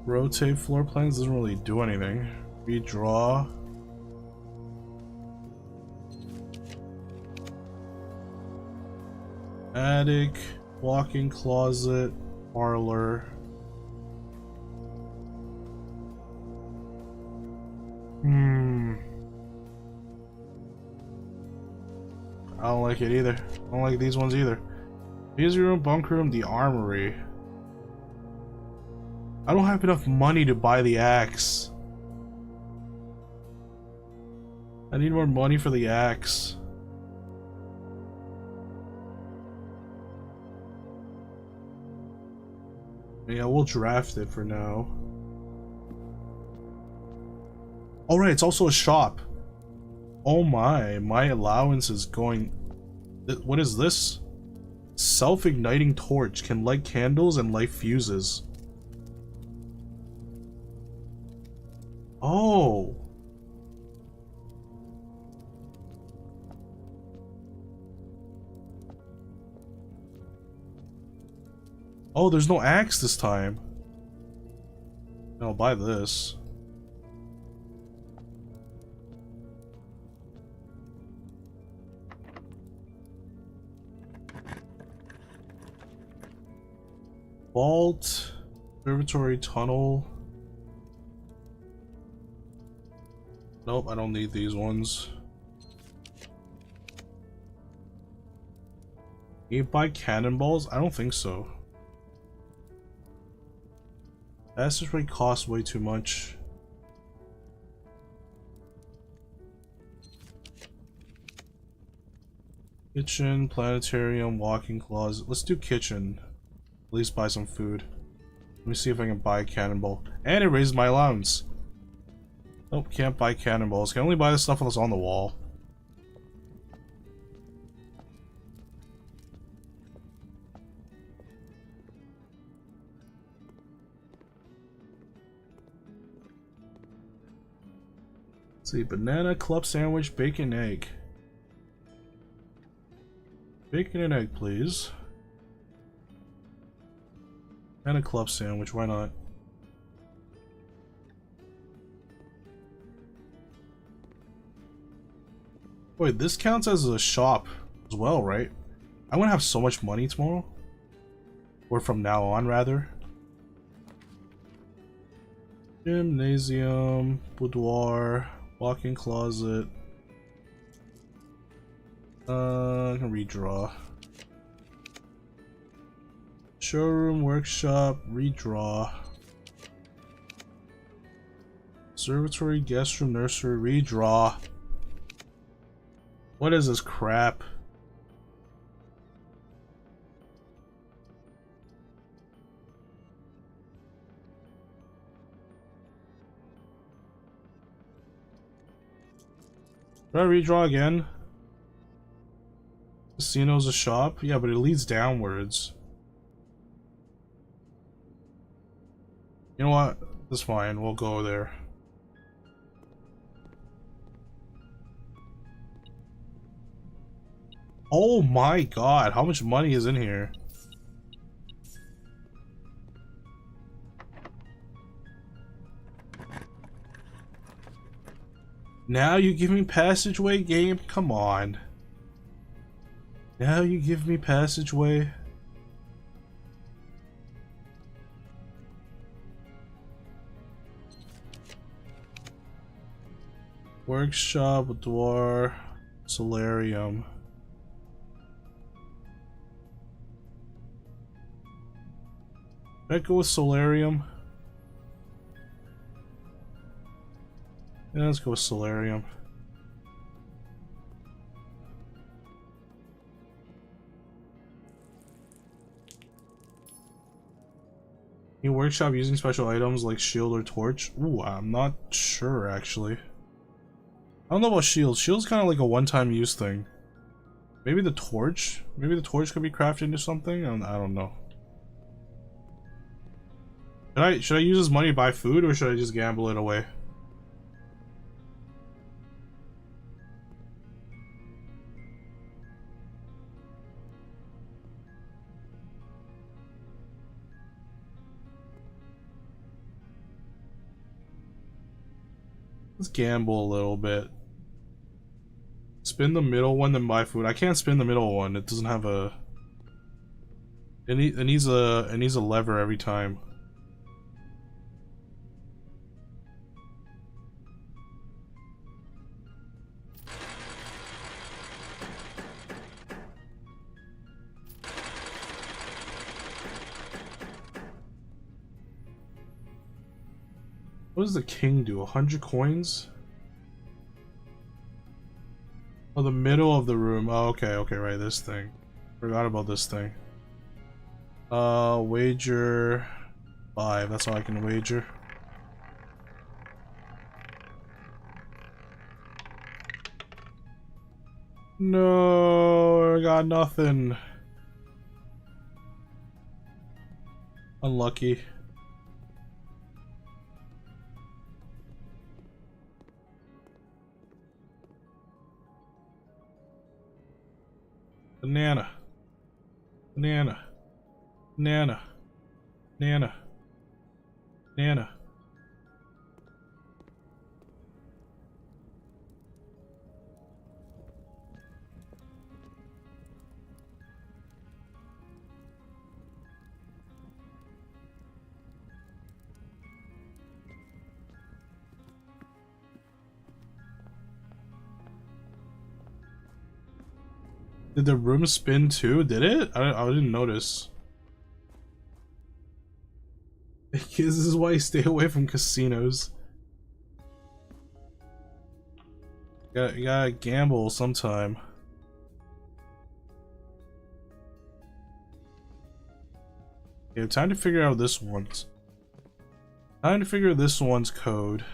Rotate floor plans doesn't really do anything. Redraw. Attic, walk-in closet, parlor. I don't like it either. I don't like these ones either. Music room, bunk room, the armory. I don't have enough money to buy the axe. I need more money for the axe. Yeah, we'll draft it for now. Alright, it's also a shop. Oh my allowance is going... What is this? Self-igniting torch can light candles and light fuses. Oh. Oh, there's no axe this time. I'll buy this. Vault, observatory tunnel. Nope, I don't need these ones. Can you buy cannonballs? I don't think so. Access rate costs way too much. Kitchen, planetarium, walk-in closet. Let's do kitchen. At least buy some food. Let me see if I can buy a cannonball. And it raised my allowance. Nope, can't buy cannonballs. Can only buy the stuff that's on the wall. Let's see, banana, club sandwich, bacon, egg. Bacon and egg, please. And a club sandwich, why not? Wait, this counts as a shop as well, right? I'm gonna have so much money tomorrow. Or from now on, rather. Gymnasium, boudoir, walk-in closet. I can redraw. Showroom, workshop, redraw. Observatory, guest room, nursery, redraw. What is this crap? Should I redraw again? Casino's a shop? Yeah, but it leads downwards. You know what? That's fine. We'll go there. Oh my god, how much money is in here? Now you give me passageway, game? Come on. Now you give me passageway? Workshop, boudoir, solarium. Should I go with solarium? Yeah, let's go with solarium. New workshop using special items like shield or torch? Ooh, I'm not sure actually. I don't know about shields. Shields kind of like a one-time use thing. Maybe the torch? Maybe the torch could be crafted into something? I don't know. Should I use this money to buy food or should I just gamble it away? Let's gamble a little bit. Spin the middle one, then buy food. I can't spin the middle one. It doesn't have a. It needs a lever every time. What does the king do? 100 coins? Oh, the middle of the room. Oh, okay, right, this thing. Forgot about this thing. Wager. 5, that's all I can wager. No, I got nothing. Unlucky. Banana. Banana. Banana. Banana. Banana. Did the room spin too? Did it? I didn't notice. This is why you stay away from casinos. You gotta gamble sometime. Okay, time to figure out this one's. Time to figure this one's code.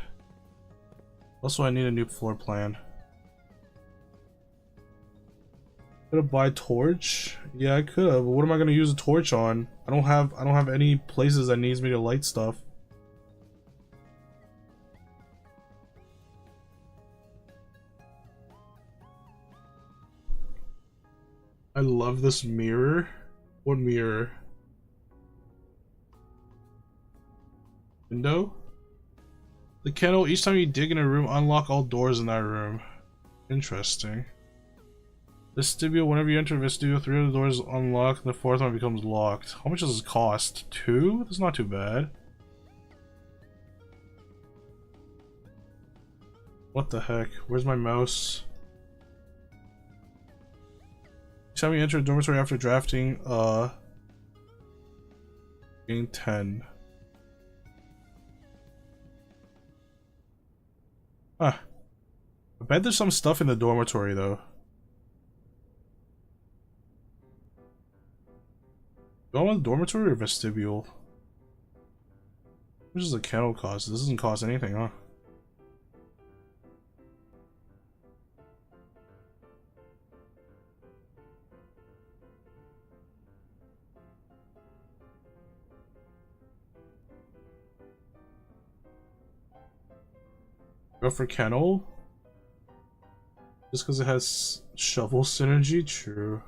Also, I need a new floor plan. Could have buy torch? Yeah, I could have. But what am I gonna use a torch on? I don't have any places that needs me to light stuff. I love this mirror. What mirror? Window? The kennel, each time you dig in a room, unlock all doors in that room. Interesting. Vestibule, whenever you enter vestibule, 3 of the doors unlock, and the 4th one becomes locked. How much does this cost? 2? That's not too bad. What the heck? Where's my mouse? Each time you enter a dormitory after drafting, gain 10. Huh. I bet there's some stuff in the dormitory, though. Do I want the dormitory or vestibule? How much does the kennel cost? This doesn't cost anything, huh? Go for kennel? Just because it has shovel synergy? True.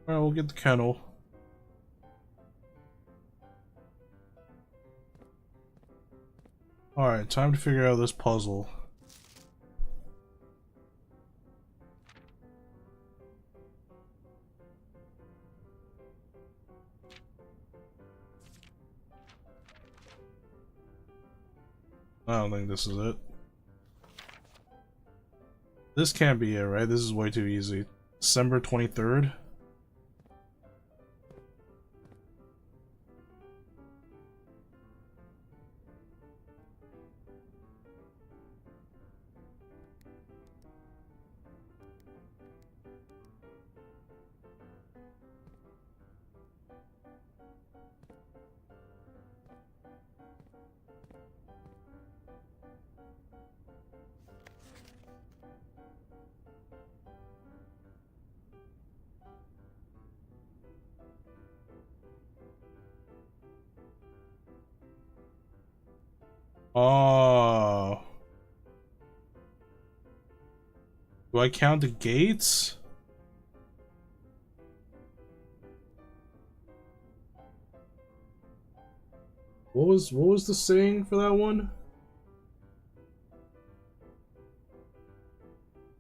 Alright, we'll get the kennel. Alright, time to figure out this puzzle. I don't think this is it. This can't be it, right? This is way too easy. December 23rd? Oh. Do I count the gates? What was the saying for that one?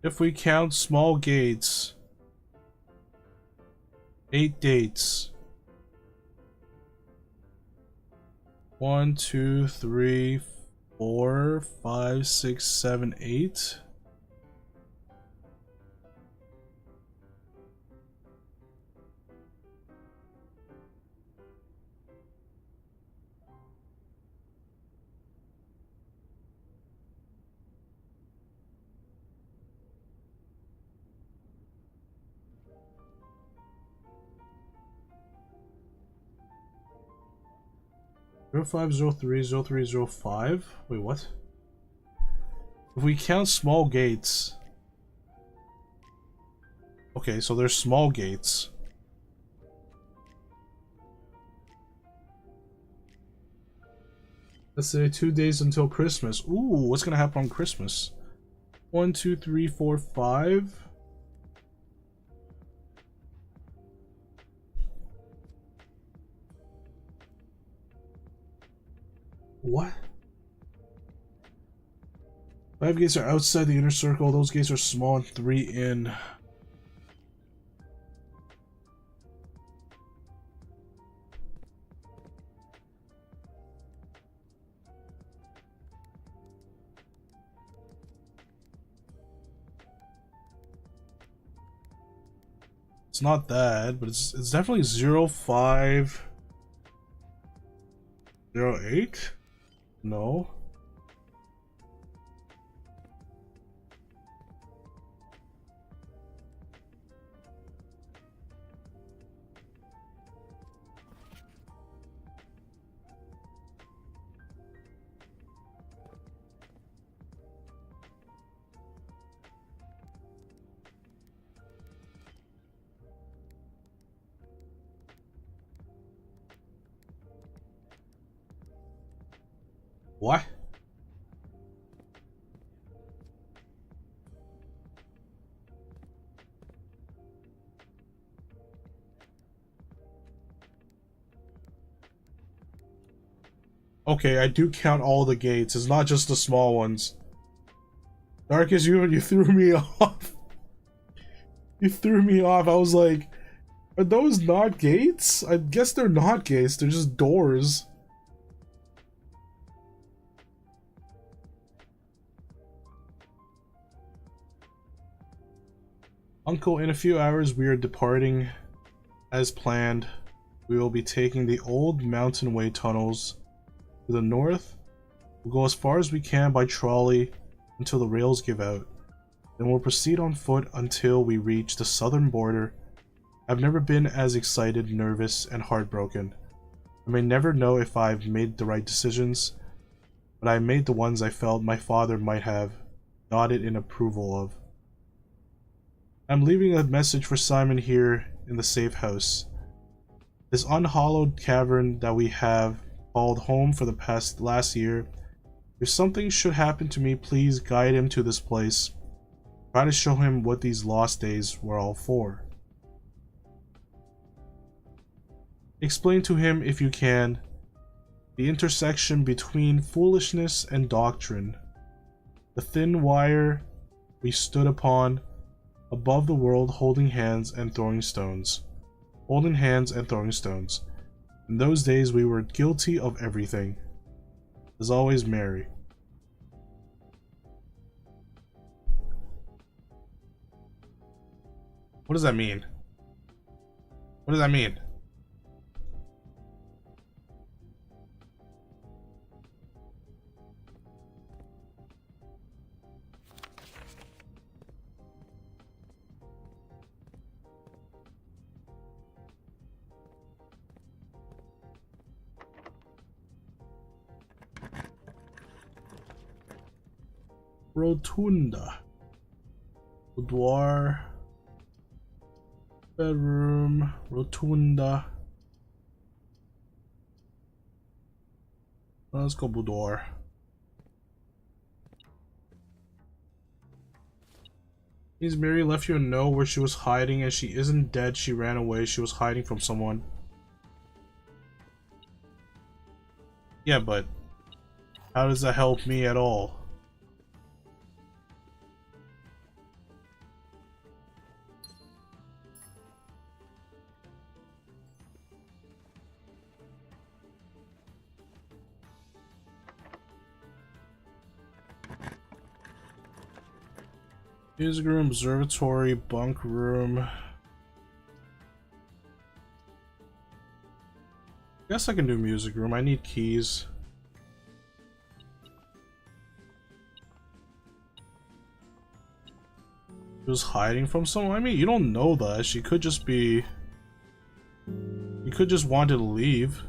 If we count small gates, 8 dates. 1, 2, 3, 4, 5, 6, 7, 8. 0503, 0305. Wait, what? If we count small gates. Okay, so there's small gates. Let's say 2 days until Christmas. Ooh, what's gonna happen on Christmas? 1, 2, 3, 4, 5. What? 5 gates are outside the inner circle. Those gates are small and 3 in. It's not that, but it's definitely 0508? No. What? Okay, I do count all the gates. It's not just the small ones. Darkest, you threw me off. You threw me off. I was like, are those not gates? I guess they're not gates. They're just doors. Uncle, in a few hours we are departing. As planned, we will be taking the old mountain way tunnels to the north. We'll go as far as we can by trolley until the rails give out. Then we'll proceed on foot until we reach the southern border. I've never been as excited, nervous, and heartbroken. I may never know if I've made the right decisions, but I made the ones I felt my father might have nodded in approval of. I'm leaving a message for Simon here in the safe house. This unhallowed cavern that we have called home for the last year. If something should happen to me, please guide him to this place. Try to show him what these lost days were all for. Explain to him, if you can, the intersection between foolishness and doctrine. The thin wire we stood upon above the world, holding hands and throwing stones. Holding hands and throwing stones. In those days we were guilty of everything. As always, Mary. What does that mean? What does that mean? Rotunda. Boudoir. Bedroom. Rotunda. Let's go boudoir. Means Mary left you a note where she was hiding, and she isn't dead. She ran away. She was hiding from someone. Yeah, but how does that help me at all? Music room, observatory, bunk room. Guess I can do music room. I need keys. She was hiding from someone? I mean, you don't know that. She could just be... You could just want to leave.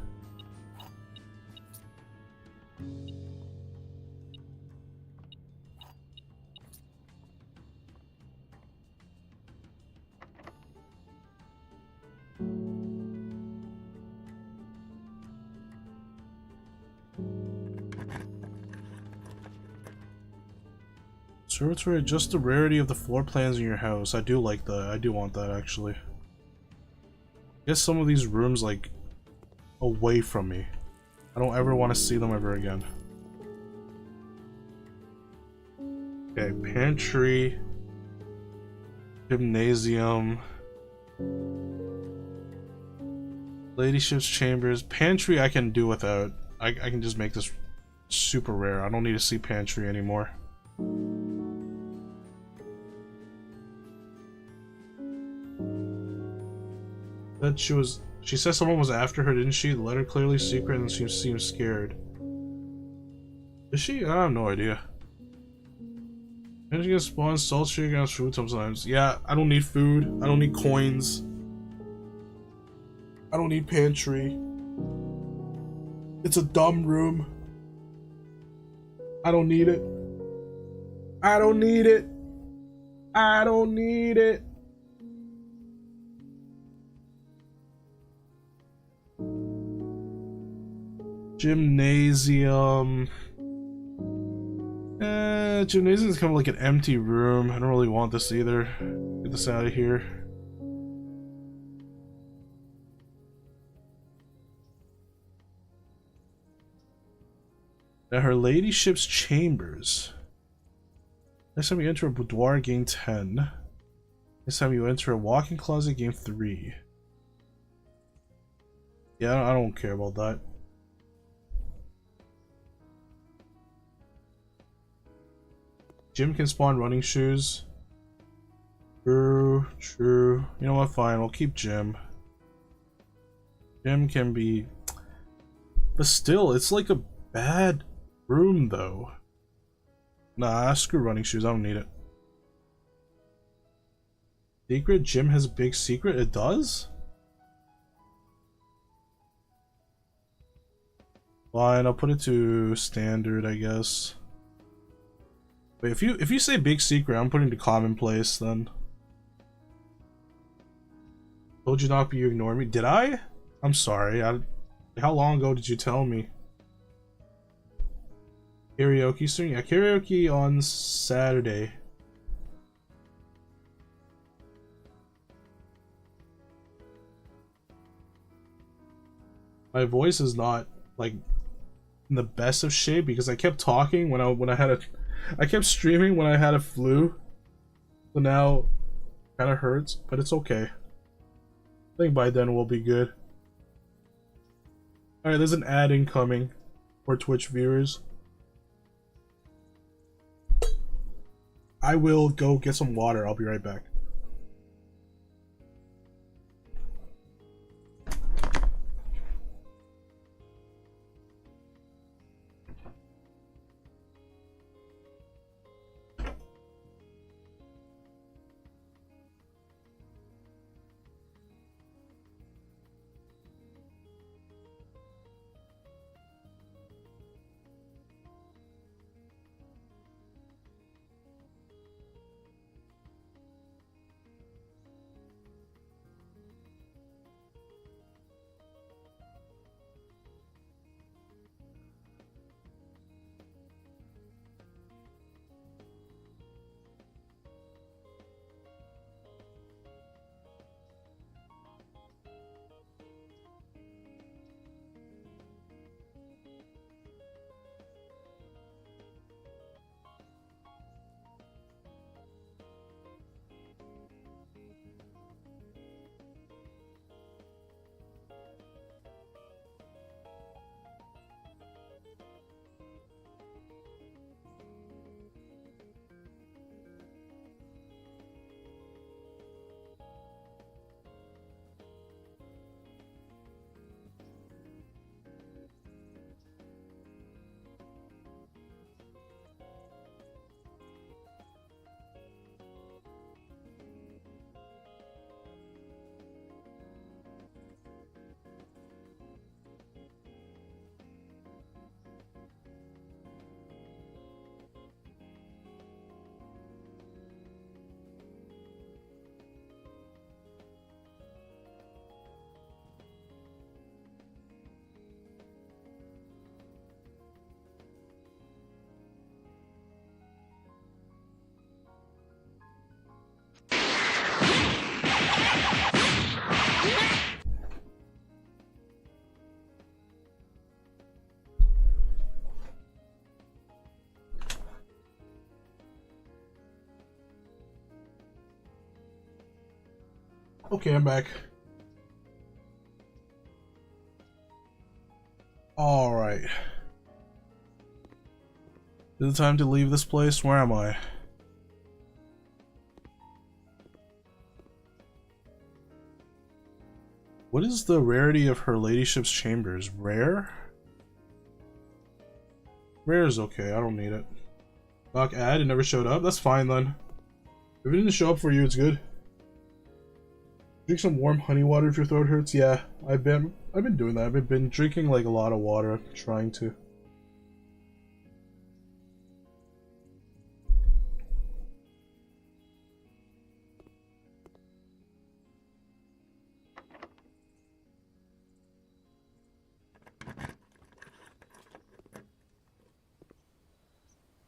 Conservatory, adjust the rarity of the floor plans in your house. I do like that. I do want that, actually. Get some of these rooms, like, away from me. I don't ever want to see them ever again. Okay, pantry. Gymnasium. Ladyship's chambers. Pantry I can do without. I can just make this super rare. I don't need to see pantry anymore. That she said someone was after her, didn't she? The letter clearly secret and she seems scared. Is she? I have no idea. And she gets spawn salt shake against food sometimes. Yeah, I don't need food. I don't need coins. I don't need pantry. It's a dumb room. I don't need it. I don't need it. I don't need it. Gymnasium. Gymnasium is kind of like an empty room. I don't really want this either. Get this out of here. Now her ladyship's chambers. Next time you enter a boudoir, gain 10. Next time you enter a walk-in closet, gain 3. Yeah, I don't care about that. Gym can spawn running shoes. True, true. You know what, fine, we'll keep gym. Gym can be... But still, it's like a bad room, though. Nah, screw running shoes, I don't need it. Secret? Gym has a big secret? It does? Fine, I'll put it to standard, I guess. Wait, if you say big secret, I'm putting to commonplace then. Told you not, but you ignore me. Did I? I'm sorry. How long ago did you tell me? Karaoke soon? Yeah, karaoke on Saturday. My voice is not like in the best of shape because I kept talking when I had a I kept streaming when I had a flu. So now kind of hurts, but it's okay. I think by then we'll be good. Alright, there's an ad incoming for Twitch viewers. I will go get some water. I'll be right back. Okay, I'm back. Alright. Is it time to leave this place? Where am I? What is the rarity of her ladyship's chambers? Rare? Rare is okay, I don't need it. Doc ad, it never showed up? That's fine then. If it didn't show up for you, it's good. Drink some warm honey water if your throat hurts. Yeah, I've been doing that. I've been drinking like a lot of water, trying to.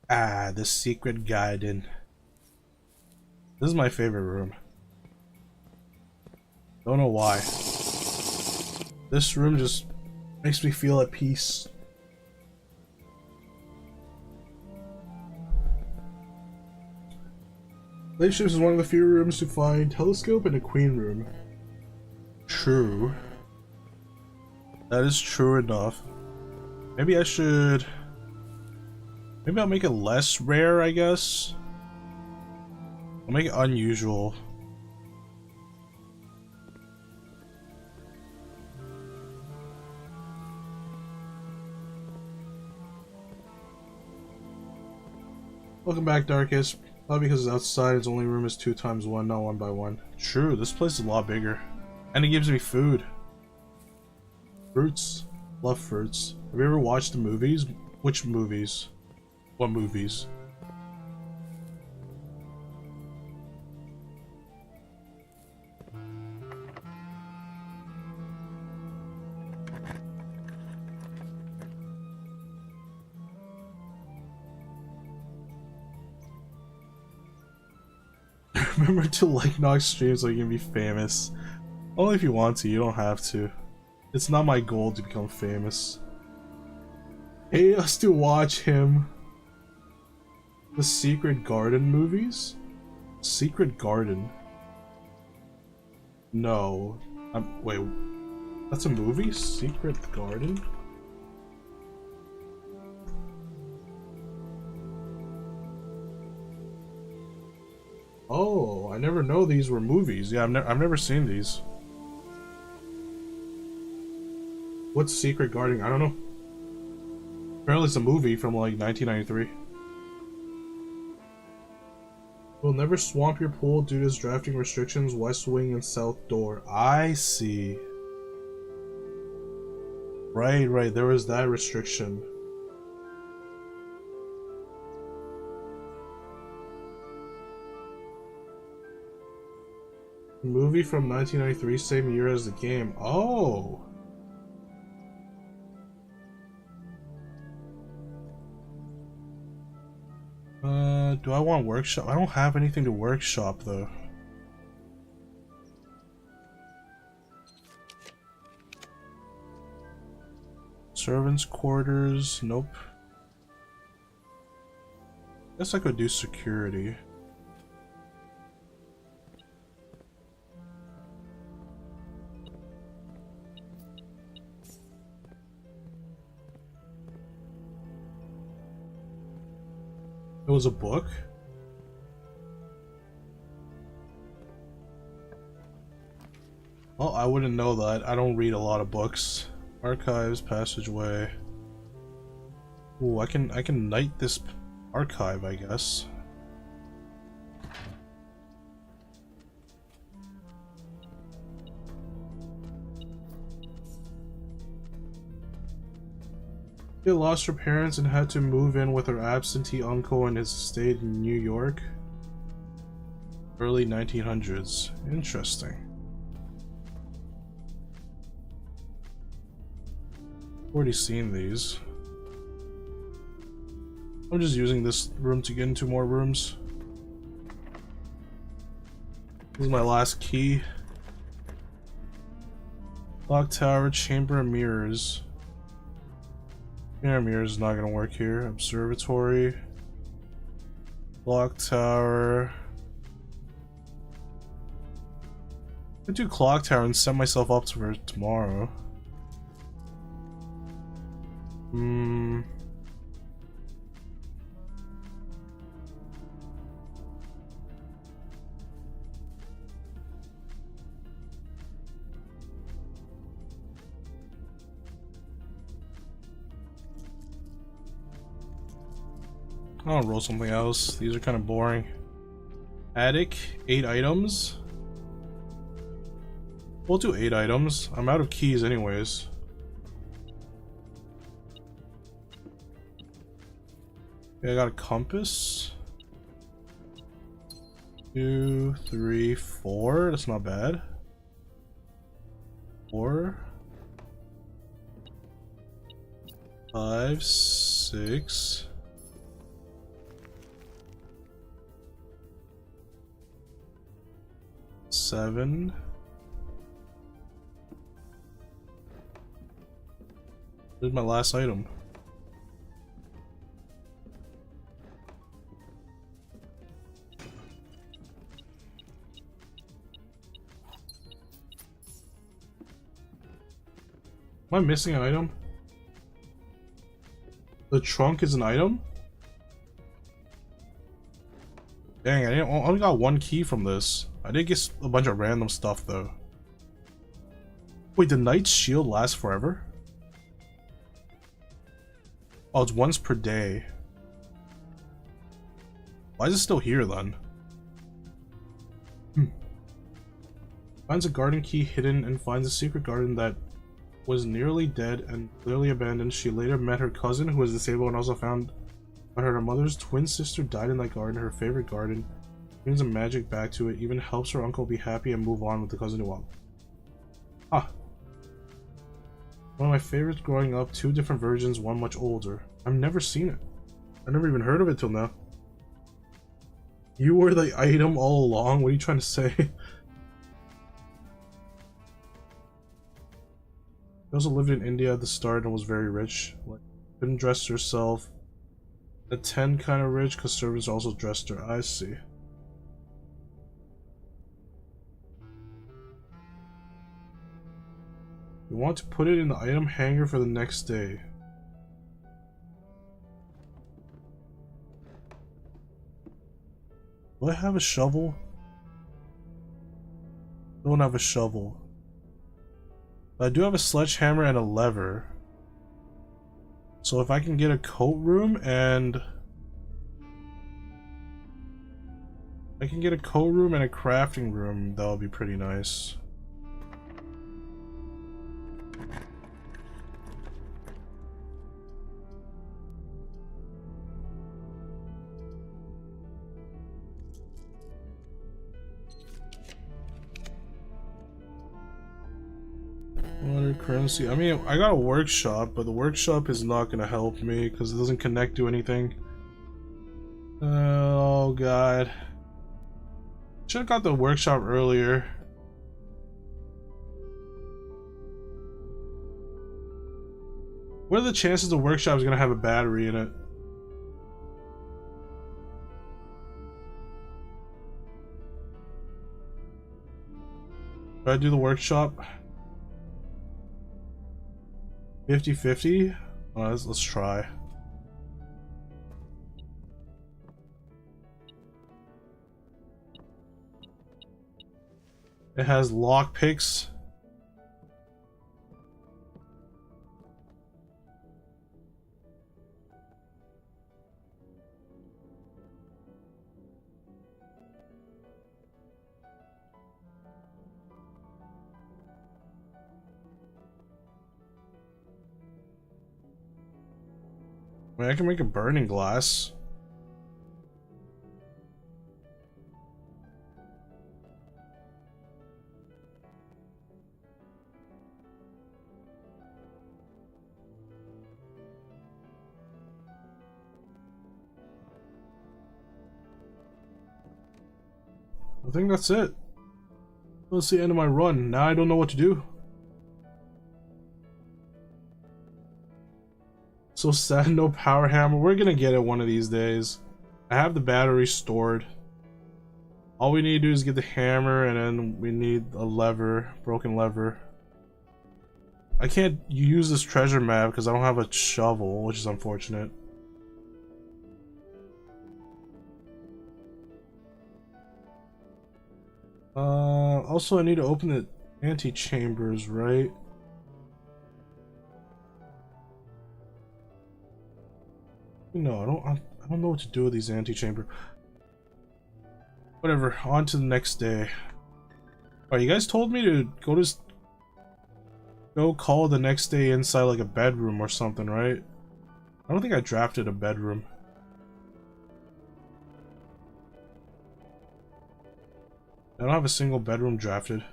Ah, the secret garden. This is my favorite room. Don't know why. This room just makes me feel at peace. Lateships is one of the few rooms to find telescope and a queen room. True. That is true enough. Maybe I should... Maybe I'll make it less rare, I guess. I'll make it unusual. Welcome back, Darkest. Probably because it's outside, its only room is 2 times 1, not 1 by 1. True, this place is a lot bigger. And it gives me food. Fruits. Love fruits. Have you ever watched the movies? Which movies? What movies? Remember to like Nox streams so you can be famous. Only if you want to, you don't have to. It's not my goal to become famous. Pay us to watch him. The Secret Garden movies? Secret Garden? No. Wait. That's a movie? Secret Garden? Oh, I never know these were movies. Yeah, I've never seen these. What's Secret Garden? I don't know. Apparently it's a movie from like 1993. We'll never swamp your pool due to drafting restrictions, west wing and south door. I see. Right, there was that restriction. Movie from 1993, same year as the game. Oh! Do I want workshop? I don't have anything to workshop though. Servants' quarters, nope. Guess I could do security. It was a book? Well, I wouldn't know that. I don't read a lot of books. Archives, passageway. Ooh, I can knight this archive, I guess. She lost her parents and had to move in with her absentee uncle and his estate in New York. Early 1900s. Interesting. Already seen these. I'm just using this room to get into more rooms. This is my last key. Clock tower, chamber of mirrors. Mirrors is not gonna work here. Observatory. Clock tower. I do clock tower and set myself up for tomorrow. I'll roll something else. These are kind of boring. Attic, 8 items. We'll do 8 items. I'm out of keys anyways. Okay, I got a compass. 2, 3, 4. That's not bad. 4, 5, 6. 7. Here's my last item. Am I missing an item? The trunk is an item? Dang, I only got 1 key from this. I did get a bunch of random stuff though. Wait, the knight's shield lasts forever? Oh, it's once per day. Why is it still here then? Finds a garden key hidden and finds a secret garden that was nearly dead and clearly abandoned. She later met her cousin who was disabled and also found out her mother's twin sister died in that garden, her favorite garden. Brings some magic back to it, even helps her uncle be happy and move on with the cousin who Ah. One of my favorites growing up, 2 different versions, one much older. I've never seen it. I never even heard of it till now. You were the item all along? What are you trying to say? She also lived in India at the start and was very rich. Like, couldn't dress herself. At 10 kind of rich because servants also dressed her. I see. You want to put it in the item hanger for the next day. Do I have a shovel? Don't have a shovel. But I do have a sledgehammer and a lever. So if I can get a coat room and... I can get a coat room and a crafting room, that would be pretty nice. Water currency. I mean, I got a workshop, but the workshop is not gonna help me because it doesn't connect to anything. Oh god. Should have got the workshop earlier. What are the chances the workshop is gonna have a battery in it? Should I do the workshop? 50-50? Let's try. It has lockpicks. I mean, I can make a burning glass. I think that's it. That's the end of my run. Now I don't know what to do. So sad, no power hammer. We're gonna get it one of these days. I have the battery stored. All we need to do is get the hammer, and then we need a lever, broken lever. I can't use this treasure map because I don't have a shovel, which is unfortunate. Also I need to open the antechambers, right? No, I don't know what to do with these antechambers. Whatever, on to the next day. Alright, you guys told me to go call the next day inside like a bedroom or something, right? I don't think I drafted a bedroom. I don't have a single bedroom drafted.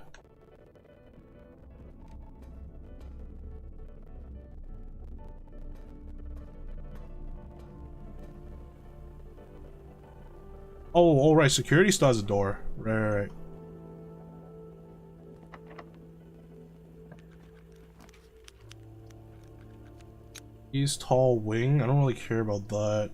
Oh, alright, security still has a door. Right. East Hall Wing? I don't really care about that.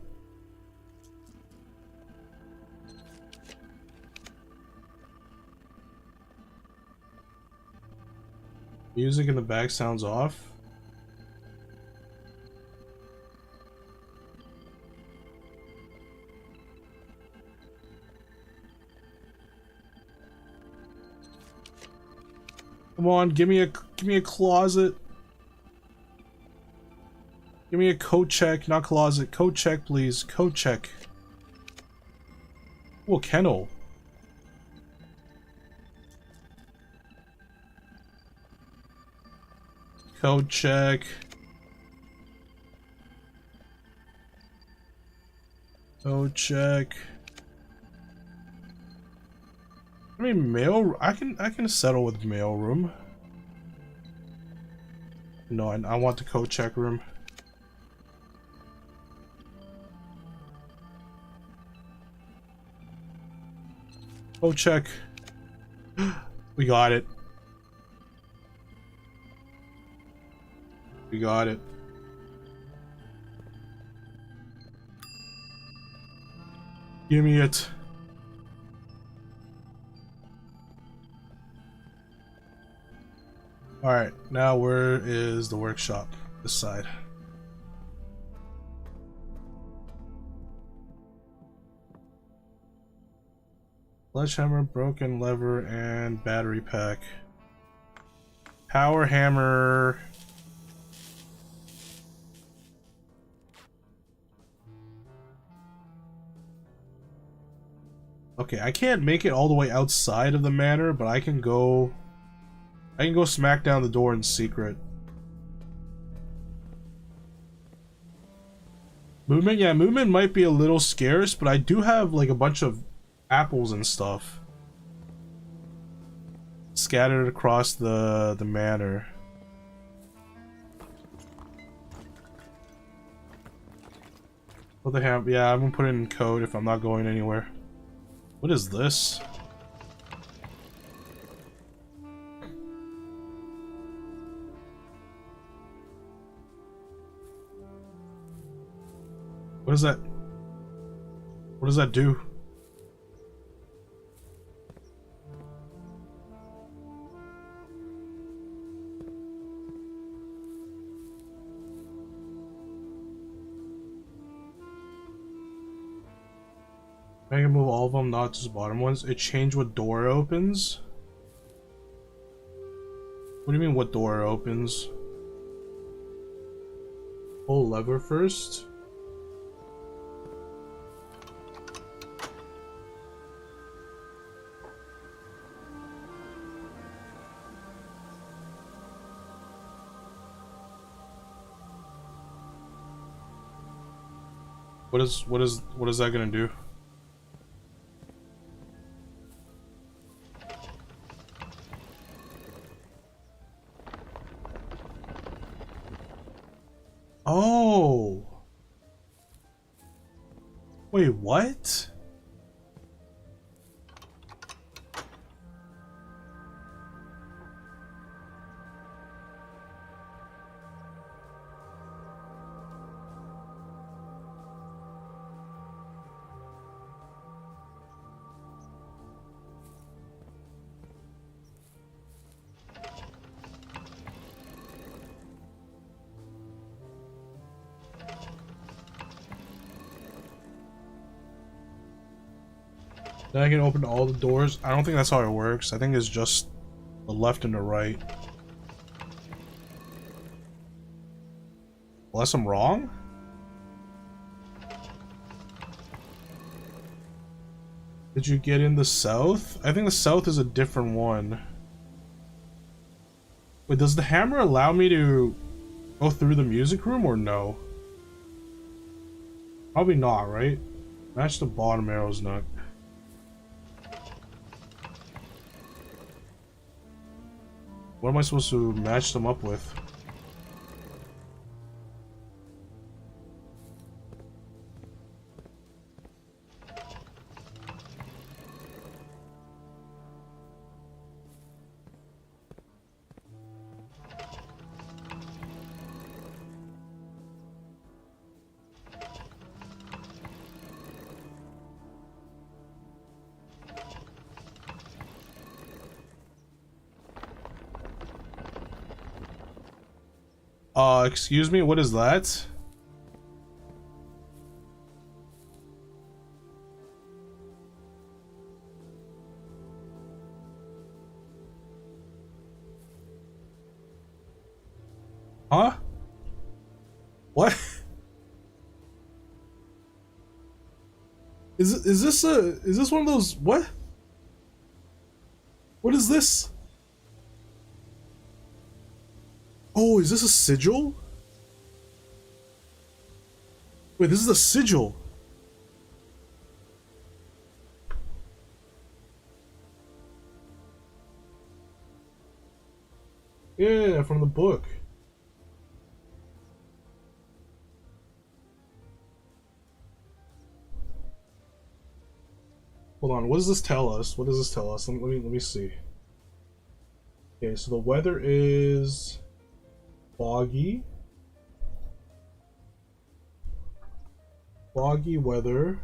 Music in the back sounds off. Come on, give me a closet. Give me a coat check, not closet. Coat check, please. Coat check. Oh, kennel. Coat check. Coat check. I mean, mail. I can settle with mail room. No, I want the coat check room. Coat check. We got it. We got it. Give me it. Alright, now where is the workshop? This side. Sledgehammer, broken lever, and battery pack. Power hammer. Okay, I can't make it all the way outside of the manor, but I can go smack down the door in secret. Movement? Yeah, movement might be a little scarce, but I do have like a bunch of apples and stuff scattered across the manor. What they have? Yeah, I'm gonna put it in code if I'm not going anywhere. What is this? What is that? What does that do? I can move all of them, not just the bottom ones. It changed what door opens? What do you mean what door opens? Pull lever first? What is that gonna do? Oh. Wait, what? Then I can open all the doors. I don't think that's how it works. I think it's just the left and the right. Unless I'm wrong? Did you get in the south? I think the south is a different one. Wait, does the hammer allow me to go through the music room or no? Probably not, right? Match the bottom arrow's not. What am I supposed to match them up with? Excuse me, what is that? Huh? What? Is this one of those what? What is this? Oh, is this a sigil? Wait, this is a sigil. Yeah, from the book. Hold on, what does this tell us? What does this tell us? Let me see. Okay, so the weather is foggy. Foggy weather.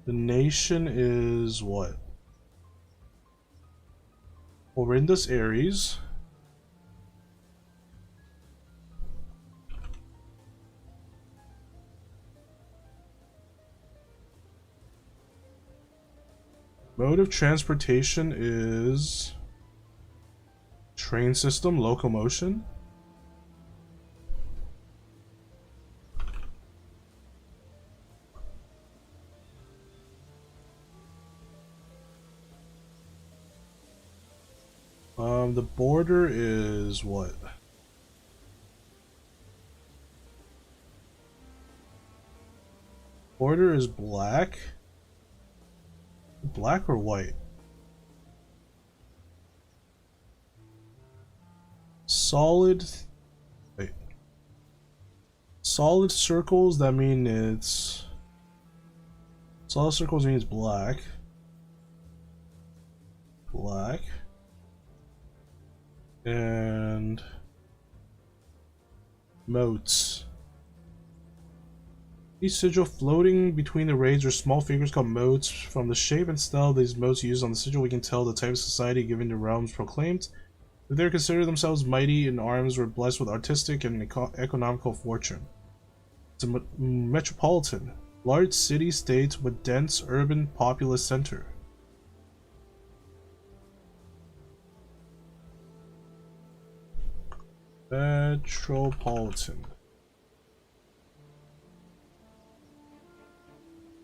The nation is what? Horrendous Aries. Mode of transportation is train system, locomotion. The border is what? Border is black. Black or white? Solid. Wait. Solid circles, that mean it's. Solid circles means black. Black. And motes. Each sigil floating between the raids are small figures called motes. From the shape and style of these motes used on the sigil, we can tell the type of society given the realms proclaimed. If they consider themselves mighty in arms, were blessed with artistic and economical fortune. It's a metropolitan, large city-state with dense urban populous center. Metropolitan.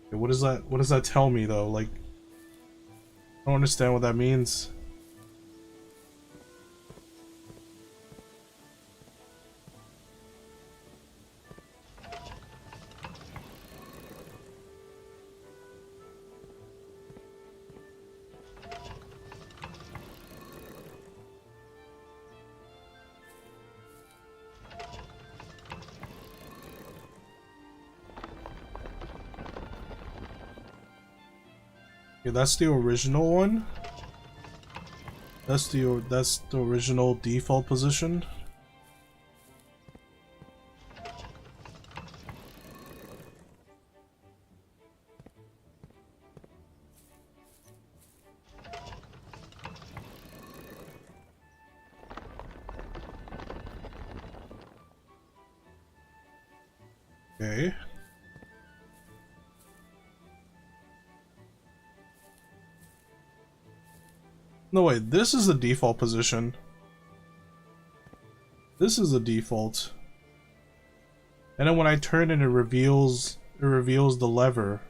Okay, what does that tell me though? Like, I don't understand what that means. Okay, that's the original one. That's the original default position. Okay. No, wait, this is the default position. This is the default. And then when I turn it, it reveals the lever.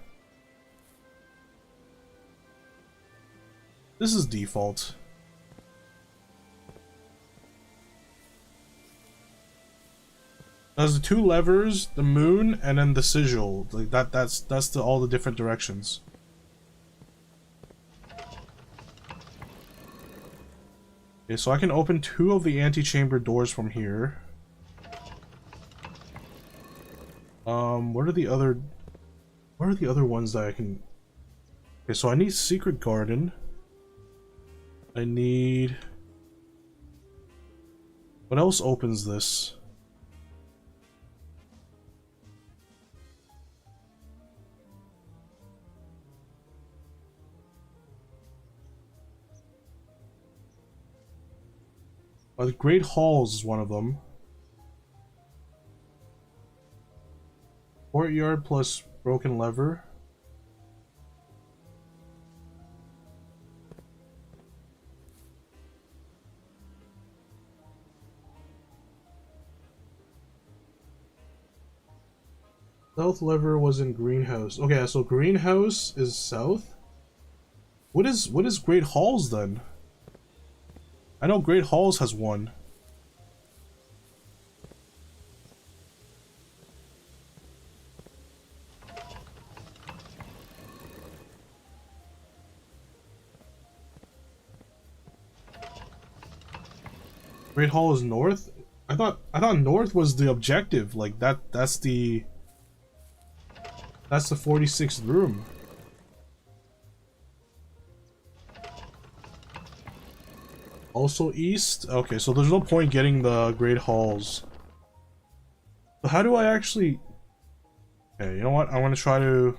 This is default. There's the two levers, the moon, and then the sigil. Like that's all the different directions. Okay, so I can open 2 of the antechamber doors from here. What are the other ones that I can... Okay, so I need Secret Garden. I need... What else opens this? The Great Halls is one of them. Courtyard plus Broken Lever. South Lever was in Greenhouse. Okay, so Greenhouse is south. What is Great Halls then? I know Great Halls has one. Great Hall is north? I thought north was the objective. Like that's the 46th room. Also east? Okay, so there's no point getting the Great Halls. So how do I actually... Okay, you know what? I want to try to...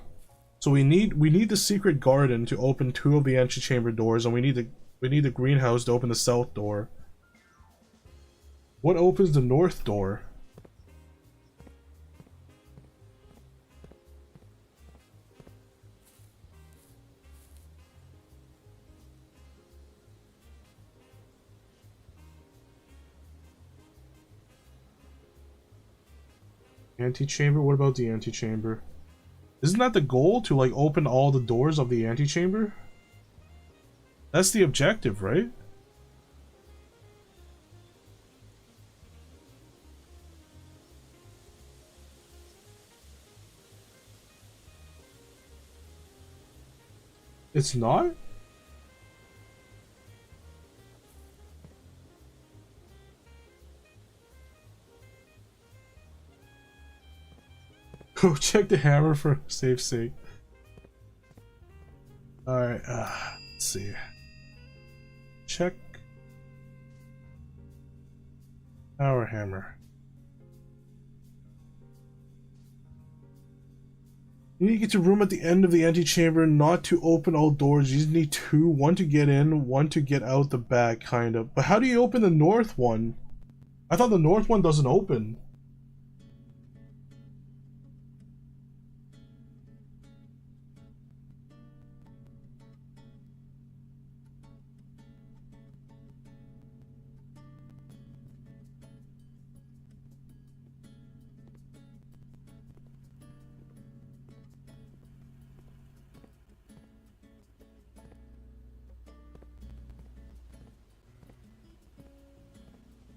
So we need the Secret Garden to open 2 of the antechamber doors, and we need the greenhouse to open the south door. What opens the north door? Antechamber? What about the antechamber? Isn't that the goal, to like open all the doors of the antechamber? That's the objective, right? It's not? Go check the hammer for safe sake. Alright, let's see. Check. Power hammer. You need to get to room at the end of the antechamber, not to open all doors. You just need 2, 1 to get in, 1 to get out the back, kind of. But how do you open the north one? I thought the north one doesn't open.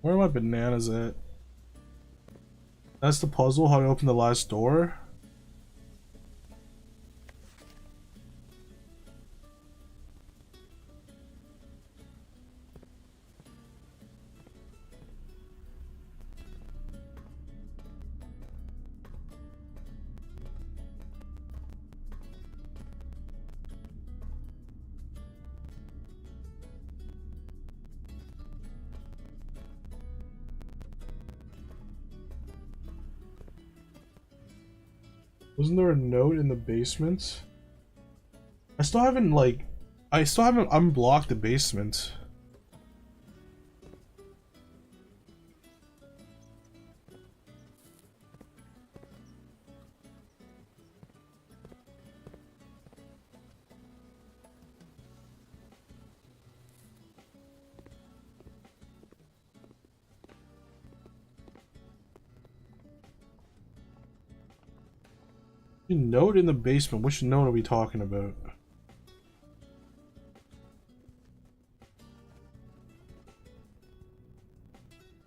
Where are my bananas at? That's the puzzle, how to open the last door? Wasn't there a note in the basement? I still haven't unblocked the basement. Note in the basement. Which note are we talking about?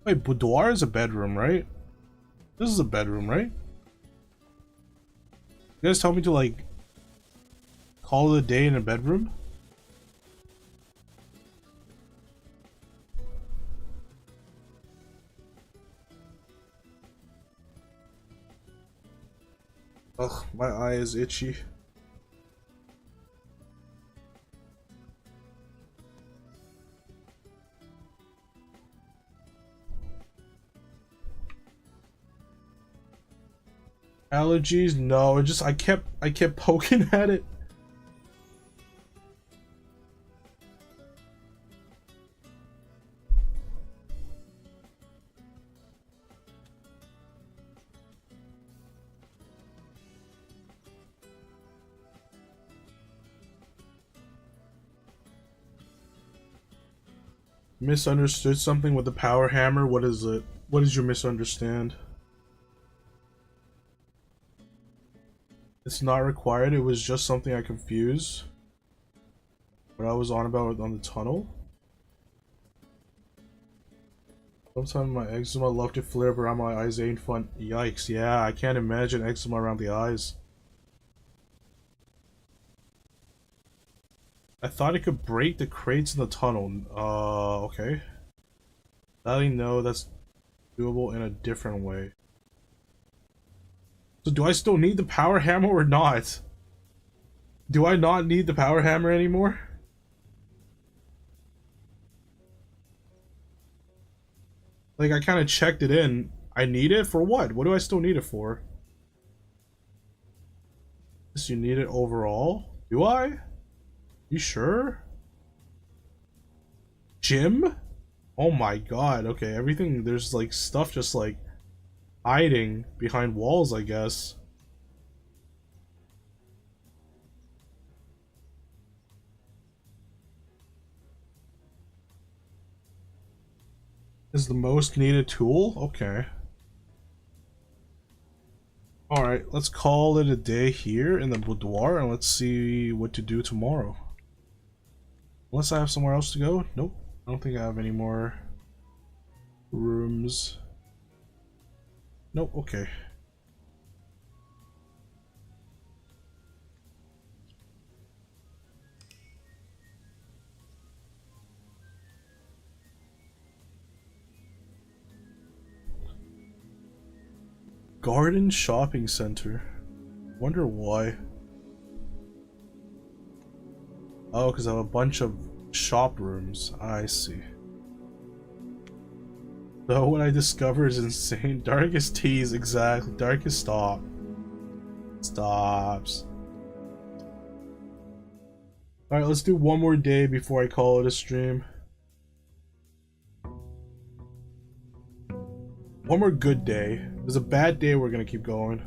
Wait, boudoir is a bedroom, right? This is a bedroom, right? You guys tell me to, like, call it a day in a bedroom? Ugh, my eye is itchy. Allergies? No, it just I kept poking at it. Misunderstood something with the power hammer? What is it? What did you misunderstand? It's not required, it was just something I confused. What I was on about on the tunnel. Sometimes my eczema love to flare up around my eyes, ain't fun. Yikes, yeah, I can't imagine eczema around the eyes. I thought it could break the crates in the tunnel. Okay. Now I know that's doable in a different way. So do I still need the power hammer or not? Do I not need the power hammer anymore? Like, I kind of checked it in. I need it for what? What do I still need it for? Guess you need it overall? Do I? You sure? Gym? Oh my god, okay, everything, there's like stuff just like hiding behind walls, I guess. Is the most needed tool? Okay. Alright, let's call it a day here in the boudoir and let's see what to do tomorrow. Unless I have somewhere else to go? Nope. I don't think I have any more rooms. Nope, okay. Garden shopping center. Wonder why. Oh, because I have a bunch of shop rooms. I see. So what I discover is insane. Darkest tease, exactly. Darkest stop. Stops. Alright, let's do one more day before I call it a stream. One more good day. If it's a bad day, we're gonna keep going.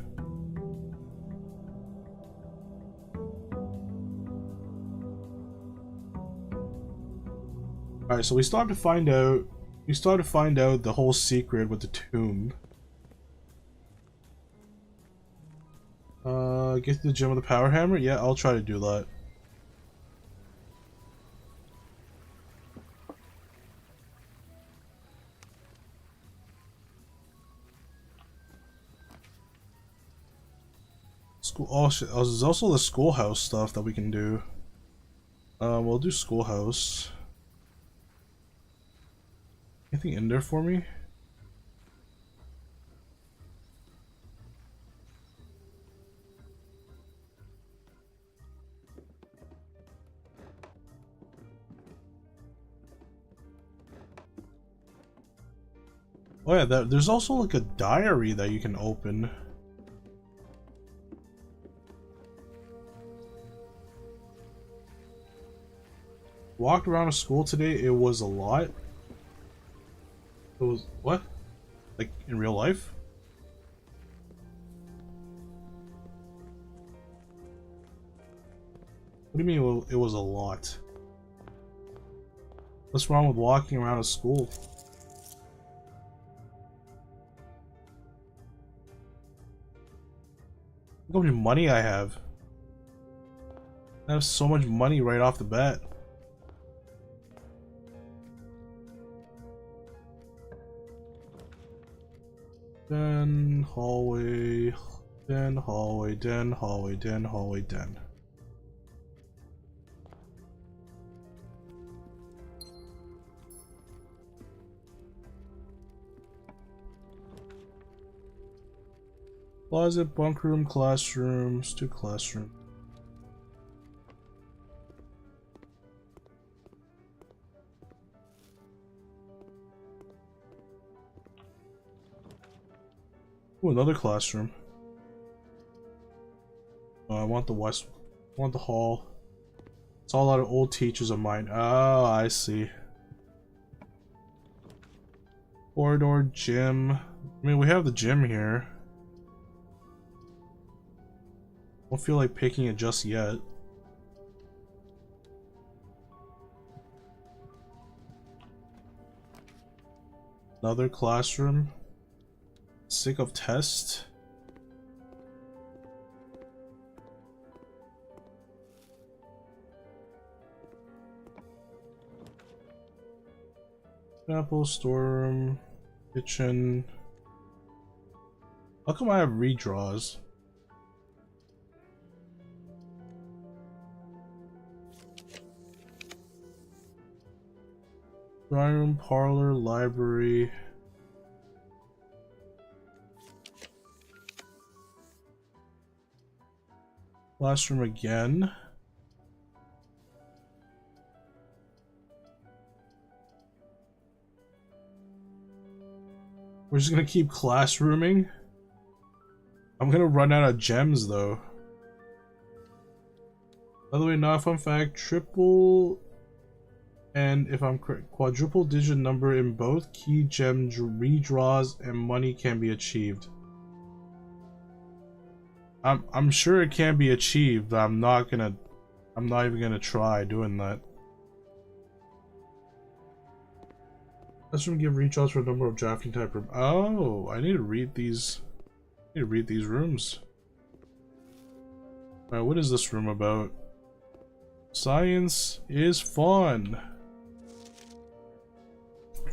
Alright, so we still have to find out. We still have to find out the whole secret with the tomb. Get to the gym with the power hammer? Yeah, I'll try to do that. School. Oh shit! Oh, there's also the schoolhouse stuff that we can do. We'll do schoolhouse. Anything in there for me? Oh yeah, there's also like a diary that you can open. Walked around a school today, it was a lot. It was, what? Like, in real life? What do you mean it was a lot? What's wrong with walking around a school? Look how much money I have. I have so much money right off the bat. Den, hallway, den, hallway, den, hallway, den, hallway, den. Closet, bunk room, classrooms, 2 classrooms. Ooh, another classroom. Oh, I want the west. I want the hall. It's all a lot of old teachers of mine. Oh, I see. Corridor, gym. I mean, we have the gym here. Don't feel like picking it just yet. Another classroom. Sick of test. Apple storeroom, kitchen. How come I have redraws? Drawing room, parlor, library. Classroom again. We're just gonna keep classrooming. I'm gonna run out of gems though. By the way, not a fun fact, triple and if I'm correct, quadruple digit number in both key gem redraws and money can be achieved. I'm sure it can be achieved, but I'm not even gonna try doing that. Let's give redraws for a number of drafting type room. Oh, I need to read these. I need to read these rooms. Alright, what is this room about? Science is fun.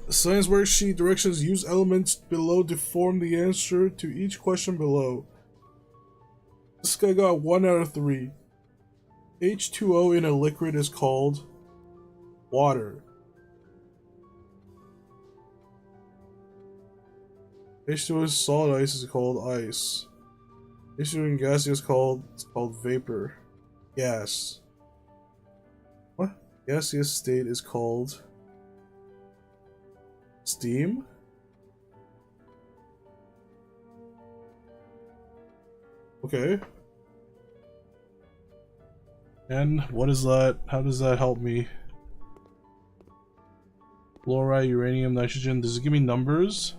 Science worksheet directions. Use elements below to form the answer to each question below. This guy got 1 out of 3. H2O in a liquid is called water. H2O is solid ice is called ice. H2O in gaseous is called vapor. Gas. What? Gaseous state is called steam? Okay. And what is that? How does that help me? Fluoride, uranium, nitrogen. Does it give me numbers?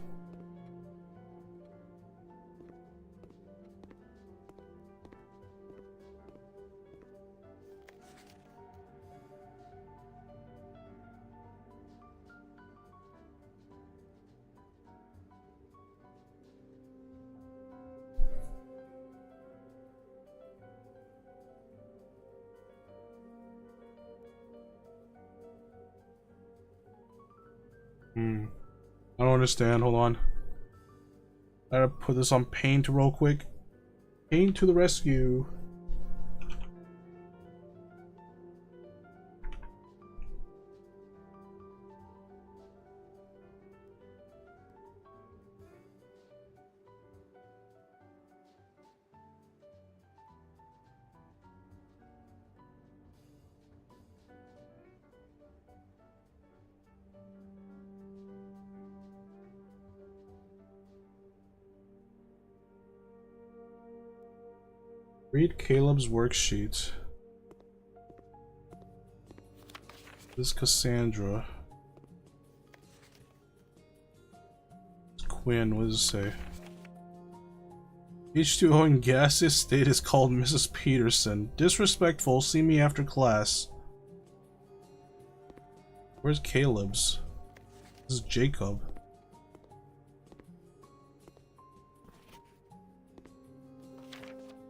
I don't understand. Hold on. I gotta put this on paint real quick. Paint to the rescue. Read Caleb's worksheet. This is Cassandra. It's Quinn, what does it say? H2O in gaseous state is called Mrs. Peterson. Disrespectful, see me after class. Where's Caleb's? This is Jacob.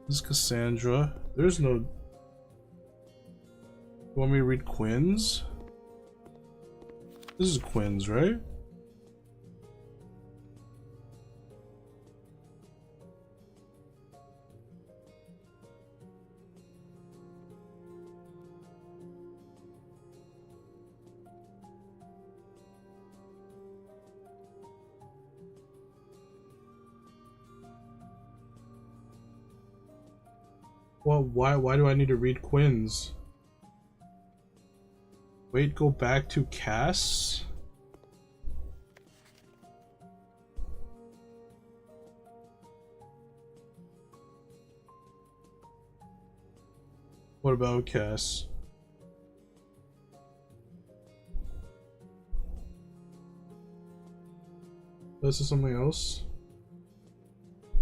This is Cassandra. There's no... You want me to read Quinn's? This is Quinn's, right? Well, why do I need to read Quinn's? Wait, go back to Cass? What about Cass? This is something else?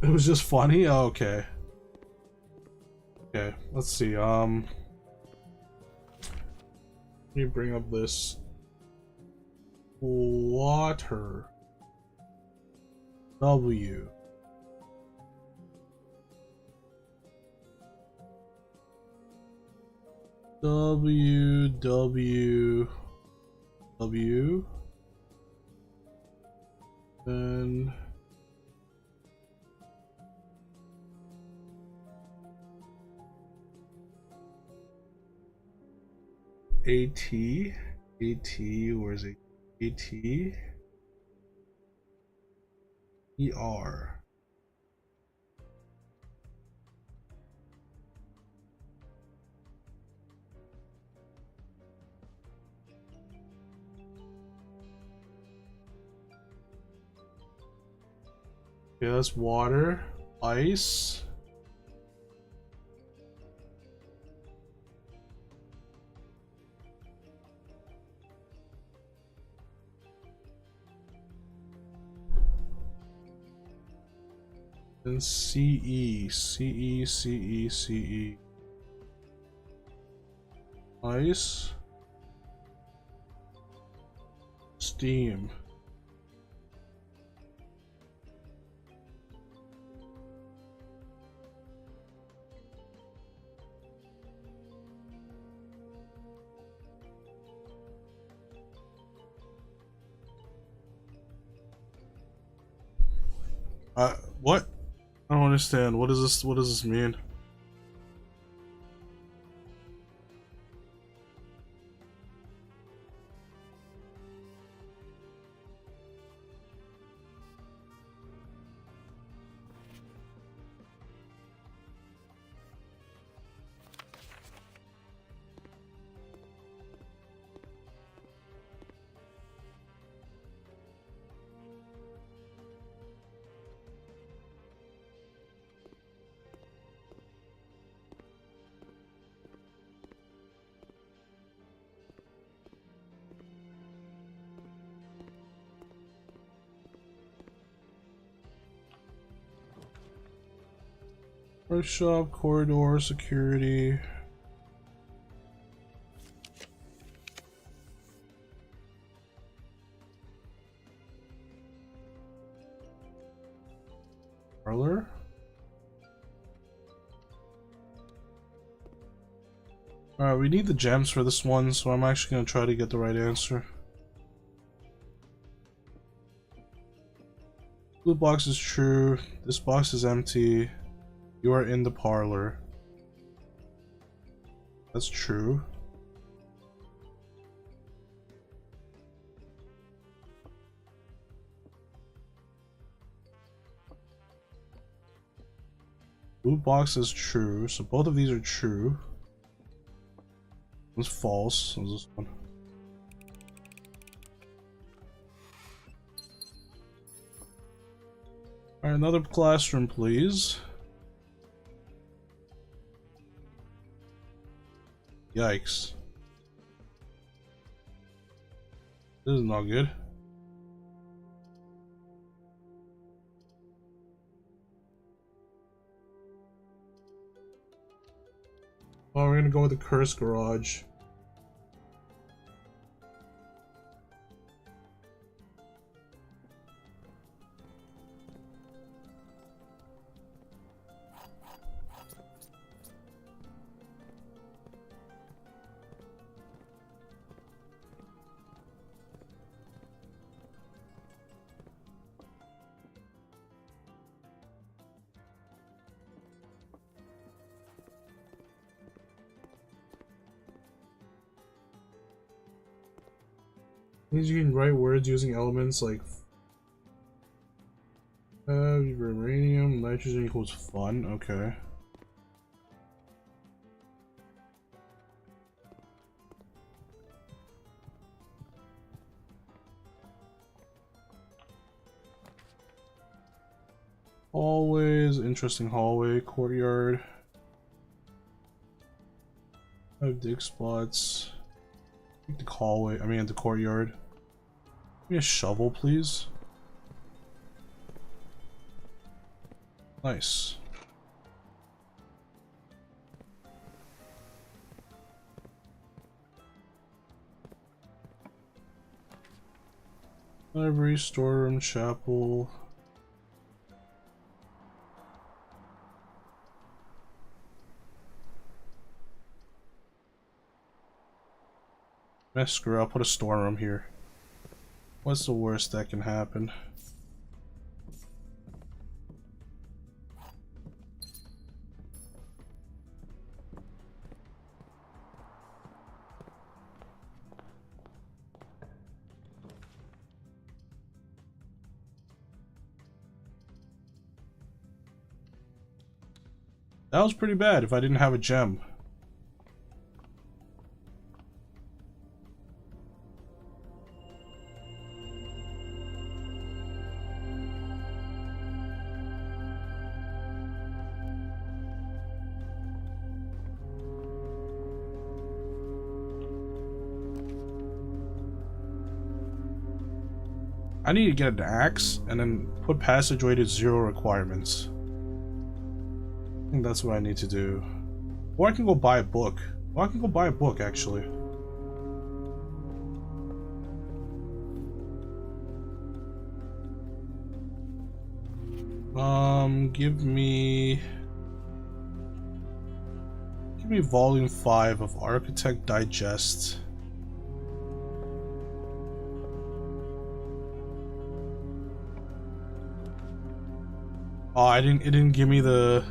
It was just funny? Oh, okay. Okay, let's see, let me bring up this water. W. W. Then AT, where's it? AT, ER. Okay, that's water, ice. Then CE. Ice. Steam. What? I don't understand. What is this? What does this mean? Workshop, corridor, security. Parlor. Alright, we need the gems for this one, so I'm actually gonna try to get the right answer. Blue box is true. This box is empty. You are in the parlor. That's true. Blue box is true, so both of these are true. One's false. What's this one? Alright, another classroom, please. Yikes. This is not good. Oh, we're gonna go with the cursed garage. Means you can write words using elements like uranium, nitrogen equals fun. Okay. Hallways, interesting hallway, courtyard. I have dig spots. The hallway, I mean the courtyard. Give me a shovel, please. Nice. Library, storeroom, chapel. Screw, I'll put a storeroom here. What's the worst that can happen? That was pretty bad if I didn't have a gem. I need to get an axe and then put passageway to 0 requirements. I think that's what I need to do. Or I can go buy a book. Or I can go buy a book, actually. Give me volume 5 of Architect Digest. Oh, it didn't give me the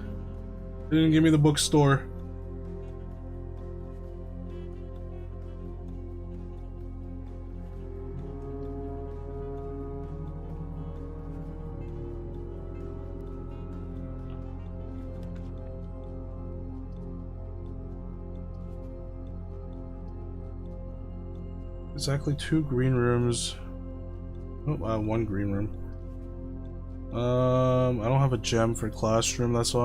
bookstore. Exactly 2 green rooms. Oh, 1 green room. I don't have a gem for classroom. That's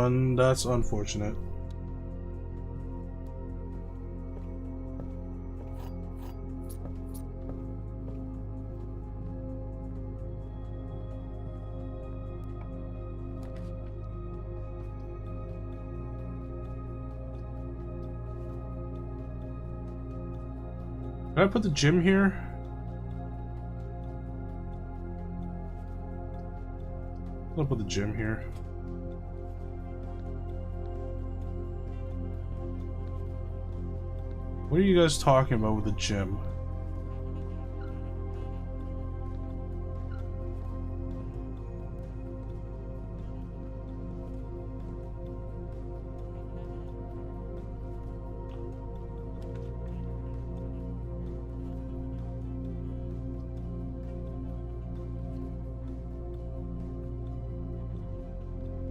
unfortunate. Can I put the gym here? I'll put the gym here. What are you guys talking about with the gym?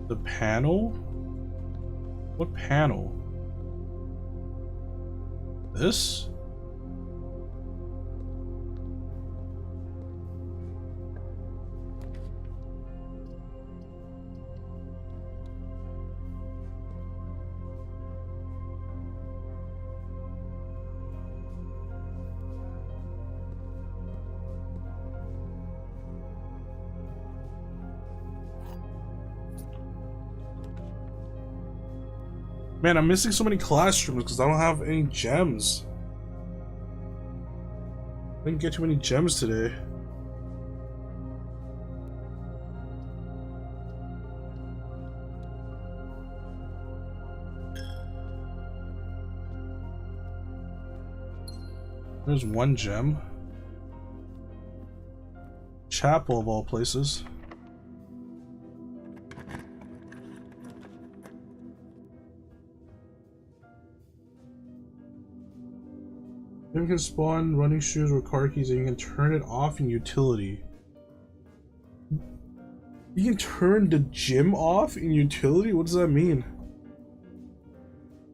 The panel? What panel? This? Man, I'm missing so many classrooms because I don't have any gems. I didn't get too many gems today. There's 1 gem. Chapel of all places. You can spawn running shoes or car keys and you can turn it off in utility. You can turn the gym off in utility? What does that mean?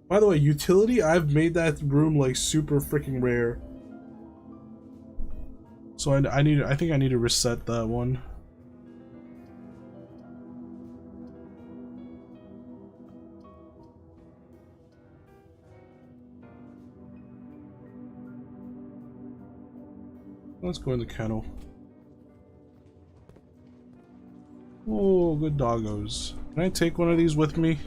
By the way, utility, I've made that room like super freaking rare. So I think I need to reset that one. Let's go in the kennel. Oh, good doggos. Can I take one of these with me?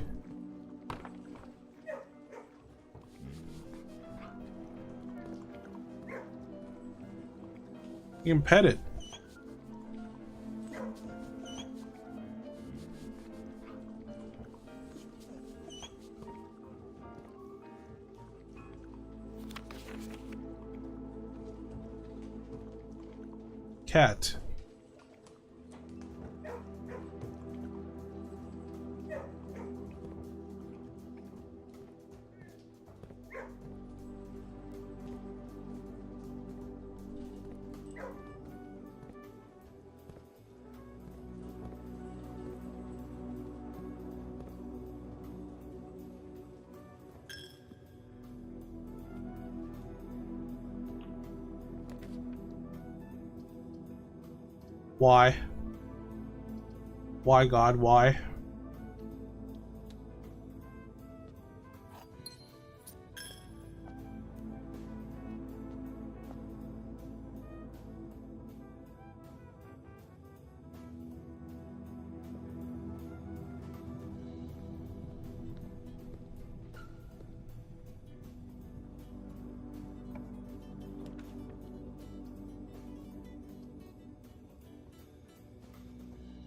You can pet it. Cat. Why? Why, God, why?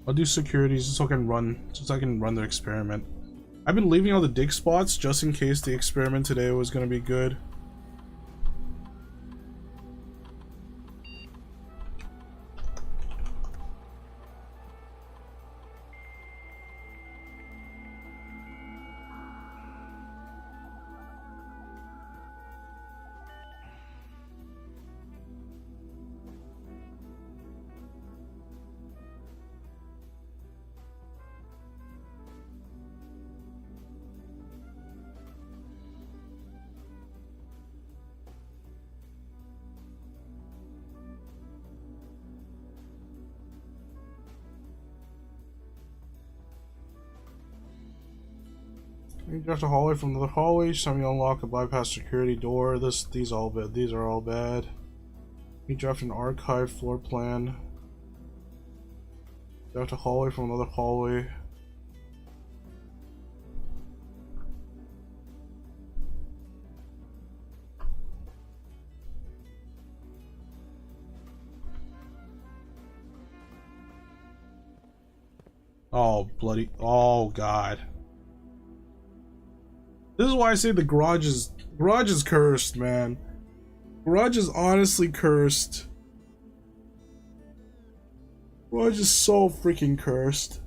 I'll do securities just so I can run the experiment. I've been leaving all the dig spots just in case the experiment today was gonna be good. You draft a hallway from another hallway. Somebody unlock a bypass security door. These are all bad. You draft an archive floor plan. Draft a hallway from another hallway. Oh bloody! Oh god! This is why I say the garage is cursed, man. Garage is honestly cursed. Garage is so freaking cursed.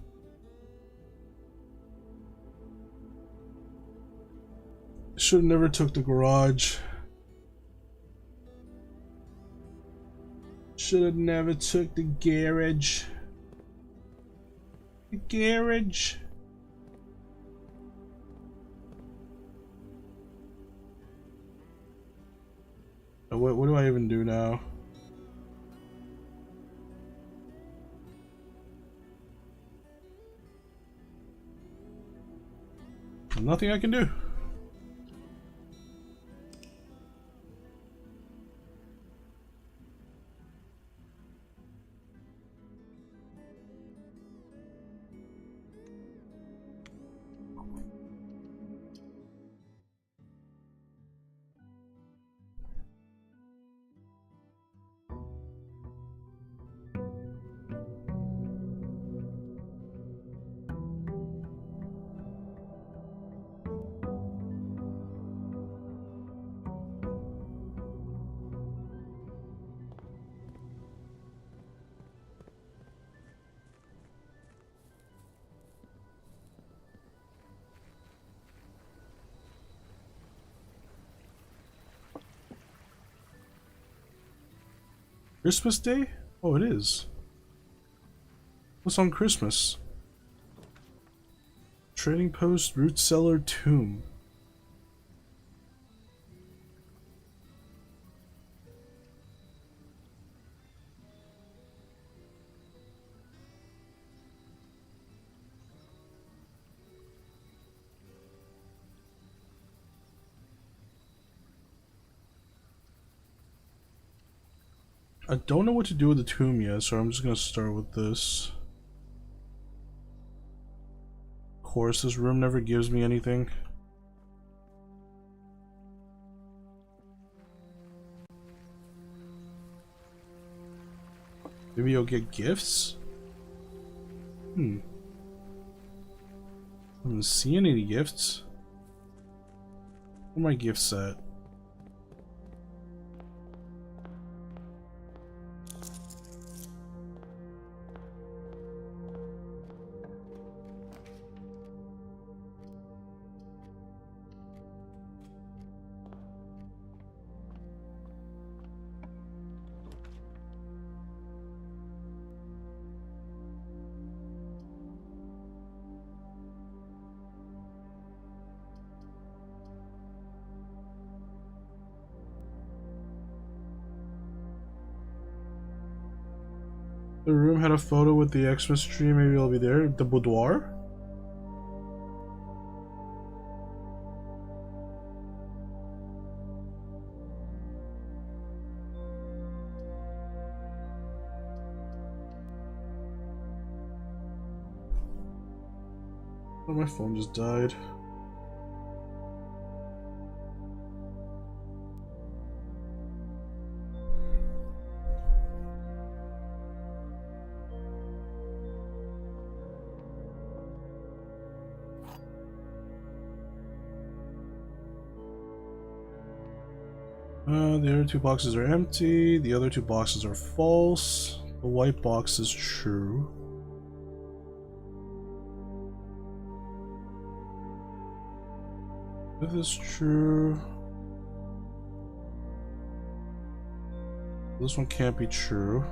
Should have never took the garage. Should have never took the garage. The garage. What do I even do now? Nothing I can do. Christmas Day? Oh, it is. What's on Christmas? Trading Post, Root Cellar, Tomb. I don't know what to do with the tomb yet, so I'm just gonna start with this. Of course, this room never gives me anything. Maybe you'll get gifts? I haven't seen any gifts. Where are my gifts at? The room had a photo with the Xmas tree, maybe it'll be there. The boudoir? Oh, my phone just died. The other two boxes are empty, the other two boxes are false. The white box is true. This is true. This one can't be true.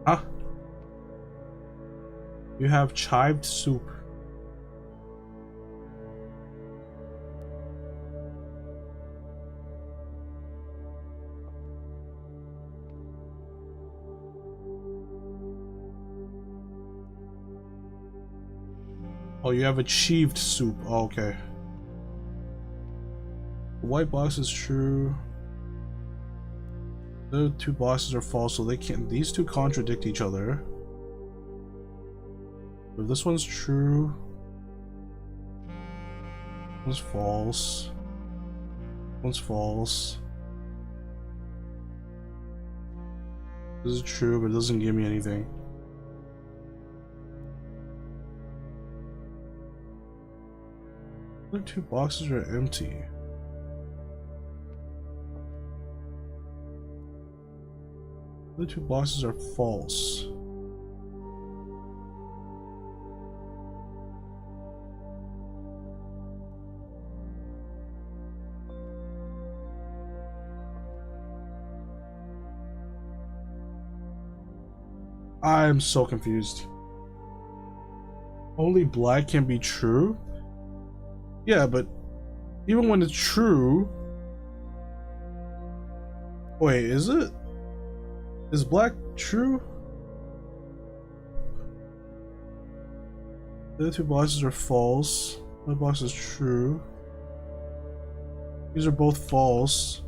Huh? You have chived soup. Oh, you have achieved soup. Oh, okay. The white box is true. The two boxes are false, so they can't. These two contradict each other. If this one's true, one's false. One's false. This is true, but it doesn't give me anything. The two boxes are empty. The two boxes are false. I'm so confused. Only black can be true? Yeah, but even when it's true... Wait, is it? Is black true? The other two boxes are false. My box is true. These are both false.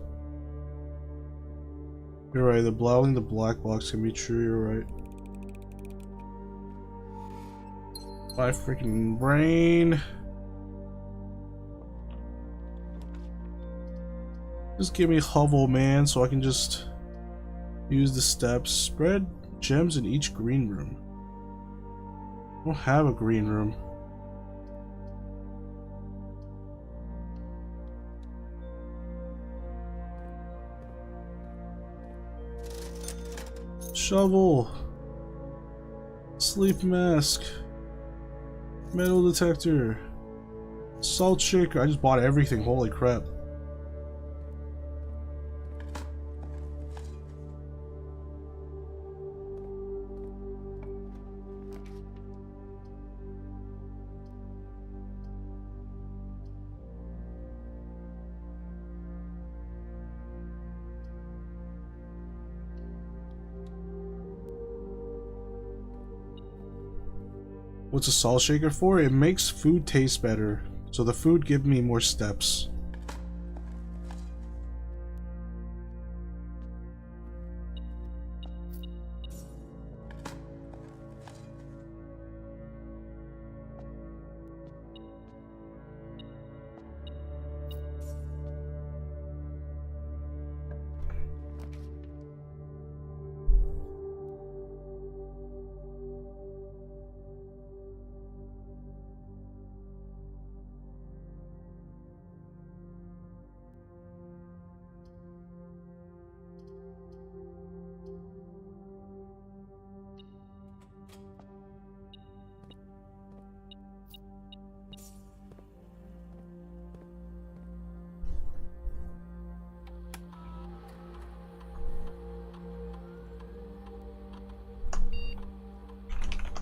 You're right, the black box can be true, you're right. My freaking brain. Just give me hovel, man, so I can just use the steps. Spread gems in each green room. I don't have a green room. Shovel. Sleep mask. Metal detector. Salt shaker. I just bought everything. Holy crap. What's a salt shaker for? It makes food taste better. So the food give me more steps.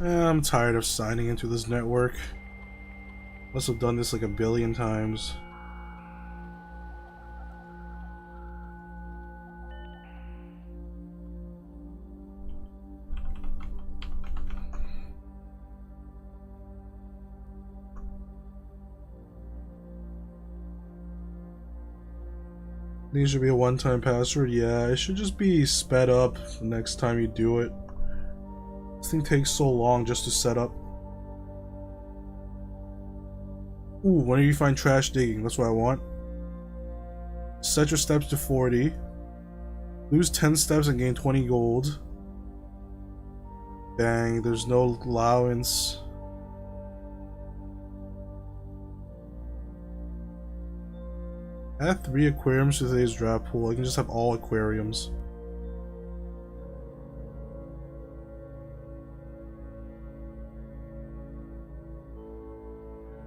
I'm tired of signing into this network. Must have done this like a billion times. These should be a one-time password. Yeah, it should just be sped up the next time you do it. This thing takes so long just to set up. Ooh, whenever you find trash digging, that's what I want. Set your steps to 40. Lose 10 steps and gain 20 gold. Dang, there's no allowance. Add 3 aquariums to today's draft pool. I can just have all aquariums.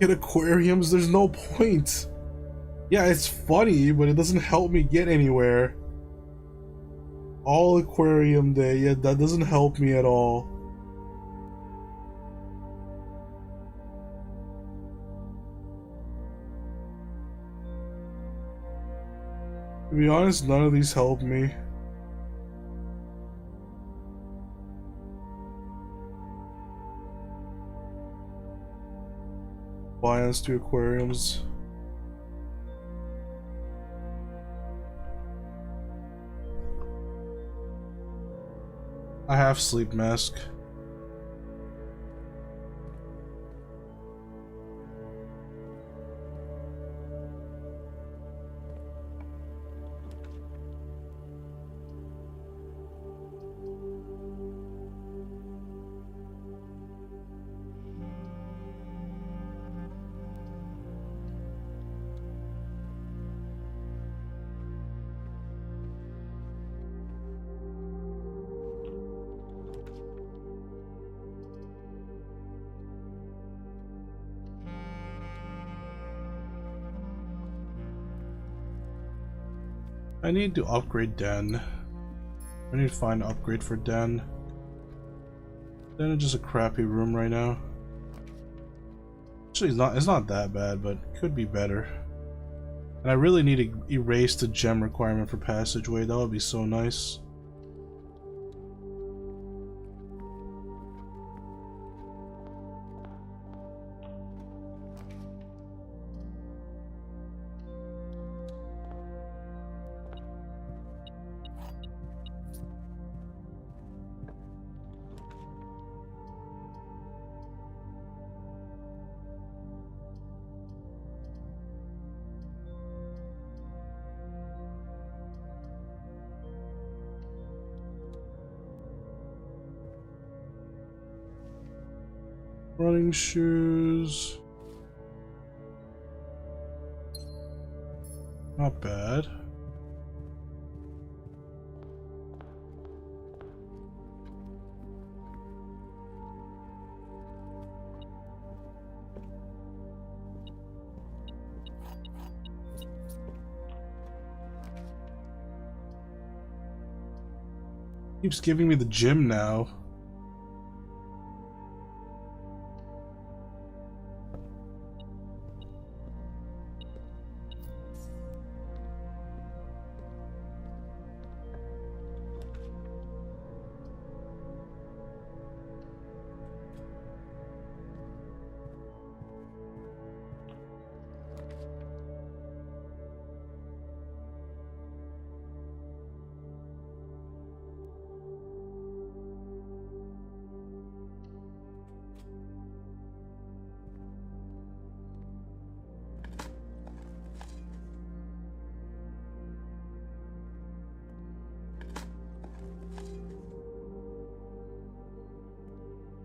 Get aquariums? There's no point. Yeah, it's funny, but it doesn't help me get anywhere. All aquarium day, yeah, that doesn't help me at all. To be honest, none of these help me. Finance to aquariums. I have sleep mask. I need to upgrade Den. I need to find an upgrade for Den. Den is just a crappy room right now. Actually, it's not that bad, but could be better. And I really need to erase the gem requirement for passageway. That would be so nice. Running shoes. Not bad. Keeps giving me the gym now.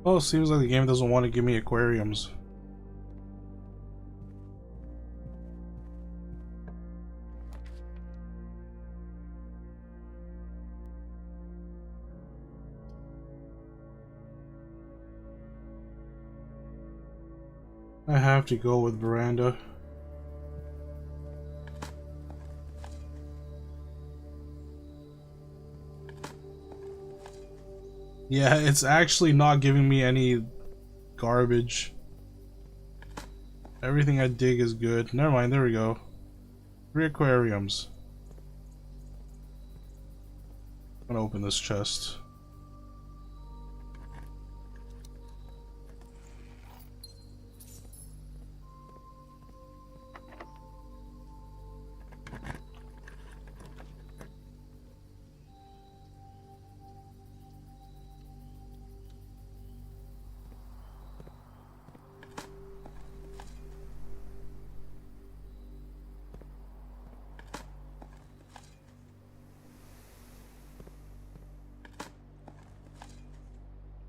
Oh, seems like the game doesn't want to give me aquariums. I have to go with veranda. Yeah, it's actually not giving me any garbage. Everything I dig is good. Never mind, there we go. 3 aquariums. I'm gonna open this chest.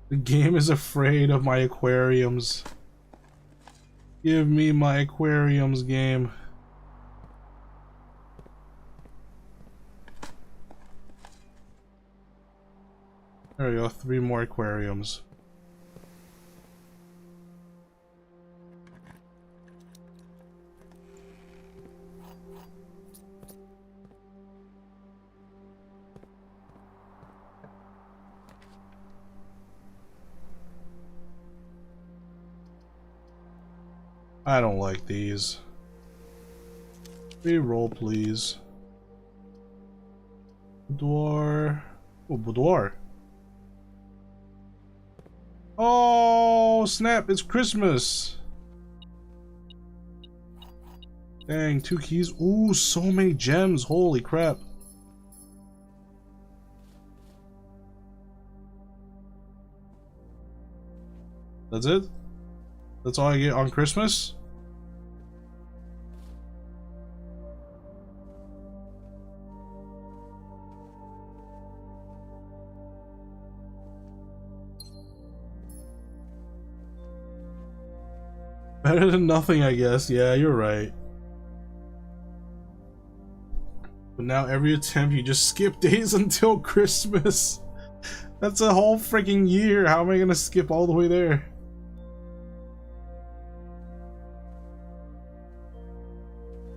The game is afraid of my aquariums. Give me my aquariums, game. There we go, 3 more aquariums. I don't like these. Reroll, please. Boudoir. Oh, boudoir. Oh, snap, it's Christmas. Dang, 2 keys. Ooh, so many gems. Holy crap. That's it? That's all I get on Christmas? Better than nothing, I guess. Yeah, you're right. But now every attempt you just skip days until Christmas. That's a whole freaking year. How am I gonna skip all the way there?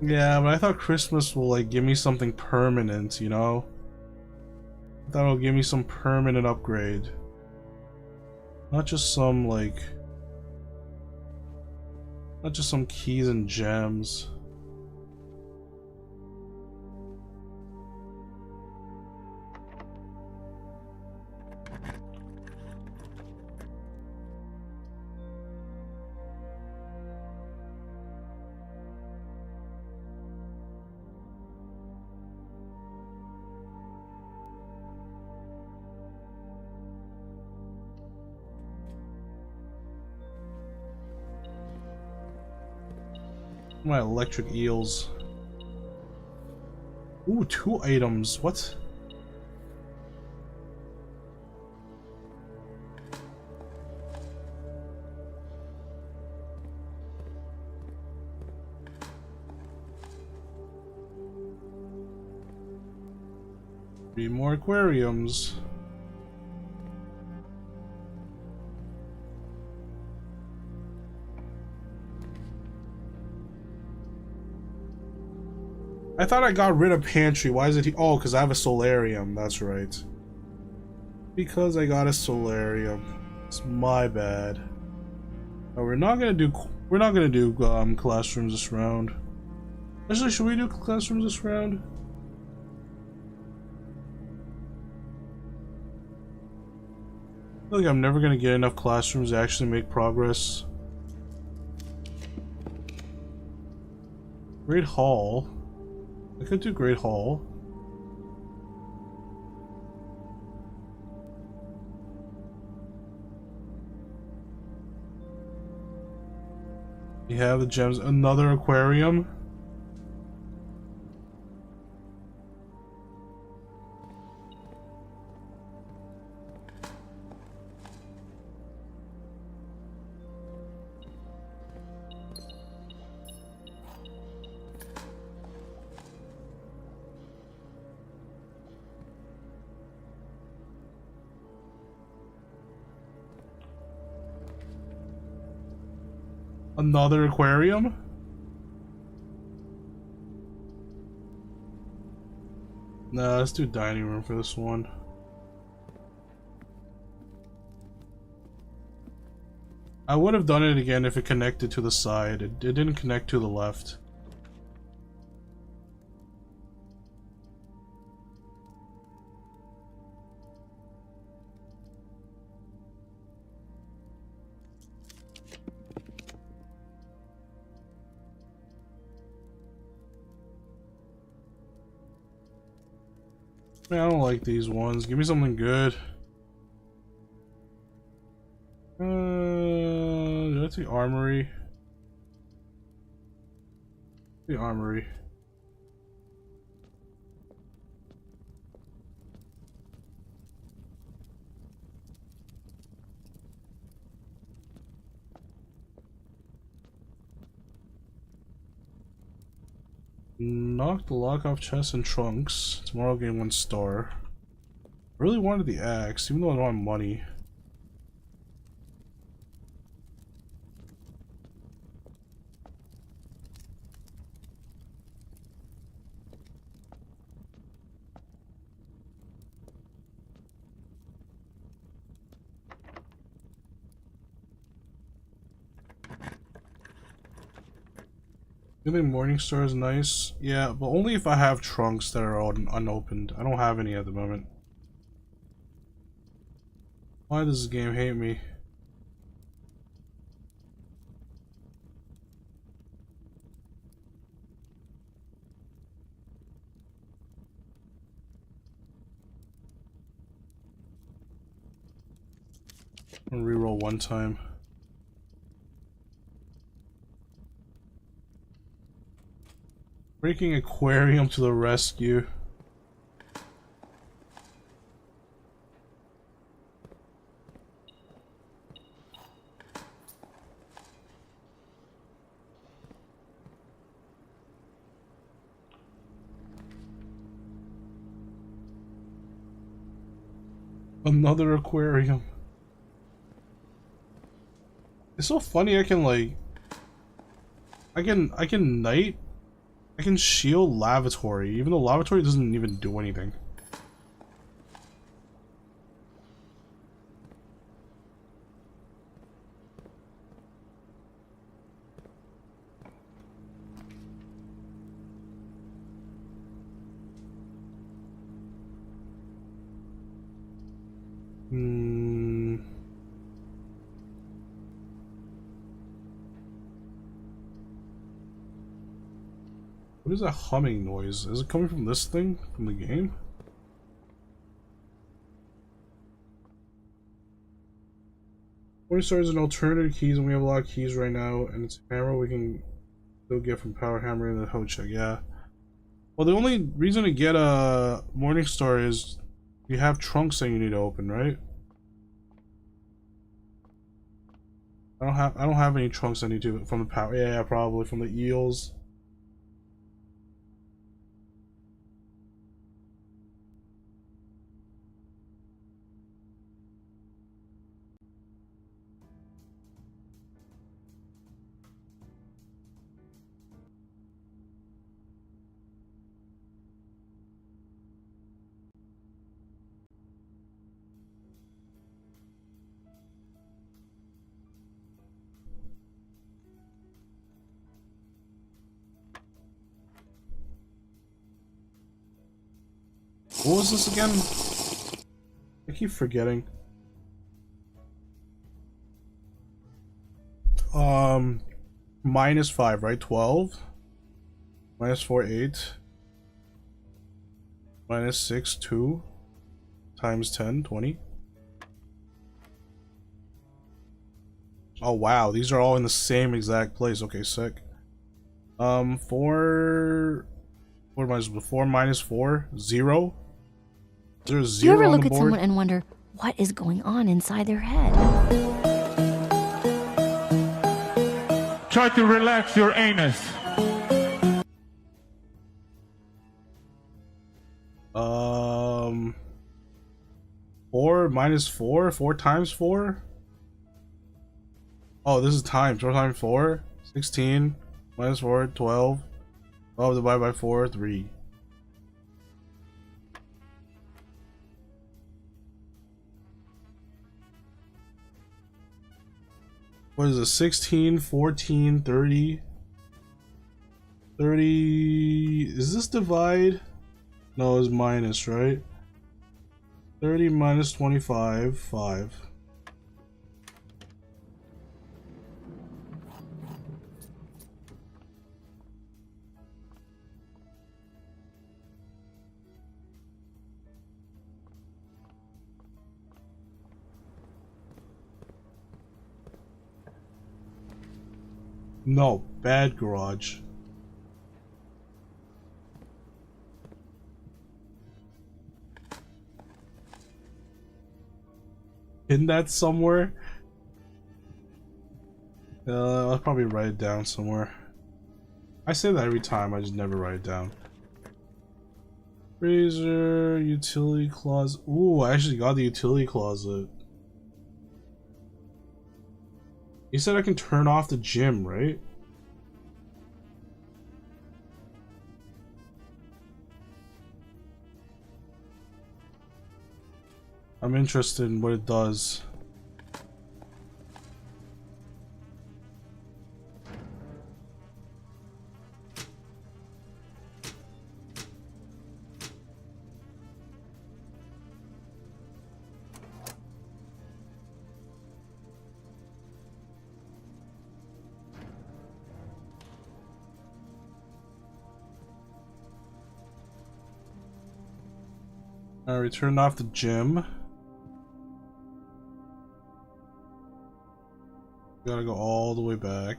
Yeah, but I thought Christmas will like give me something permanent, you know? I thought it'll give me some permanent upgrade. Not just some like... Not just some keys and gems. My electric eels. Ooh, 2 items. What? Three more aquariums. I thought I got rid of pantry. Why is it he? Oh, because I have a solarium. That's right. Because I got a solarium. It's my bad. No, we're not gonna do classrooms this round. Actually, should we do classrooms this round? I feel like I'm never gonna get enough classrooms to actually make progress. Great Hall. I could do Great Hall. You have the gems. Another aquarium. Another aquarium? Nah, let's do dining room for this one. I would have done it again if it connected to the side. It didn't connect to the left. Man, I don't like these ones. Give me something good. That's the armory. The armory. Knock the lock off chests and trunks. Tomorrow I'll get 1 star. I really wanted the axe, even though I don't have money. I think Morningstar is nice. Yeah, but only if I have trunks that are all unopened. I don't have any at the moment. Why does this game hate me? I'm gonna reroll 1 time. Breaking aquarium to the rescue. Another aquarium. It's so funny. I can like I can shield lavatory, even though lavatory doesn't even do anything. What is that humming noise? Is it coming from this thing? From the game? Morningstar is an alternative keys, and we have a lot of keys right now, and it's a hammer we can still get from Power Hammer and the Hoe Check, yeah. Well, the only reason to get a Morningstar is you have trunks that you need to open, right? I don't have any trunks I need to from the power. Yeah, probably from the eels. What was this again? I keep forgetting. -5, right? 12. -4, 8. -6, 2. Times 10, 20. Oh wow, these are all in the same exact place. Okay, sick. 4. What am I supposed to? 4 minus 4? 0? Is there a Do you 0 ever on look the at board? someone and wonder what is going on inside their head? Try to relax your anus. 4 minus 4? 4 times 4? Oh, this is times. 4 times 4? 16. Minus 4, 12. 12 divided by 4, 3. What is it? 16, 14, 30. 30. Is this divide? No, it's minus, right? 30 minus 25, 5. No, bad garage. Pin that somewhere? I'll probably write it down somewhere. I say that every time, I just never write it down. Freezer, utility closet. Ooh, I actually got the utility closet. You said I can turn off the gym, right? I'm interested in what it does. Alright, we turned off the gym. Gotta go all the way back.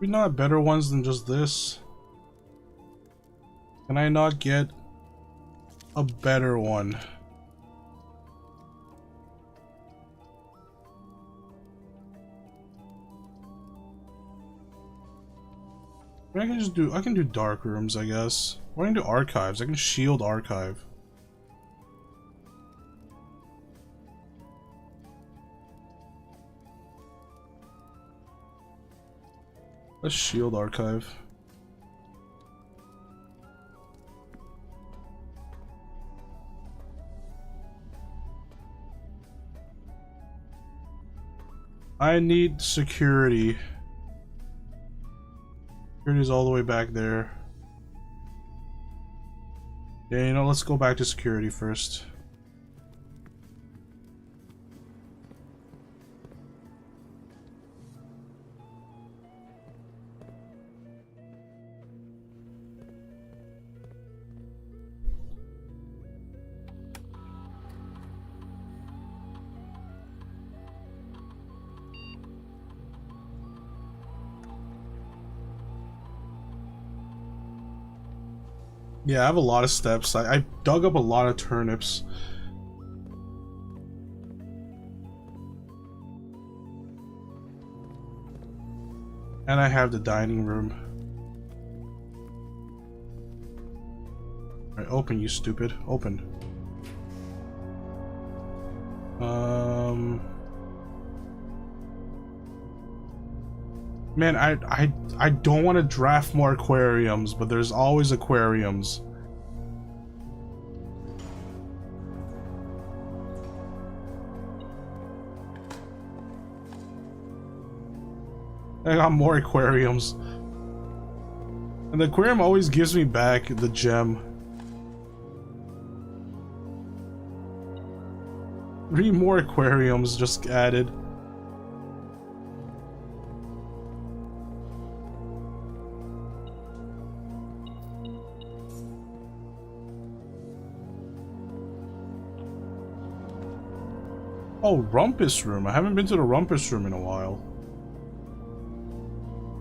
We not have better ones than just this. Can I not get a better one? I can do dark rooms, I guess. Or I can do archives. I can shield archive. Let's shield archive. I need security. Security's all the way back there. Yeah, you know, let's go back to security first. Yeah, I have a lot of steps. I dug up a lot of turnips. And I have the dining room. Alright, open, you stupid. Open. Man, I don't want to draft more aquariums, but there's always aquariums. I got more aquariums. And the aquarium always gives me back the gem. 3 more aquariums just added. Oh, Rumpus Room. I haven't been to the Rumpus Room in a while.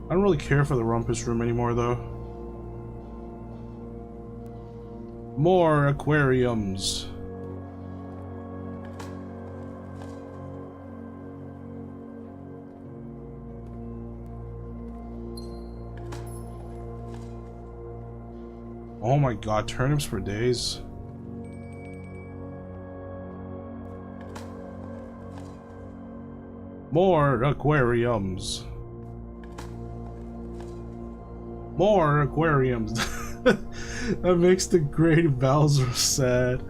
I don't really care for the Rumpus Room anymore, though. More aquariums. Oh my god, turnips for days. More aquariums. More aquariums. That makes the great Bowser sad.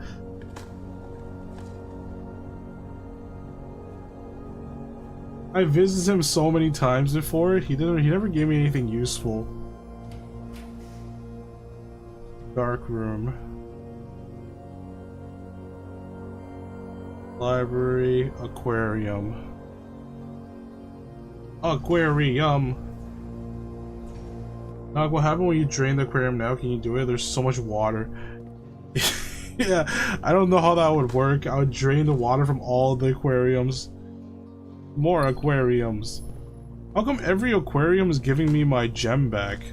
I visited him so many times before. He never gave me anything useful. Dark room. Library, aquarium. Aquarium. Nog, what happened when you drain the aquarium now? Can you do it? There's so much water. Yeah, I don't know how that would work. I would drain the water from all the aquariums. More aquariums. How come every aquarium is giving me my gem back?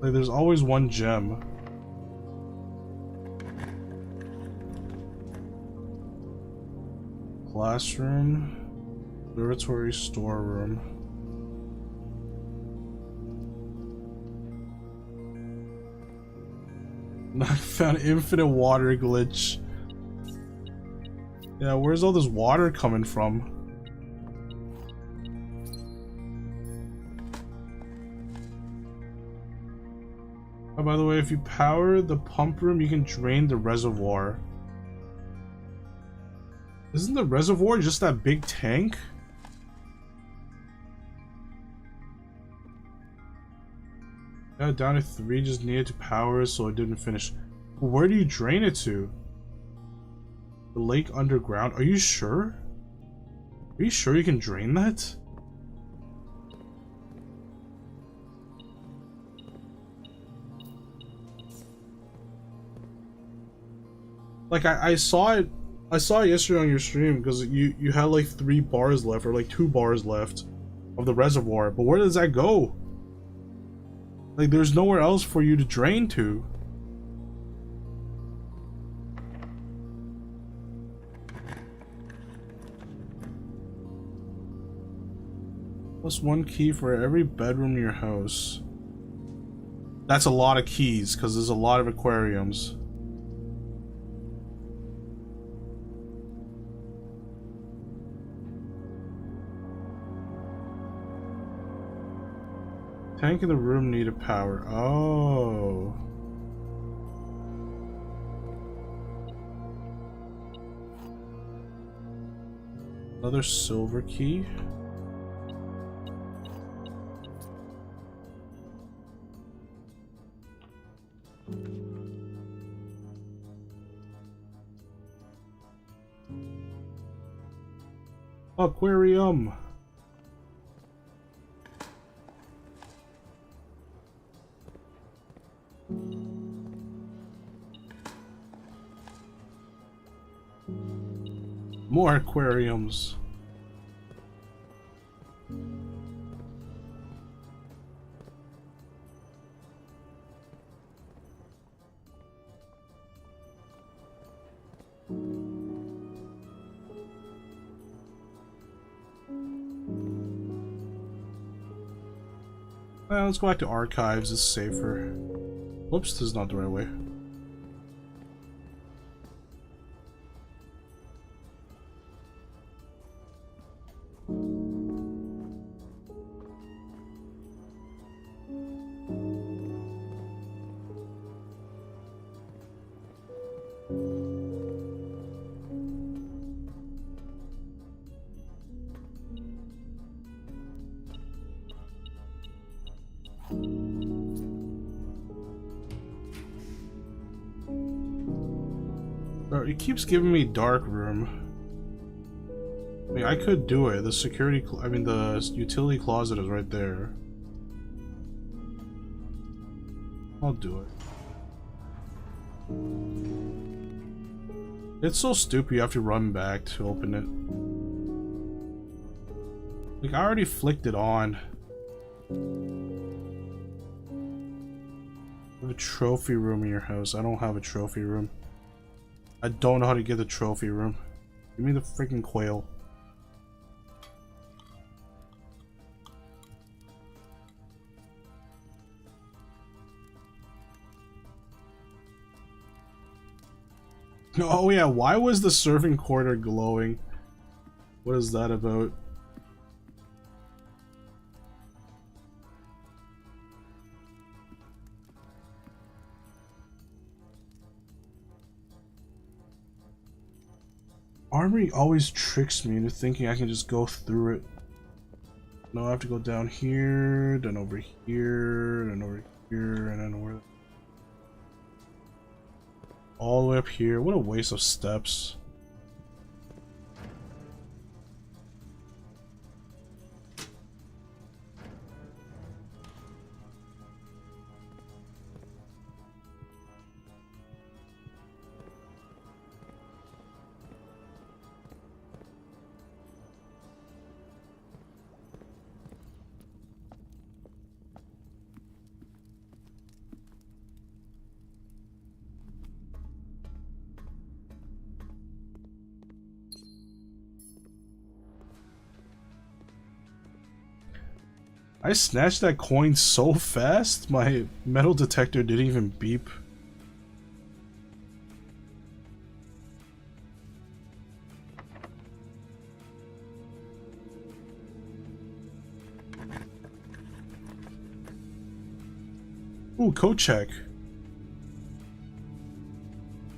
Like, there's always one gem. Classroom. Laboratory storeroom. I found infinite water glitch. Yeah, where's all this water coming from? Oh, by the way, if you power the pump room, you can drain the reservoir. Isn't the reservoir just that big tank? Yeah, down to 3, just needed to power it so it didn't finish. Where do you drain it to? The lake underground? Are you sure? Are you sure you can drain that? Like, I saw it yesterday on your stream because you had like 3 bars left, or like 2 bars left of the reservoir, but where does that go? Like, there's nowhere else for you to drain to. Plus 1 key for every bedroom in your house. That's a lot of keys, because there's a lot of aquariums. Tank in the room needed power. Oh. Another silver key. Aquarium. More aquariums. Let's go back to archives, it's safer. Oops, this is not the right way. It keeps giving me dark room. I mean, I could do it. The the utility closet is right there. I'll do it. It's so stupid you have to run back to open it. Like, I already flicked it on. You have a trophy room in your house. I don't have a trophy room. I don't know how to get the trophy room. Give me the freaking quail. Oh yeah, why was the serving quarter glowing? What is that about? Armory always tricks me into thinking I can just go through it. No, I have to go down here, then over here, then over here, and then over. All the way up here. What a waste of steps. I snatched that coin so fast, my metal detector didn't even beep. Ooh, code check.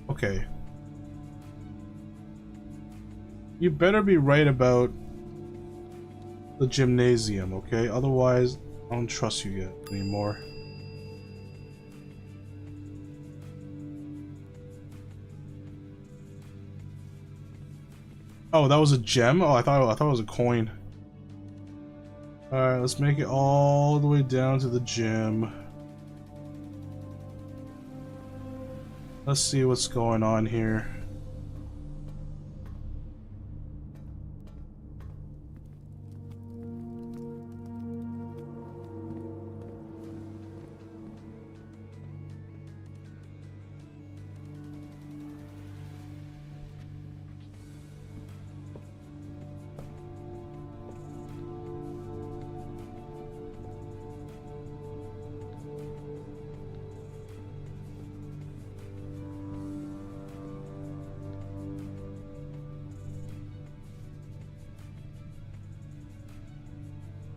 Okay. You better be right about the gymnasium, okay? Otherwise, I don't trust you yet anymore. Oh, that was a gem? Oh, I thought it was a coin. Alright, let's make it all the way down to the gym. Let's see what's going on here.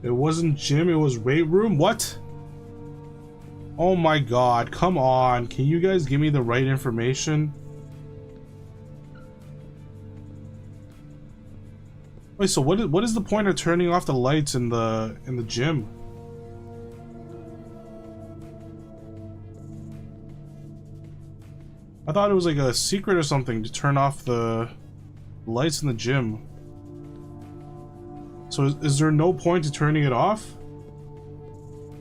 It wasn't gym, it was weight room? What? Oh my god, come on. Can you guys give me the right information? Wait, so what is the point of turning off the lights in the gym? I thought it was like a secret or something to turn off the lights in the gym. So is there no point to turning it off?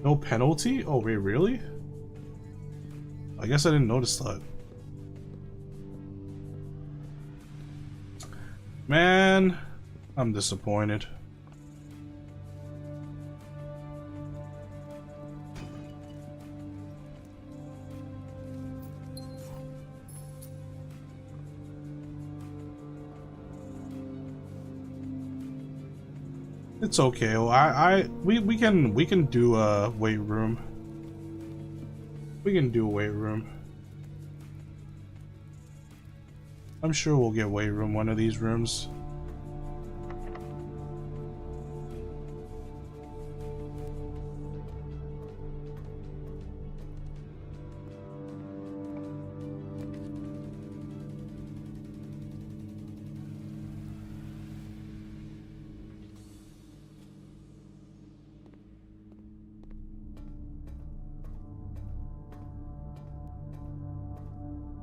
No penalty? Oh wait, really? I guess I didn't notice that. Man, I'm disappointed. It's okay. Well, we can do a weight room. We can do a weight room. I'm sure we'll get weight room one of these rooms.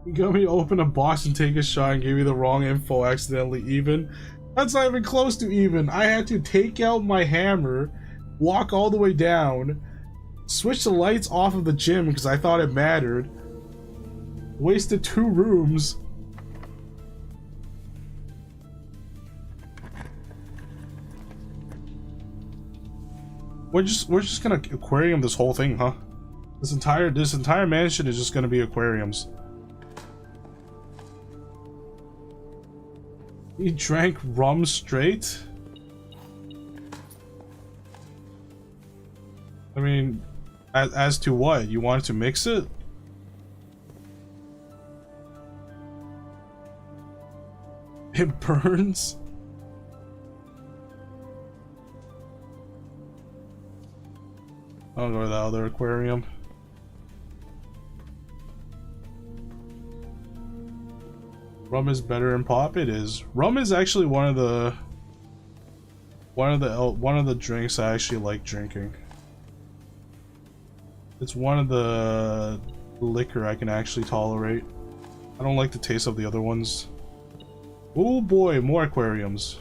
You got me to open a box and take a shot and give you the wrong info accidentally even. That's not even close to even. I had to take out my hammer, walk all the way down, switch the lights off of the gym because I thought it mattered, wasted 2 rooms. We're just gonna aquarium this whole thing, huh? This entire mansion is just gonna be aquariums. You drank rum straight? I mean, as to what? You wanted to mix it? It burns? I'll go to the other aquarium. Rum is better in pop. It is. Rum is actually one of the drinks I actually like drinking. It's one of the liquor I can actually tolerate. I don't like the taste of the other ones. Oh boy, more aquariums.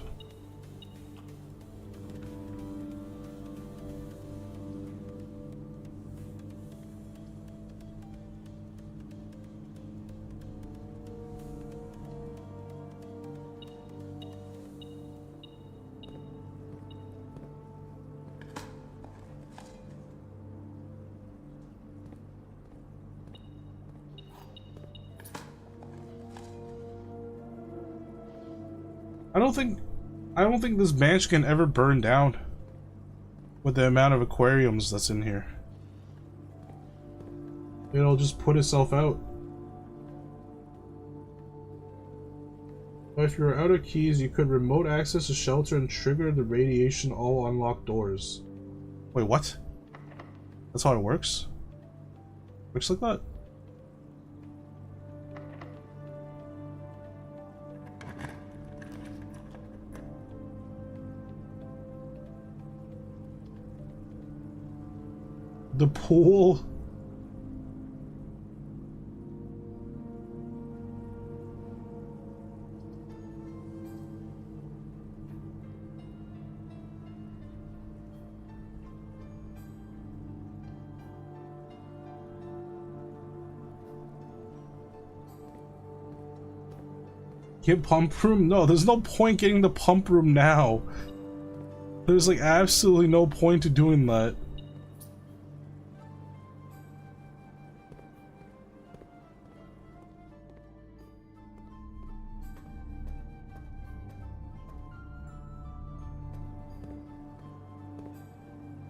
I don't think this mansion can ever burn down with the amount of aquariums that's in here. It'll just put itself out. But if you're out of keys, you could remote access the shelter and trigger the radiation all unlocked doors. Wait, what? That's how it works? Works like that? The pool. Get pump room? No, there's no point getting the pump room now. There's like absolutely no point to doing that.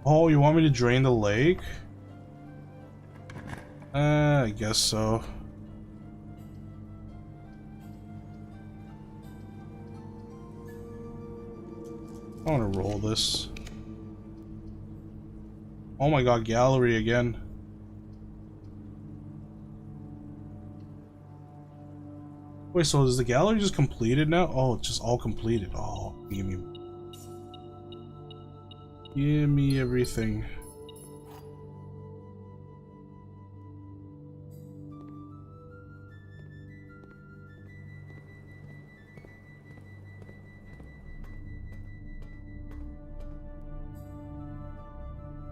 Oh, you want me to drain the lake? I guess so. I want to roll this. Oh my god, gallery again. Wait, so is the gallery just completed now? Oh, it's just all completed. Oh, give me everything.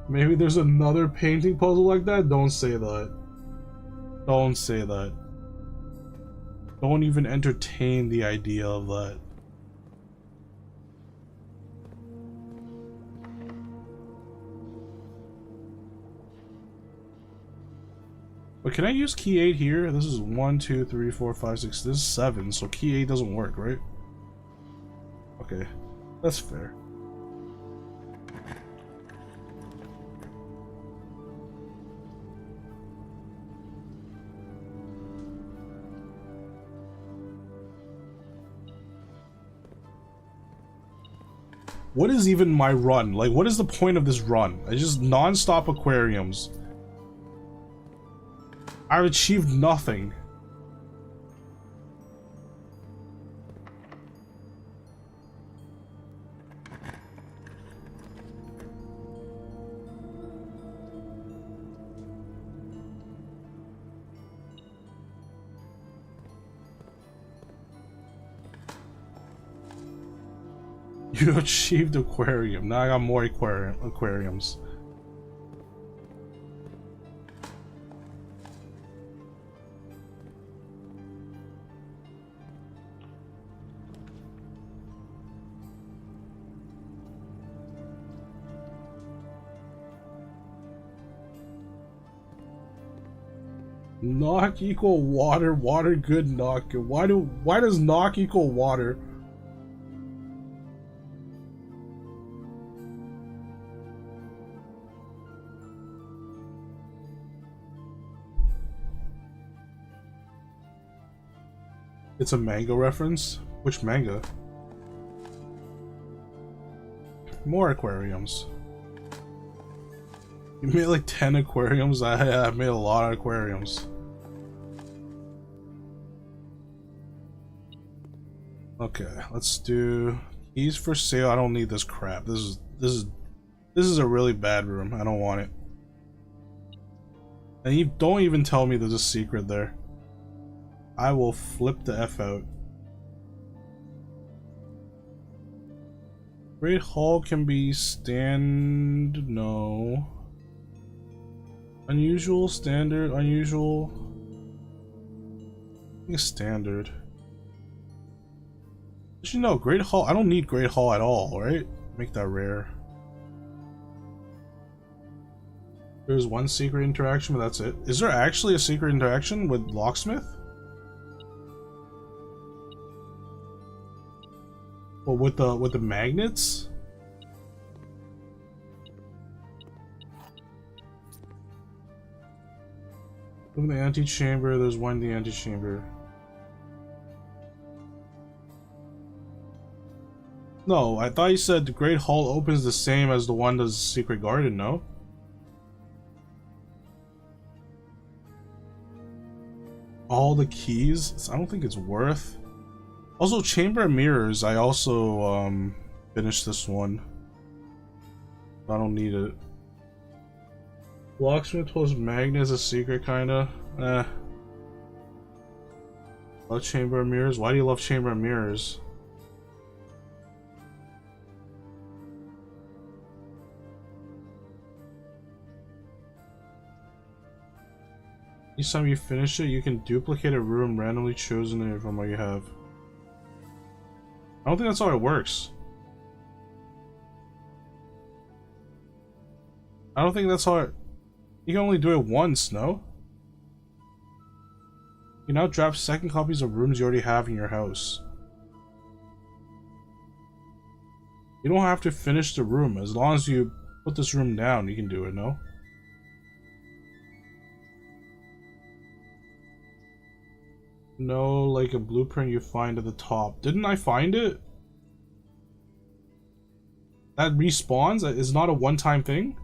Maybe there's another painting puzzle like that? Don't say that. Don't say that. Don't even entertain the idea of that. But can I use key 8 here? This is 1, 2, 3, 4, 5, 6. This is 7, so key 8 doesn't work, right? Okay, that's fair. What is even my run? Like, what is the point of this run? I just non-stop aquariums. I've achieved nothing. You achieved aquarium. Now I got more aquariums. Knock equal water, water good knock. Why does knock equal water? It's a manga reference? Which manga? More aquariums. You made like 10 aquariums? I've made a lot of aquariums. Okay, let's do keys for sale. I don't need this crap. This is a really bad room. I don't want it. And you don't even tell me there's a secret there. I will flip the F out. Great Hall can be no. Unusual, standard, unusual. I think standard. Did you know Great Hall? I don't need Great Hall at all, right? Make that rare. There's one secret interaction, but that's it. Is there actually a secret interaction with Locksmith? Well, with the magnets? Look in the antechamber, there's one in the antechamber. No, I thought you said the Great Hall opens the same as the one does Secret Garden, no? All the keys? I don't think it's worth. Also, Chamber of Mirrors, I also finished this one. I don't need it. Locksmith plus Magnet is a secret, kinda. Love Chamber of Mirrors? Why do you love Chamber of Mirrors? Each time you finish it, you can duplicate a room randomly chosen from what you have. I don't think that's how it works. I don't think that's how it... You can only do it once, no? You now draft second copies of rooms you already have in your house. You don't have to finish the room. As long as you put this room down, you can do it, no? No, like a blueprint you find at the top. Didn't I find it? That respawns? Is not a one-time thing?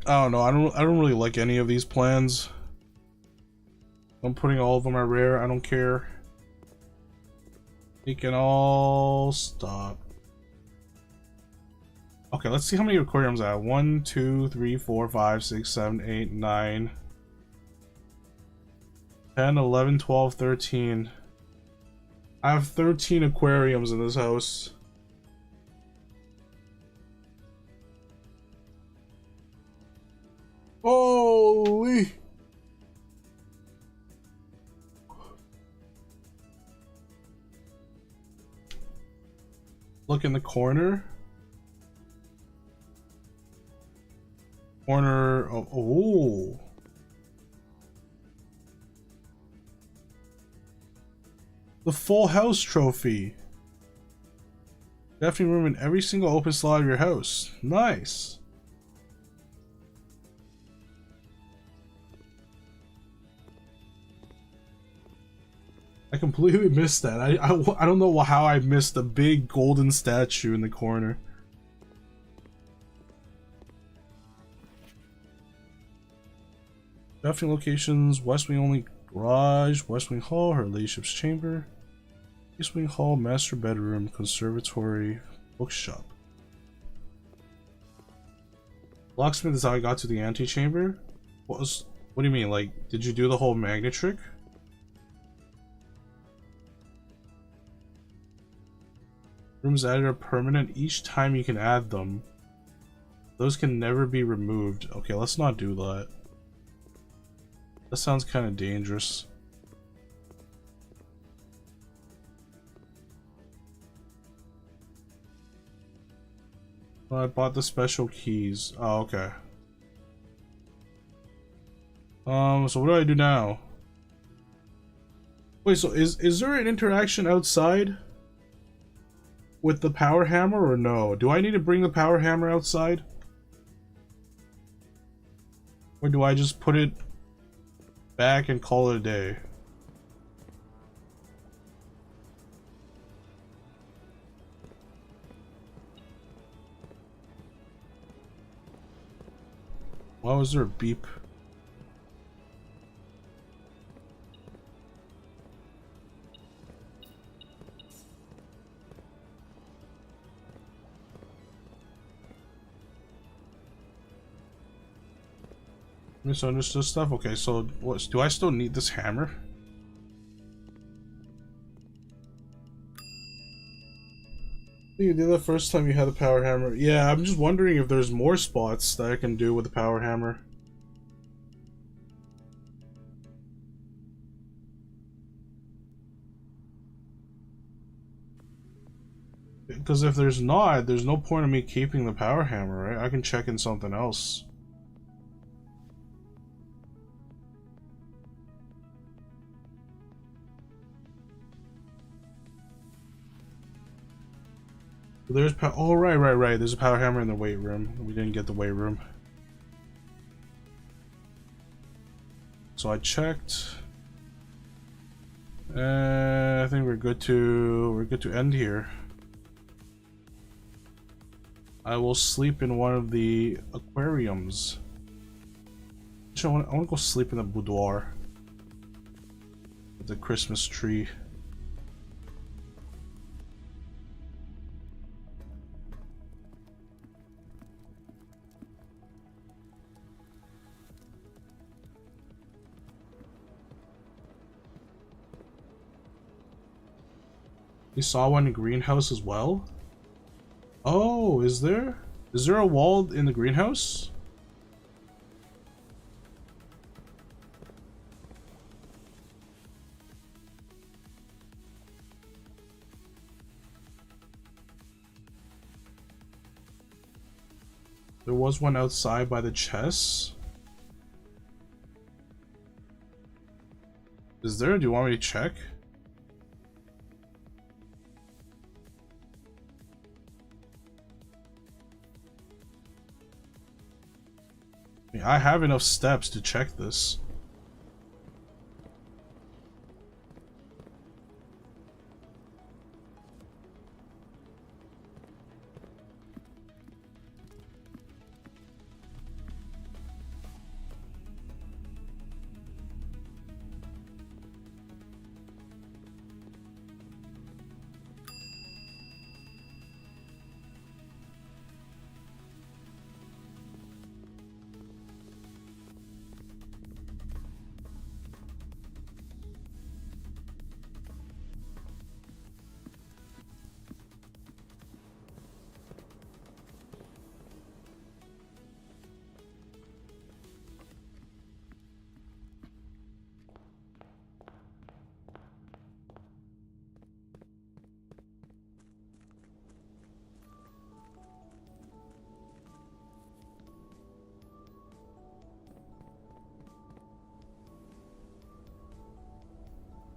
I don't know. I don't really like any of these plans. I'm putting all of them at rare. I don't care. You can all stop. Okay, let's see how many aquariums I have. 1, 2, 3, 4, 5, 6, 7, 8, 9, 10, 11, 12, 13. I have 13 aquariums in this house. Holy! Look in the corner. Corner of, oh. The Full House trophy. Crafting room in every single open slot of your house. Nice. I completely missed that. I don't know how I missed the big golden statue in the corner. Crafting locations, West Wing only garage, West Wing hall, her ladyship's chamber, East Wing hall, master bedroom, conservatory, bookshop. Locksmith is how I got to the antechamber? What do you mean, like, did you do the whole magnet trick? Rooms added are permanent each time you can add them. Those can never be removed. Okay, let's not do that. That sounds kind of dangerous. Oh, I bought the special keys. Oh, okay. So what do I do now? Wait, so is there an interaction outside with the power hammer or no? Do I need to bring the power hammer outside? Or do I just put it back and call it a day? Why was there a beep? Misunderstood stuff? Okay, so what, do I still need this hammer? You did the first time you had the power hammer. Yeah, I'm just wondering if there's more spots that I can do with the power hammer. Because if there's not, there's no point in me keeping the power hammer, right? I can check in something else. There's oh right. There's a power hammer in the weight room. We didn't get the weight room. So I checked. I think we're good to end here. I will sleep in one of the aquariums. Actually, I want to go sleep in the boudoir with the Christmas tree. You saw one in greenhouse as well? Oh, is there? Is there a wall in the greenhouse? There was one outside by the chests. Is there? Do you want me to check? I have enough steps to check this.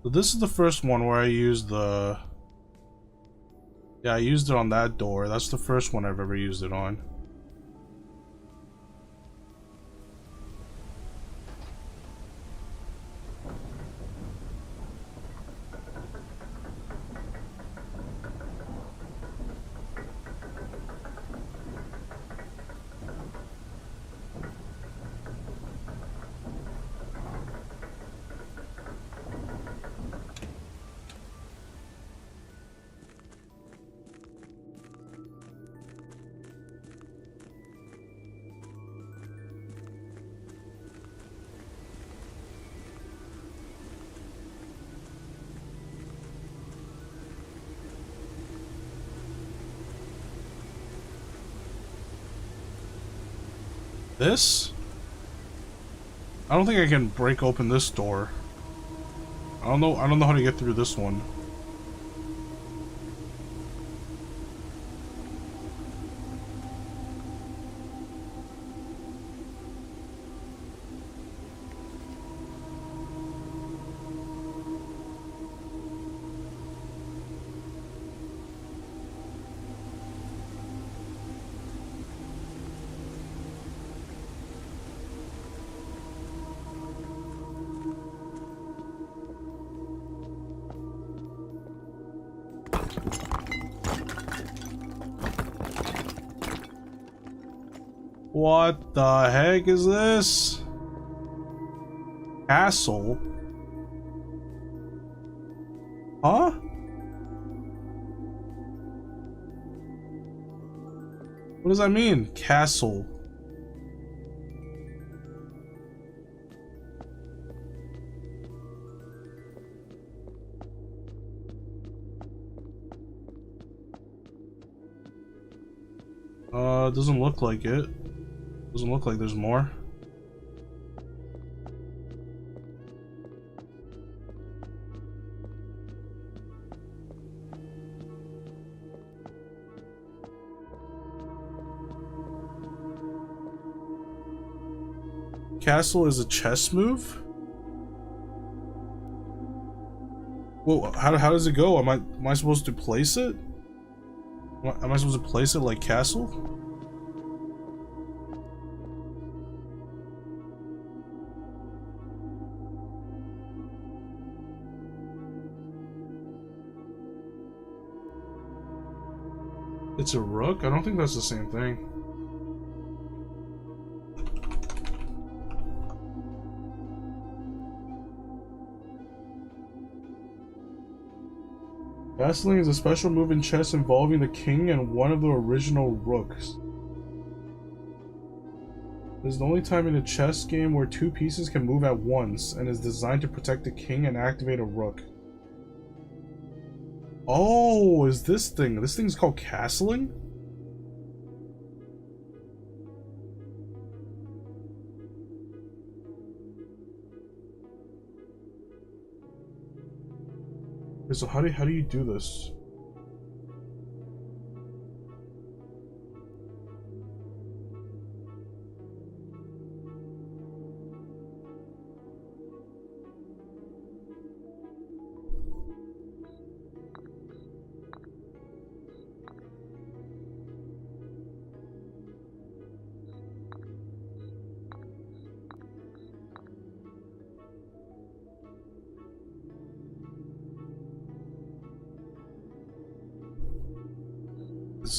So this is the first one where I use the Yeah, I used it on that door. That's the first one I've ever used it on. This? I don't think I can break open this door. I don't know how to get through this one. What the heck is this? Castle? Huh? What does that mean? Castle. It doesn't look like it. Doesn't look like there's more. Castle is a chess move? Whoa, how does it go? Am I supposed to place it? Am I supposed to place it like castle? It's a rook? I don't think that's the same thing. Castling is a special move in chess involving the king and one of the original rooks. It is the only time in a chess game where two pieces can move at once, and is designed to protect the king and activate a rook. Oh, is this thing? This thing's called castling? Okay, so how do you do this?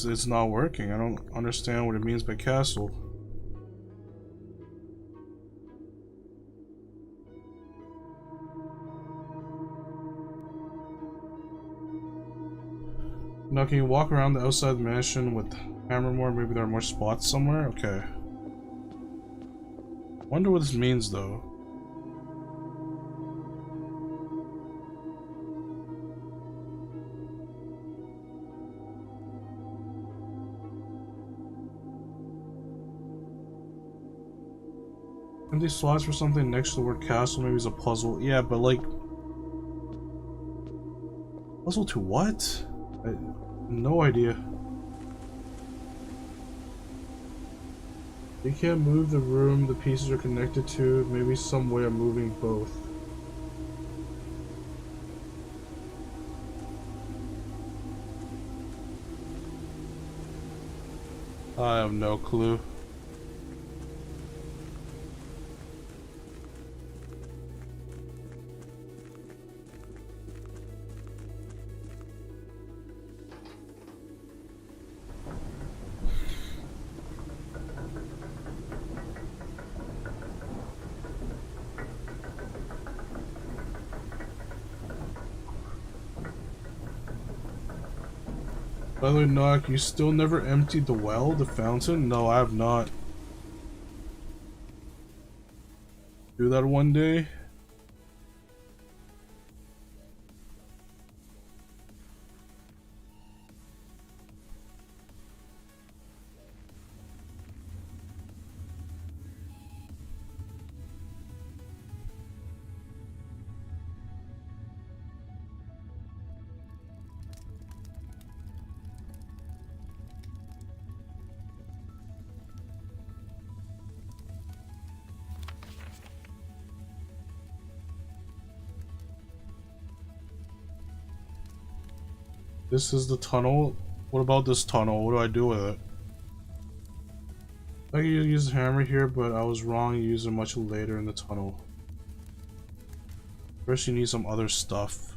It's not working. I don't understand what it means by castle. Now, can you walk around the outside of the mansion with hammer more? Maybe there are more spots somewhere? Okay. Wonder what this means, though. Empty slots for something next to the word castle, maybe it's a puzzle. Yeah, but like... Puzzle to what? No idea. You can't move the room the pieces are connected to. Maybe some way of moving both. I have no clue. By the way, Knock, you still never emptied the well, the fountain? No, I have not. Do that one day. This is the tunnel. What about this tunnel? What do I do with it? I could use the hammer here, but I was wrong. You use it much later in the tunnel. First, you need some other stuff.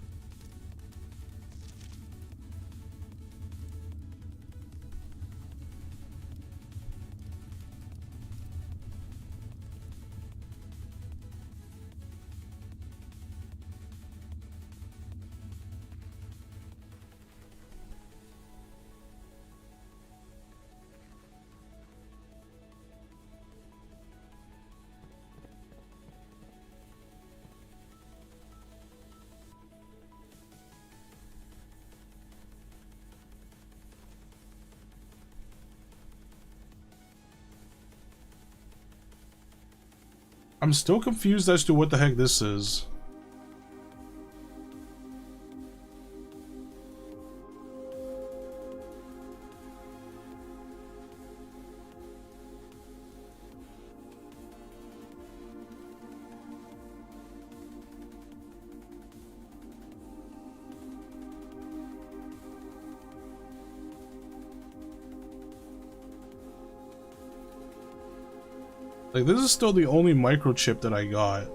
I'm still confused as to what the heck this is. Like, this is still the only microchip that I got.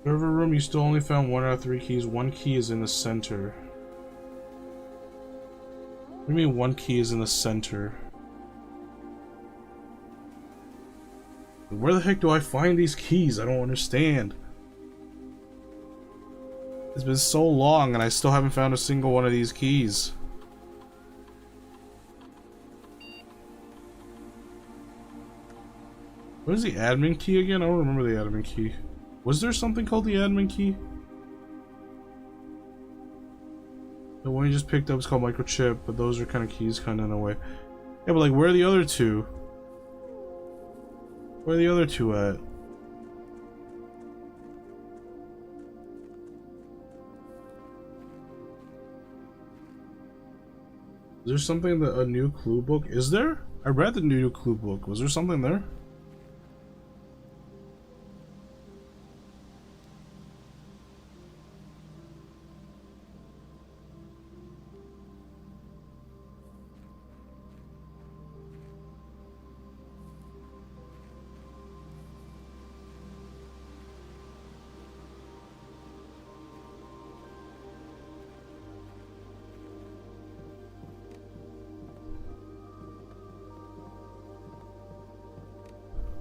Server room, you still only found 1 out of 3 keys. 1 key is in the center. What do you mean 1 key is in the center? Where the heck do I find these keys? I don't understand. It's been so long and I still haven't found a single one of these keys. What is the admin key again? I don't remember the admin key. Was there something called the admin key? The one you just picked up is called microchip, but those are kind of keys kind of in a way. Yeah, but like, where are the other two? Where are the other two at? Is there something that a new clue book? Is there? I read the new clue book. Was there something there?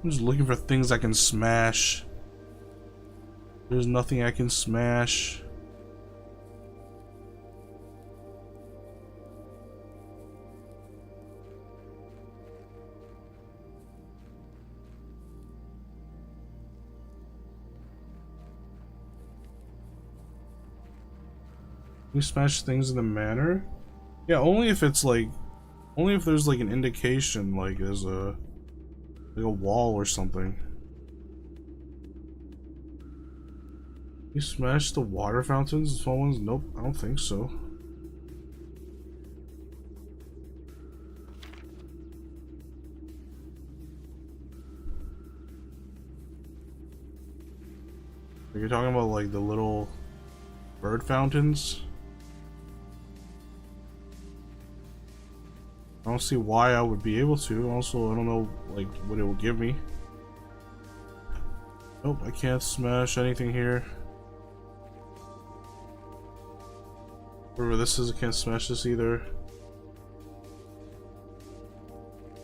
I'm just looking for things I can smash. There's nothing I can smash. We smash things in the manor? Yeah, only if it's like, only if there's like an indication, like there's a wall or something. You smashed the water fountains? The small ones? Nope, I don't think so. Like you're talking about like the little bird fountains? I don't see why I would be able to. Also, I don't know like what it will give me. Nope, I can't smash anything here. Whatever this is, I can't smash this either.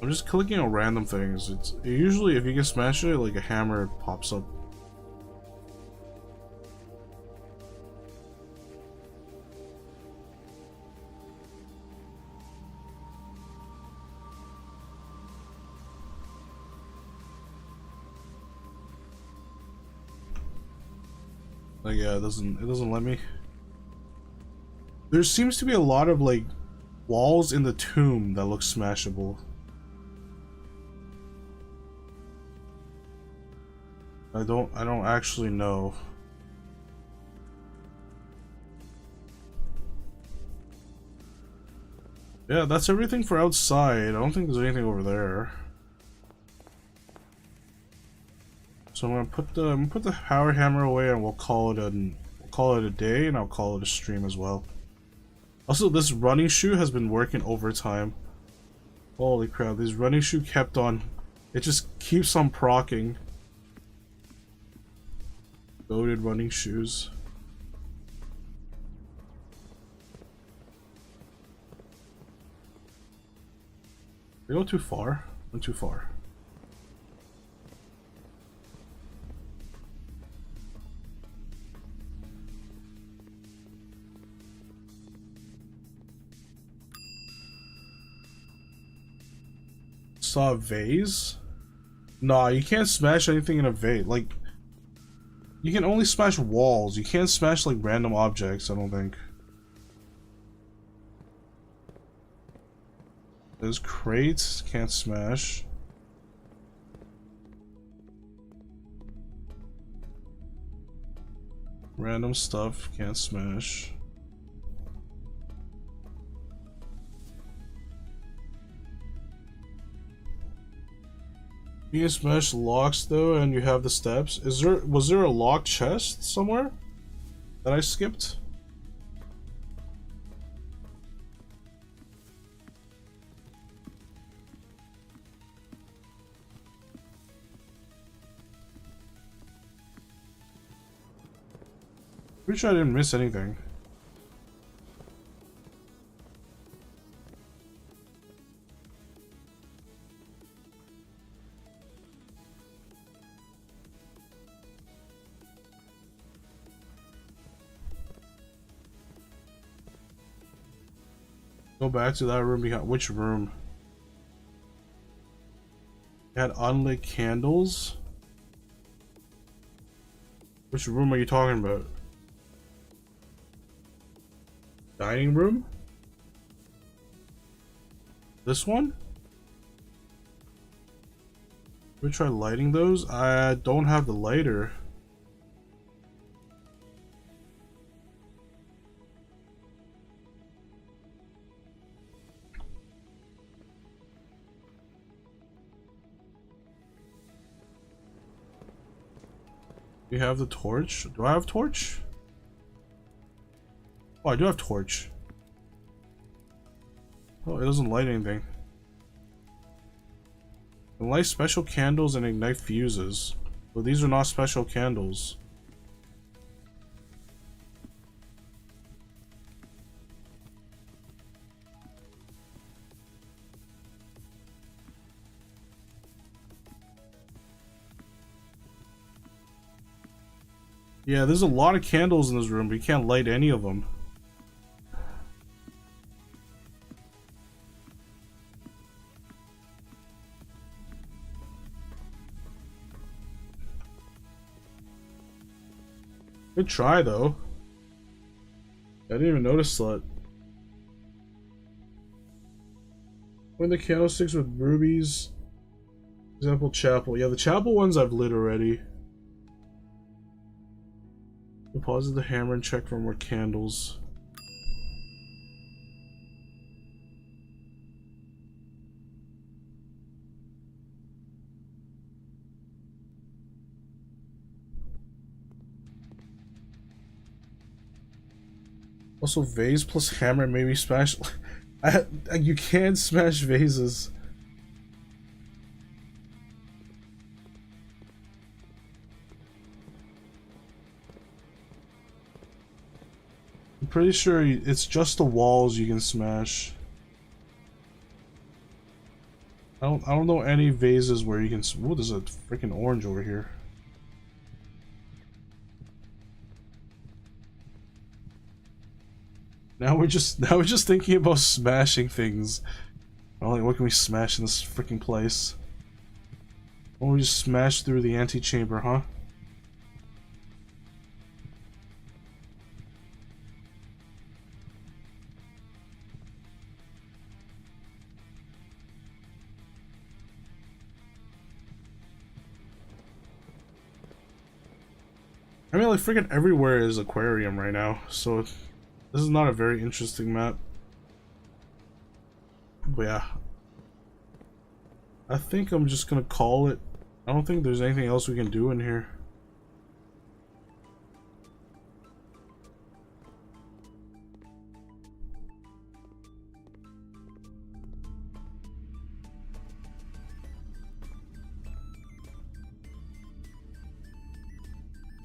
I'm just clicking on random things. It's usually if you can smash it, like a hammer pops up. Like yeah, it doesn't let me. There seems to be a lot of like walls in the tomb that look smashable. I don't actually know. Yeah, that's everything for outside. I don't think there's anything over there. So I'm gonna put the power hammer away, and we'll call it a day, and I'll call it a stream as well. Also, this running shoe has been working overtime. Holy crap! This running shoe kept on. It just keeps on procking. Loaded running shoes. They go too far. Went too far. Saw a vase? Nah, you can't smash anything in a vase. Like, you can only smash walls. You can't smash like random objects, I don't think. There's crates, can't smash. Random stuff, can't smash. You can smash locks though, and you have the steps. Was there a locked chest somewhere that I skipped? Pretty sure I didn't miss anything. Go back to that room behind. Which room? It had unlit candles? Which room are you talking about? Dining room? This one? Should we try lighting those? I don't have the lighter. You have the torch? Do I have torch? Oh, I do have torch. Oh, it doesn't light anything. It lights special candles and ignite fuses. But these are not special candles. Yeah, there's a lot of candles in this room, but you can't light any of them. Good try, though. I didn't even notice that. When the candlesticks with rubies. Example, chapel. Yeah, the chapel ones I've lit already. Deposit the hammer and check for more candles. Also, vase plus hammer, maybe smash. You can't smash vases. I'm pretty sure it's just the walls you can smash. I don't know any vases where you can. Ooh, there's a freaking orange over here. Now we're just thinking about smashing things. Well, like, what can we smash in this freaking place? Why don't we just smash through the antechamber, huh? I mean, like, freaking everywhere is aquarium right now, so this is not a very interesting map. But yeah. I think I'm just gonna call it. I don't think there's anything else we can do in here.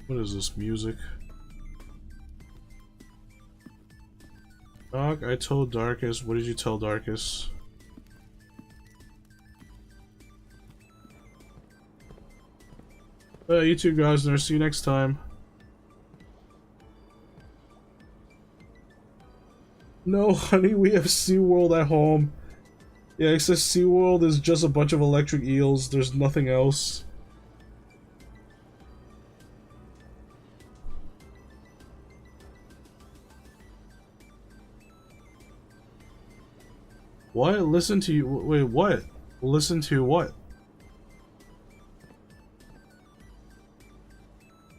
What is this music? Doc, I told Darkus. What did you tell Darkus? You too, guys. And I'll see you next time. No, honey, we have SeaWorld at home. Yeah, it says SeaWorld is just a bunch of electric eels. There's nothing else. What? Listen to you? Wait, what? Listen to what?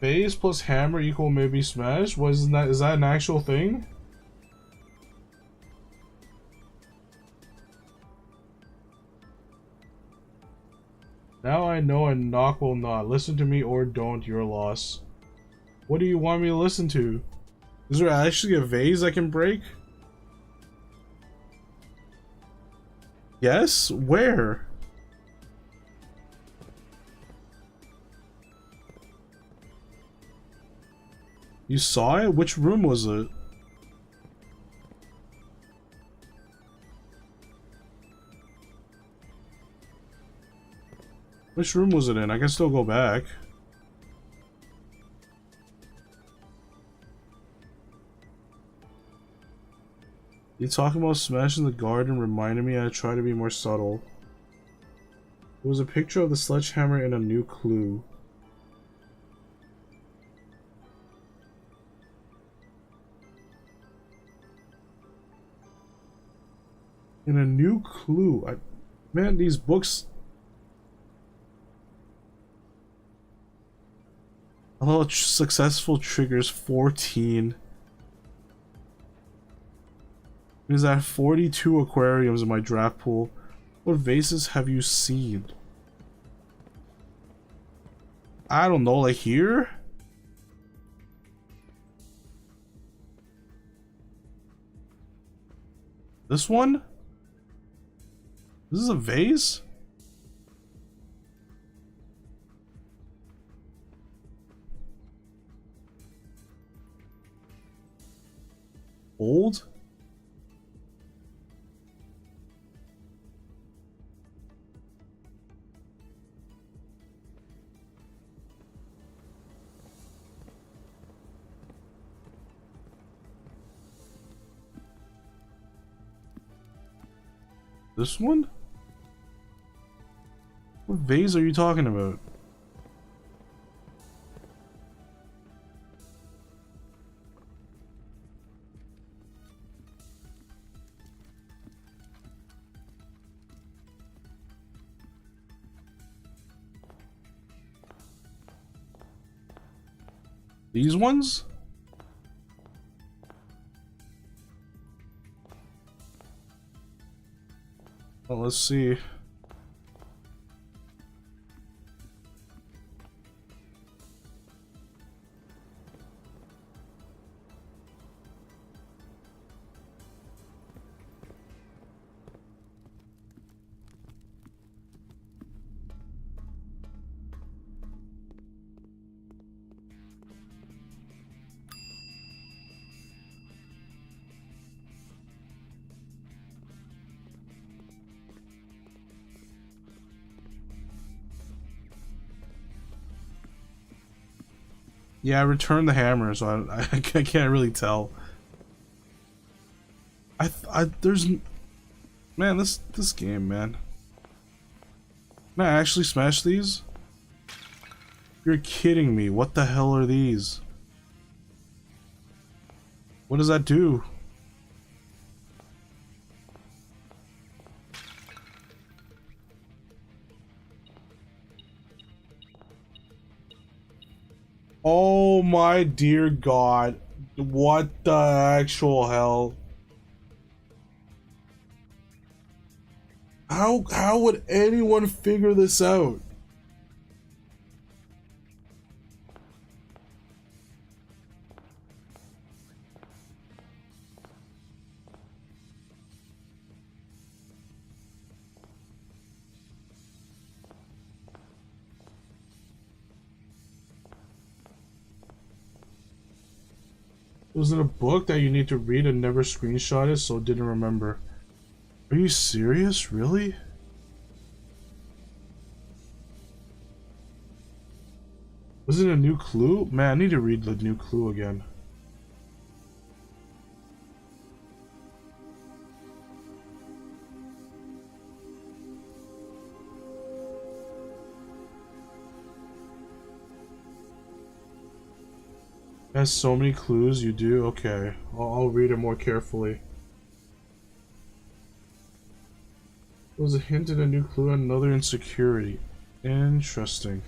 Base plus hammer equal maybe smash? Is that an actual thing? Now I know a knock will not. Listen to me or don't, your loss. What do you want me to listen to? Is there actually a vase I can break? Yes? Where? You saw it? Which room was it? Which room was it in? I can still go back. You talking about smashing the garden reminded me I try to be more subtle. It was a picture of the sledgehammer and a new clue. And a new clue. Man, these books. Although successful triggers 14. Is that 42 aquariums in my draft pool? What vases have you seen? I don't know, like here? This one? This is a vase? Old? This one? What vase are you talking about? These ones? Well, let's see. Yeah, I returned the hammer, so I can't really tell. There's, man, this game, man. Can I actually smash these? You're kidding me. What the hell are these? What does that do? Oh my dear God. What the actual hell? How would anyone figure this out? Was it a book that you need to read and never screenshot it, so didn't remember? Are you serious? Really? Was it a new clue? Man, I need to read the new clue again. It has so many clues, you do? Okay. I'll read it more carefully. It was a hint at a new clue and another insecurity. Interesting.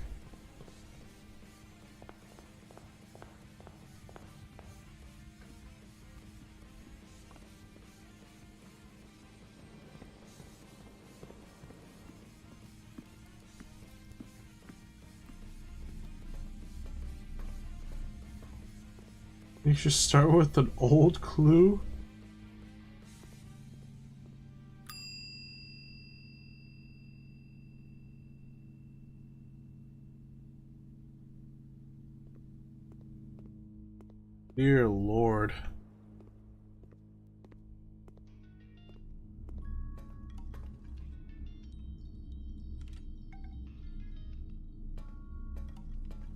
You should start with an old clue? Dear Lord.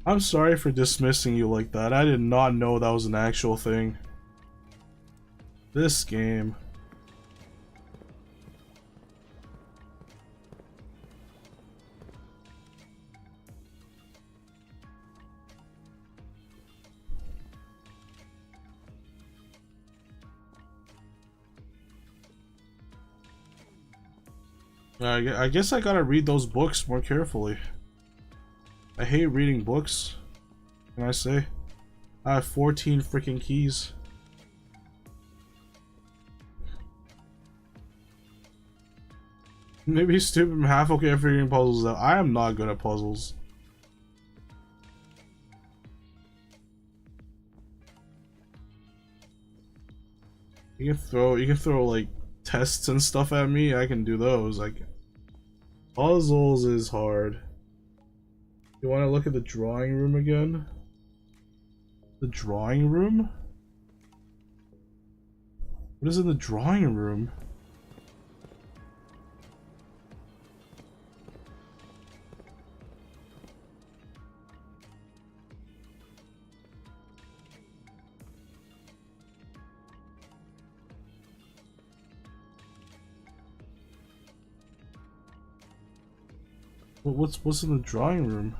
I'm sorry for dismissing you like that. I did not know that was an actual thing. This game. I guess I gotta read those books more carefully. I hate reading books. What can I say? I have 14 freaking keys. Maybe stupid, I'm half okay at figuring puzzles out. I am not good at puzzles. You can throw like tests and stuff at me. I can do those. Puzzles is hard. You want to look at the drawing room again? The drawing room? What is in the drawing room? What's in the drawing room?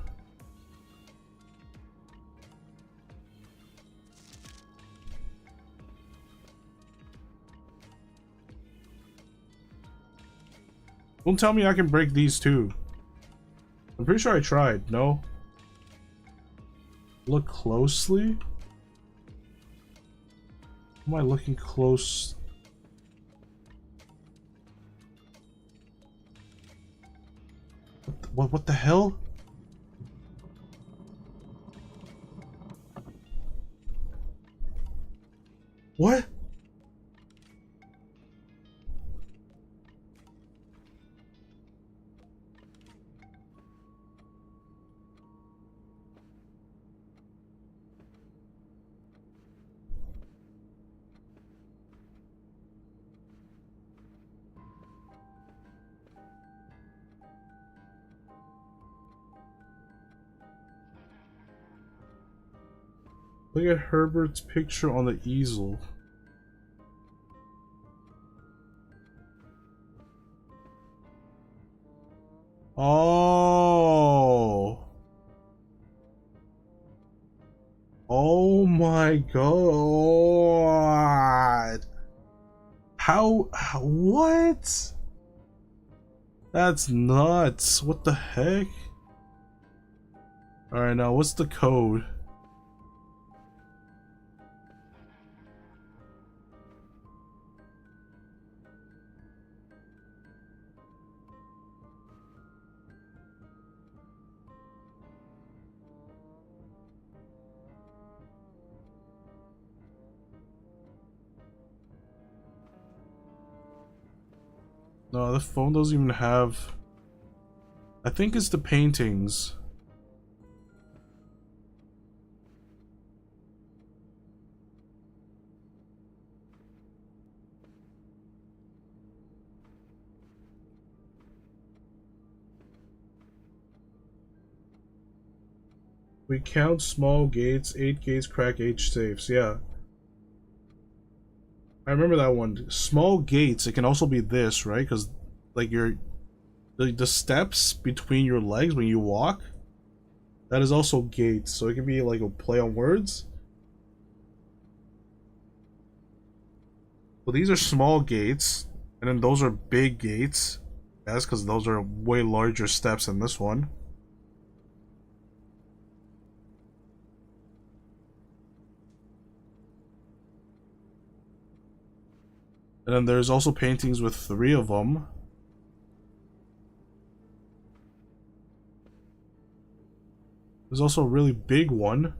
Don't tell me I can break these too. I'm pretty sure I tried. No? Look closely? Am I looking close? What the hell? What? Look at Herbert's picture on the easel. Oh. Oh my god. How what? That's nuts. What the heck? Alright, now what's the code? No, the phone doesn't even have... I think it's the paintings. We count small gates, 8 gates crack 8 safes, yeah. I remember that one. Small gates, it can also be this, right? Because, like, the steps between your legs when you walk, that is also gates. So it can be like a play on words. Well, these are small gates, and then those are big gates. Yes, because those are way larger steps than this one. And then there's also paintings with 3 of them. There's also a really big one.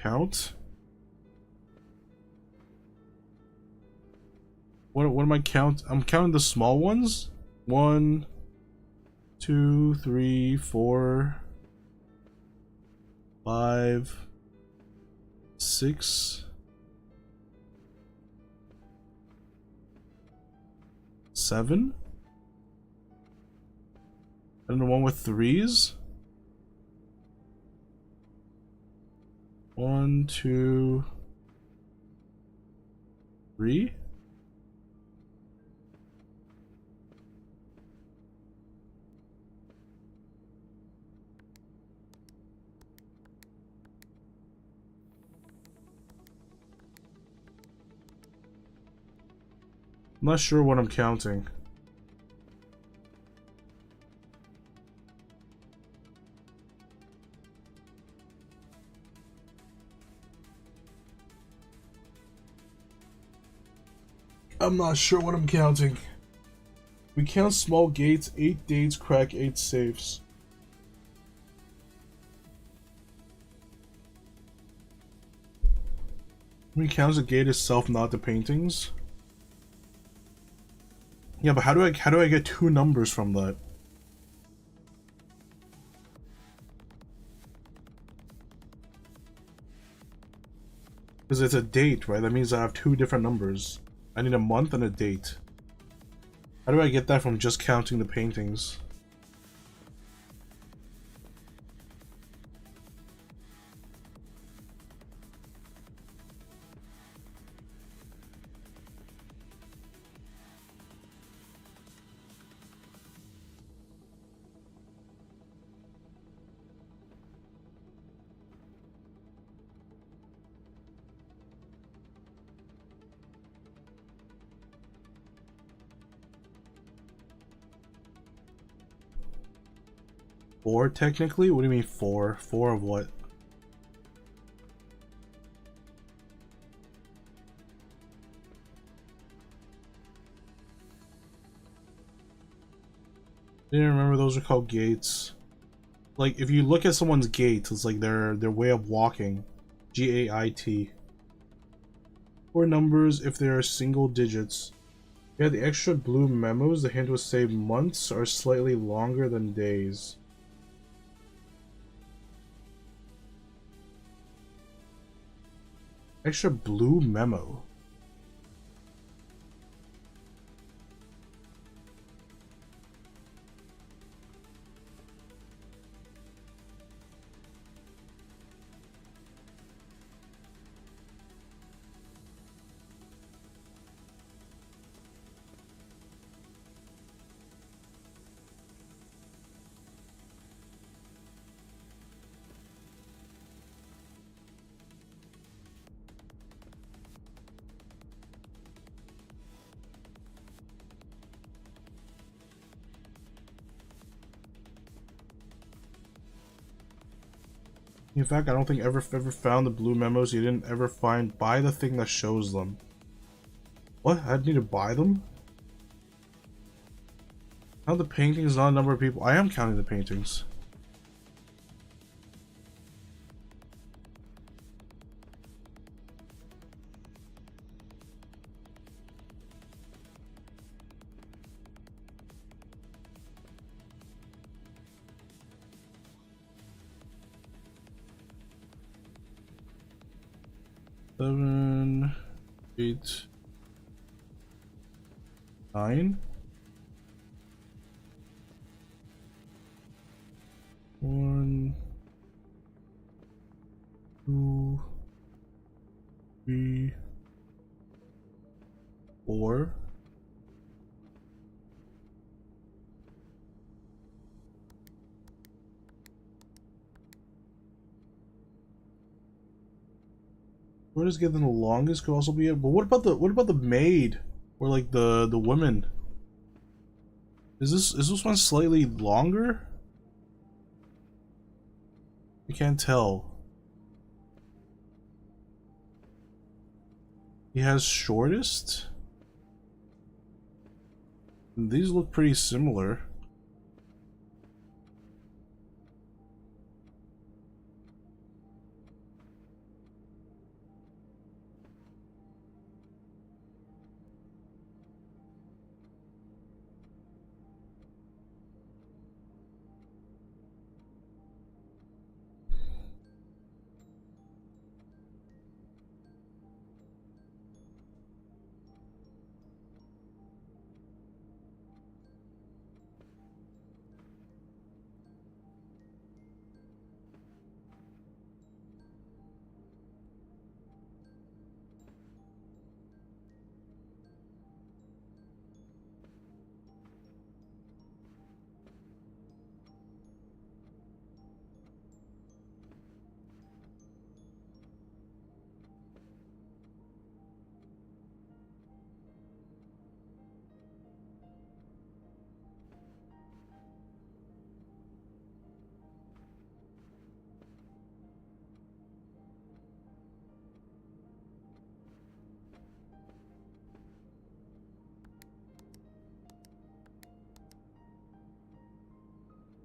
Count. What am I count? I'm counting the small ones. 1, 2, 3, 4, 5, 6, 7. And the one with 3s. 1, 2, 3. I'm not sure what I'm counting. I'm not sure what I'm counting. We count small gates, 8 gates crack 8 safes. We count the gate itself, not the paintings. Yeah, but how do I get 2 numbers from that? Because it's a date, right? That means I have 2 different numbers. I need a month and a date. How do I get that from just counting the paintings? Four, technically? What do you mean 4? 4 of what? I didn't remember those are called gates. Like if you look at someone's gait, it's like their way of walking. Gait. Or numbers if they are single digits. Yeah, the extra blue memos, the hint was say months are slightly longer than days. Extra blue memo. In fact, I don't think ever found the blue memos. You didn't ever buy the thing that shows them. What? I need to buy them? Count the paintings, not a number of people. I am counting the paintings. Seven, 8, 9. 1, 2, 3, 4. What is getting the longest could also be it. But what about the maid or like the women? Is this one slightly longer? I can't tell. He has shortest? These look pretty similar.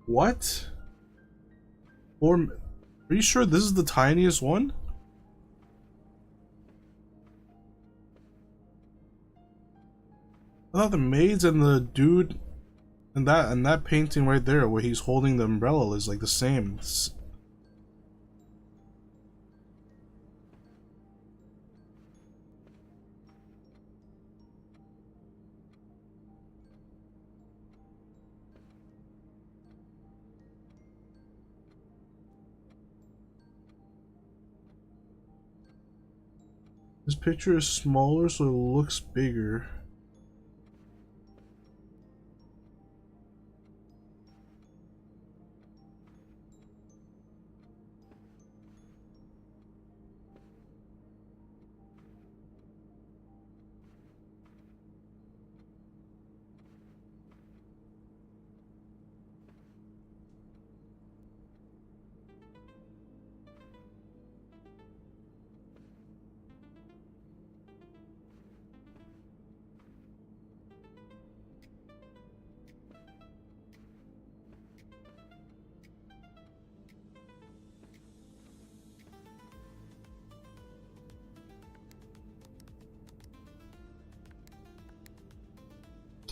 What? Or are you sure this is the tiniest one? I thought the maids and the dude and that painting right there where he's holding the umbrella is like the same. This picture is smaller so it looks bigger.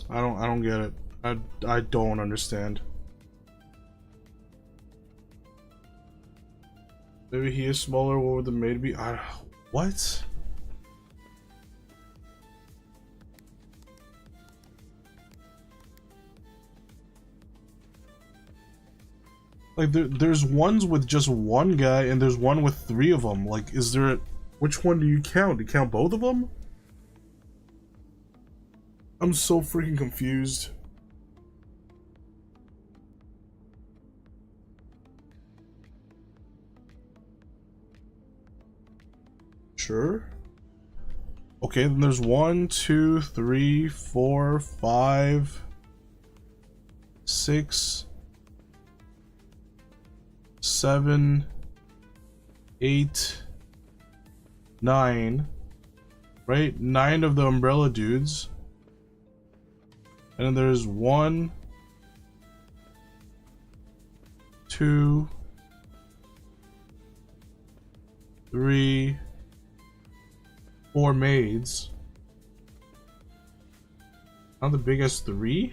this? I don't get it. I don't understand. Maybe he is smaller. What would the maid be? What? Like there's ones with just one guy and there's one with 3 of them. Like, is there which one do you count? Do you count both of them? I'm so freaking confused. Sure. Okay, then there's 1, 2, 3, 4, 5, 6, 7, 8, 9. Right? 9 of the umbrella dudes. And then there's 1, 2, 3, 4 maids. Not the biggest 3?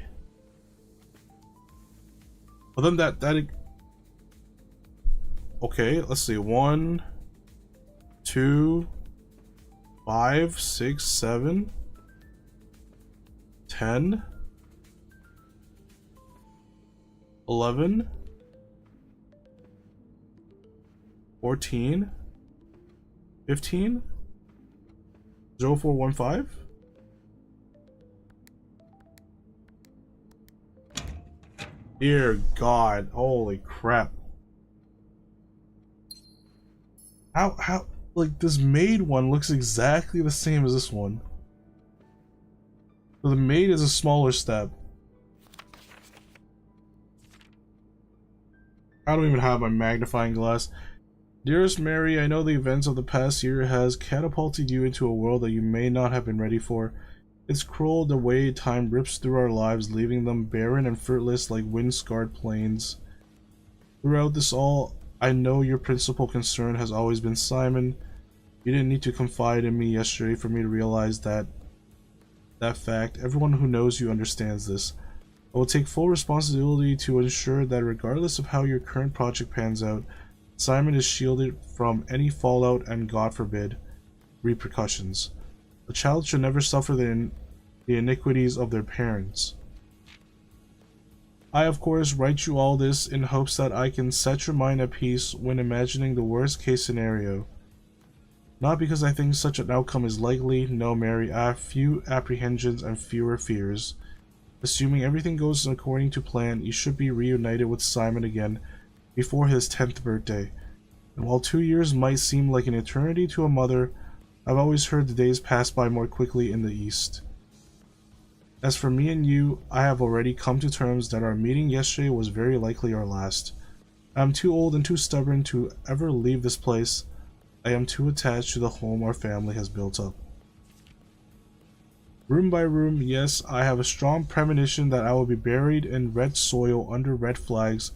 Well then that okay, let's see. 1, 2, 5, 6, 7, 10, 11, 14, 15, 0415. Dear God, holy crap. How, like, this maid one looks exactly the same as this one. So the maid is a smaller step. I don't even have my magnifying glass. Dearest Mary, I know the events of the past year has catapulted you into a world that you may not have been ready for. It's cruel the way time rips through our lives, leaving them barren and fruitless like wind-scarred plains. Throughout this all, I know your principal concern has always been Simon. You didn't need to confide in me yesterday for me to realize that fact. Everyone who knows you understands this. I will take full responsibility to ensure that regardless of how your current project pans out, Simon is shielded from any fallout and, God forbid, repercussions. A child should never suffer the iniquities of their parents. I, of course, write you all this in hopes that I can set your mind at peace when imagining the worst case scenario. Not because I think such an outcome is likely. No, Mary, I have few apprehensions and fewer fears. Assuming everything goes according to plan, you should be reunited with Simon again before his 10th birthday. And while 2 years might seem like an eternity to a mother, I've always heard the days pass by more quickly in the East. As for me and you, I have already come to terms that our meeting yesterday was very likely our last. I am too old and too stubborn to ever leave this place. I am too attached to the home our family has built up. Room by room, yes, I have a strong premonition that I will be buried in red soil under red flags,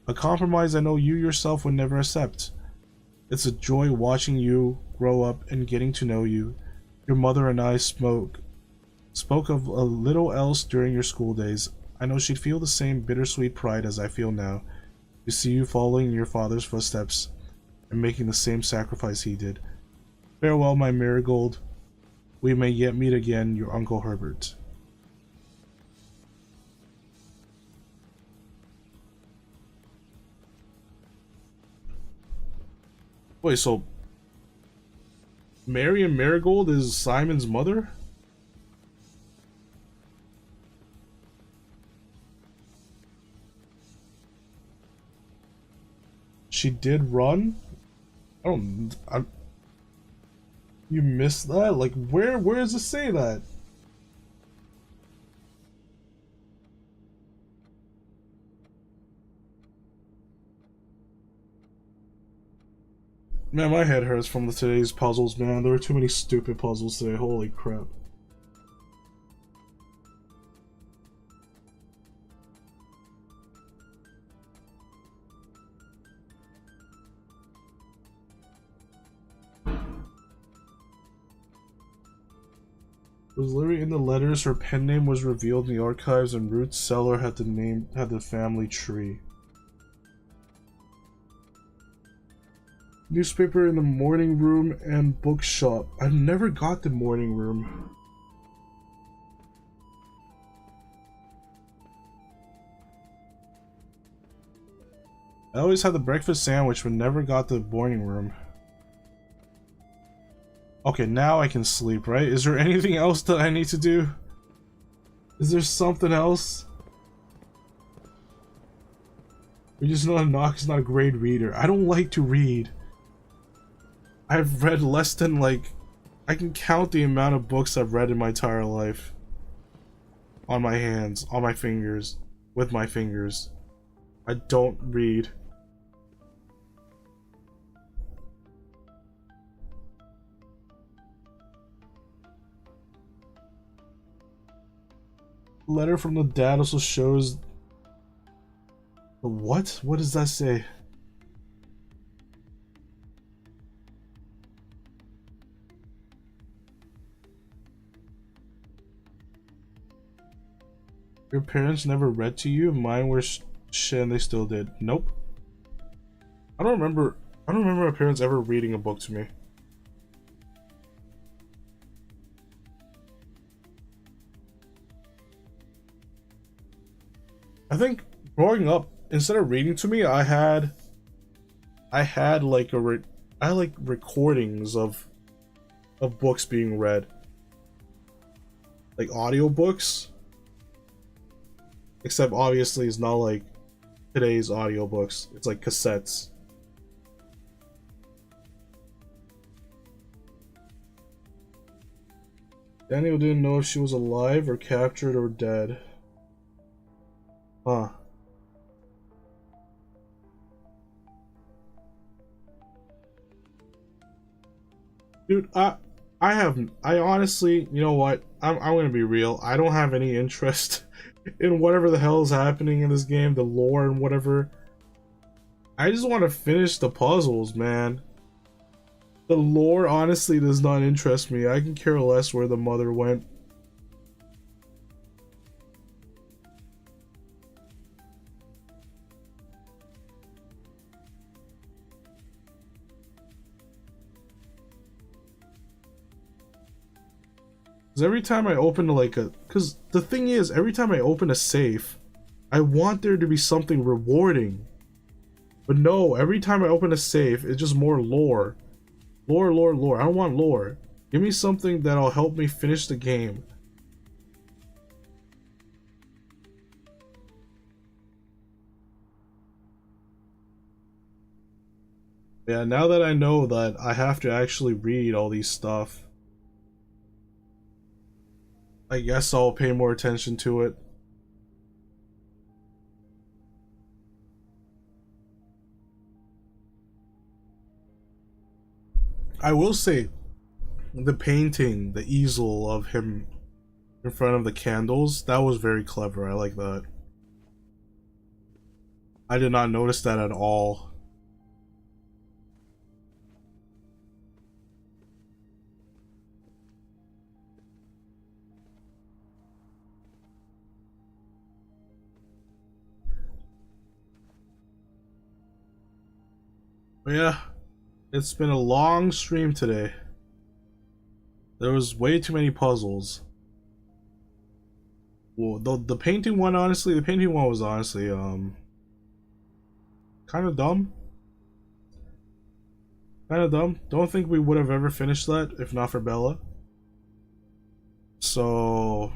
a compromise I know you yourself would never accept. It's a joy watching you grow up and getting to know you. Your mother and I spoke of a little else during your school days. I know she'd feel the same bittersweet pride as I feel now, to see you following in your father's footsteps and making the same sacrifice he did. Farewell, my marigold. We may yet meet again, your Uncle Herbert. Wait, so Marion Marigold is Simon's mother? She did run? You missed that? Like, where does it say that? Man, my head hurts from today's puzzles, man. There were too many stupid puzzles today. Holy crap. Was literally in the letters. Her pen name was revealed in the archives, and Ruth's cellar had the family tree. Newspaper in the morning room and bookshop. I never got the morning room. I always had the breakfast sandwich, but never got the morning room. Okay, now I can sleep, right? Is there anything else that I need to do? Is there something else? We just know Knox is not a great reader. I don't like to read. I've read less than, like, I can count the amount of books I've read in my entire life. On my hands, on my fingers, with my fingers. I don't read. Letter from the dad also shows the what? What does that say? Your parents never read to you? Mine were shit and they still did. Nope. I don't remember my parents ever reading a book to me. I think growing up, instead of reading to me, I had like recordings of books being read, like audiobooks. Except obviously it's not like today's audiobooks. It's like cassettes. Daniel didn't know if she was alive or captured or dead. Huh. Dude, I honestly, you know what? I'm gonna be real. I don't have any interest in whatever the hell is happening in this game, the lore and whatever. I just want to finish the puzzles, man. The lore honestly does not interest me. I can care less where the mother went. Because every time I open because the thing is, every time I open a safe, I want there to be something rewarding. But no, every time I open a safe, it's just more lore. Lore, lore, lore. I don't want lore. Give me something that'll help me finish the game. Yeah, now that I know that I have to actually read all these stuff, I guess I'll pay more attention to it. I will say, the painting, the easel of him in front of the candles, that was very clever. I like that. I did not notice that at all. But yeah, it's been a long stream today. There was way too many puzzles. Well, the painting one, honestly, was honestly, kind of dumb. Kind of dumb. Don't think we would have ever finished that if not for Bella. So,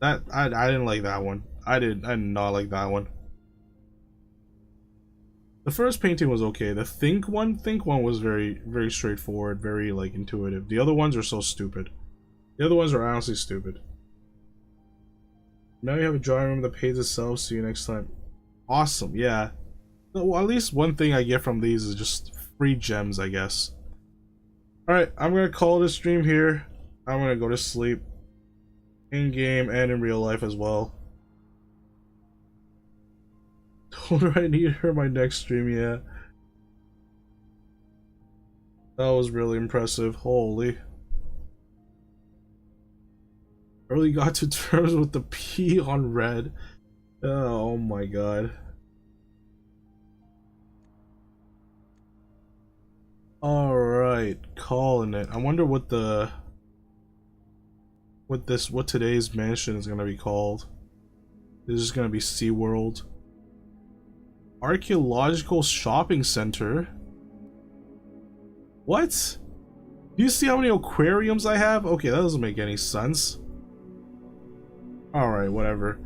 that, I didn't like that one. I did not like that one. The first painting was okay. The think one was very, very straightforward, very like intuitive. The other ones are so stupid. The other ones are honestly stupid. Now you have a drawing room that pays itself. See you next time. Awesome, yeah. Well, at least one thing I get from these is just free gems, I guess. Alright, I'm gonna call this stream here. I'm gonna go to sleep. In game and in real life as well. Told her I need her my next stream, yeah. That was really impressive. Holy. Early got to terms with the P on red. Oh my god. Alright, calling it. I wonder what what today's mansion is gonna be called. This is gonna be SeaWorld. Archaeological shopping center. What? Do you see how many aquariums I have? Okay, that doesn't make any sense. Alright, whatever.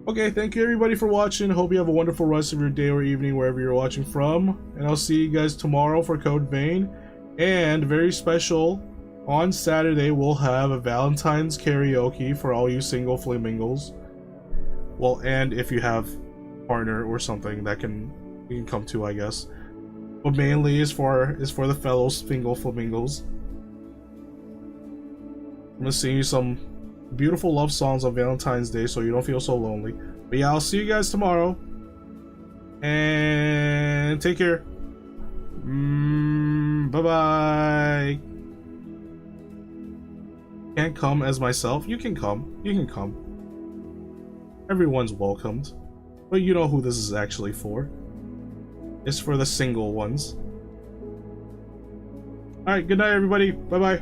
Okay, thank you everybody for watching. Hope you have a wonderful rest of your day or evening wherever you're watching from. And I'll see you guys tomorrow for Code Vein. And very special, on Saturday we'll have a Valentine's karaoke for all you single flamingos. Well, and if you have a partner or something that you can come to, I guess. But mainly is for the fellow single flamingos. I'm gonna sing you some beautiful love songs on Valentine's Day so you don't feel so lonely. But yeah, I'll see you guys tomorrow. And take care. Bye-bye. Can't come as myself. You can come. You can come. Everyone's welcomed. But you know who this is actually for. It's for the single ones. Alright, good night everybody. Bye-bye.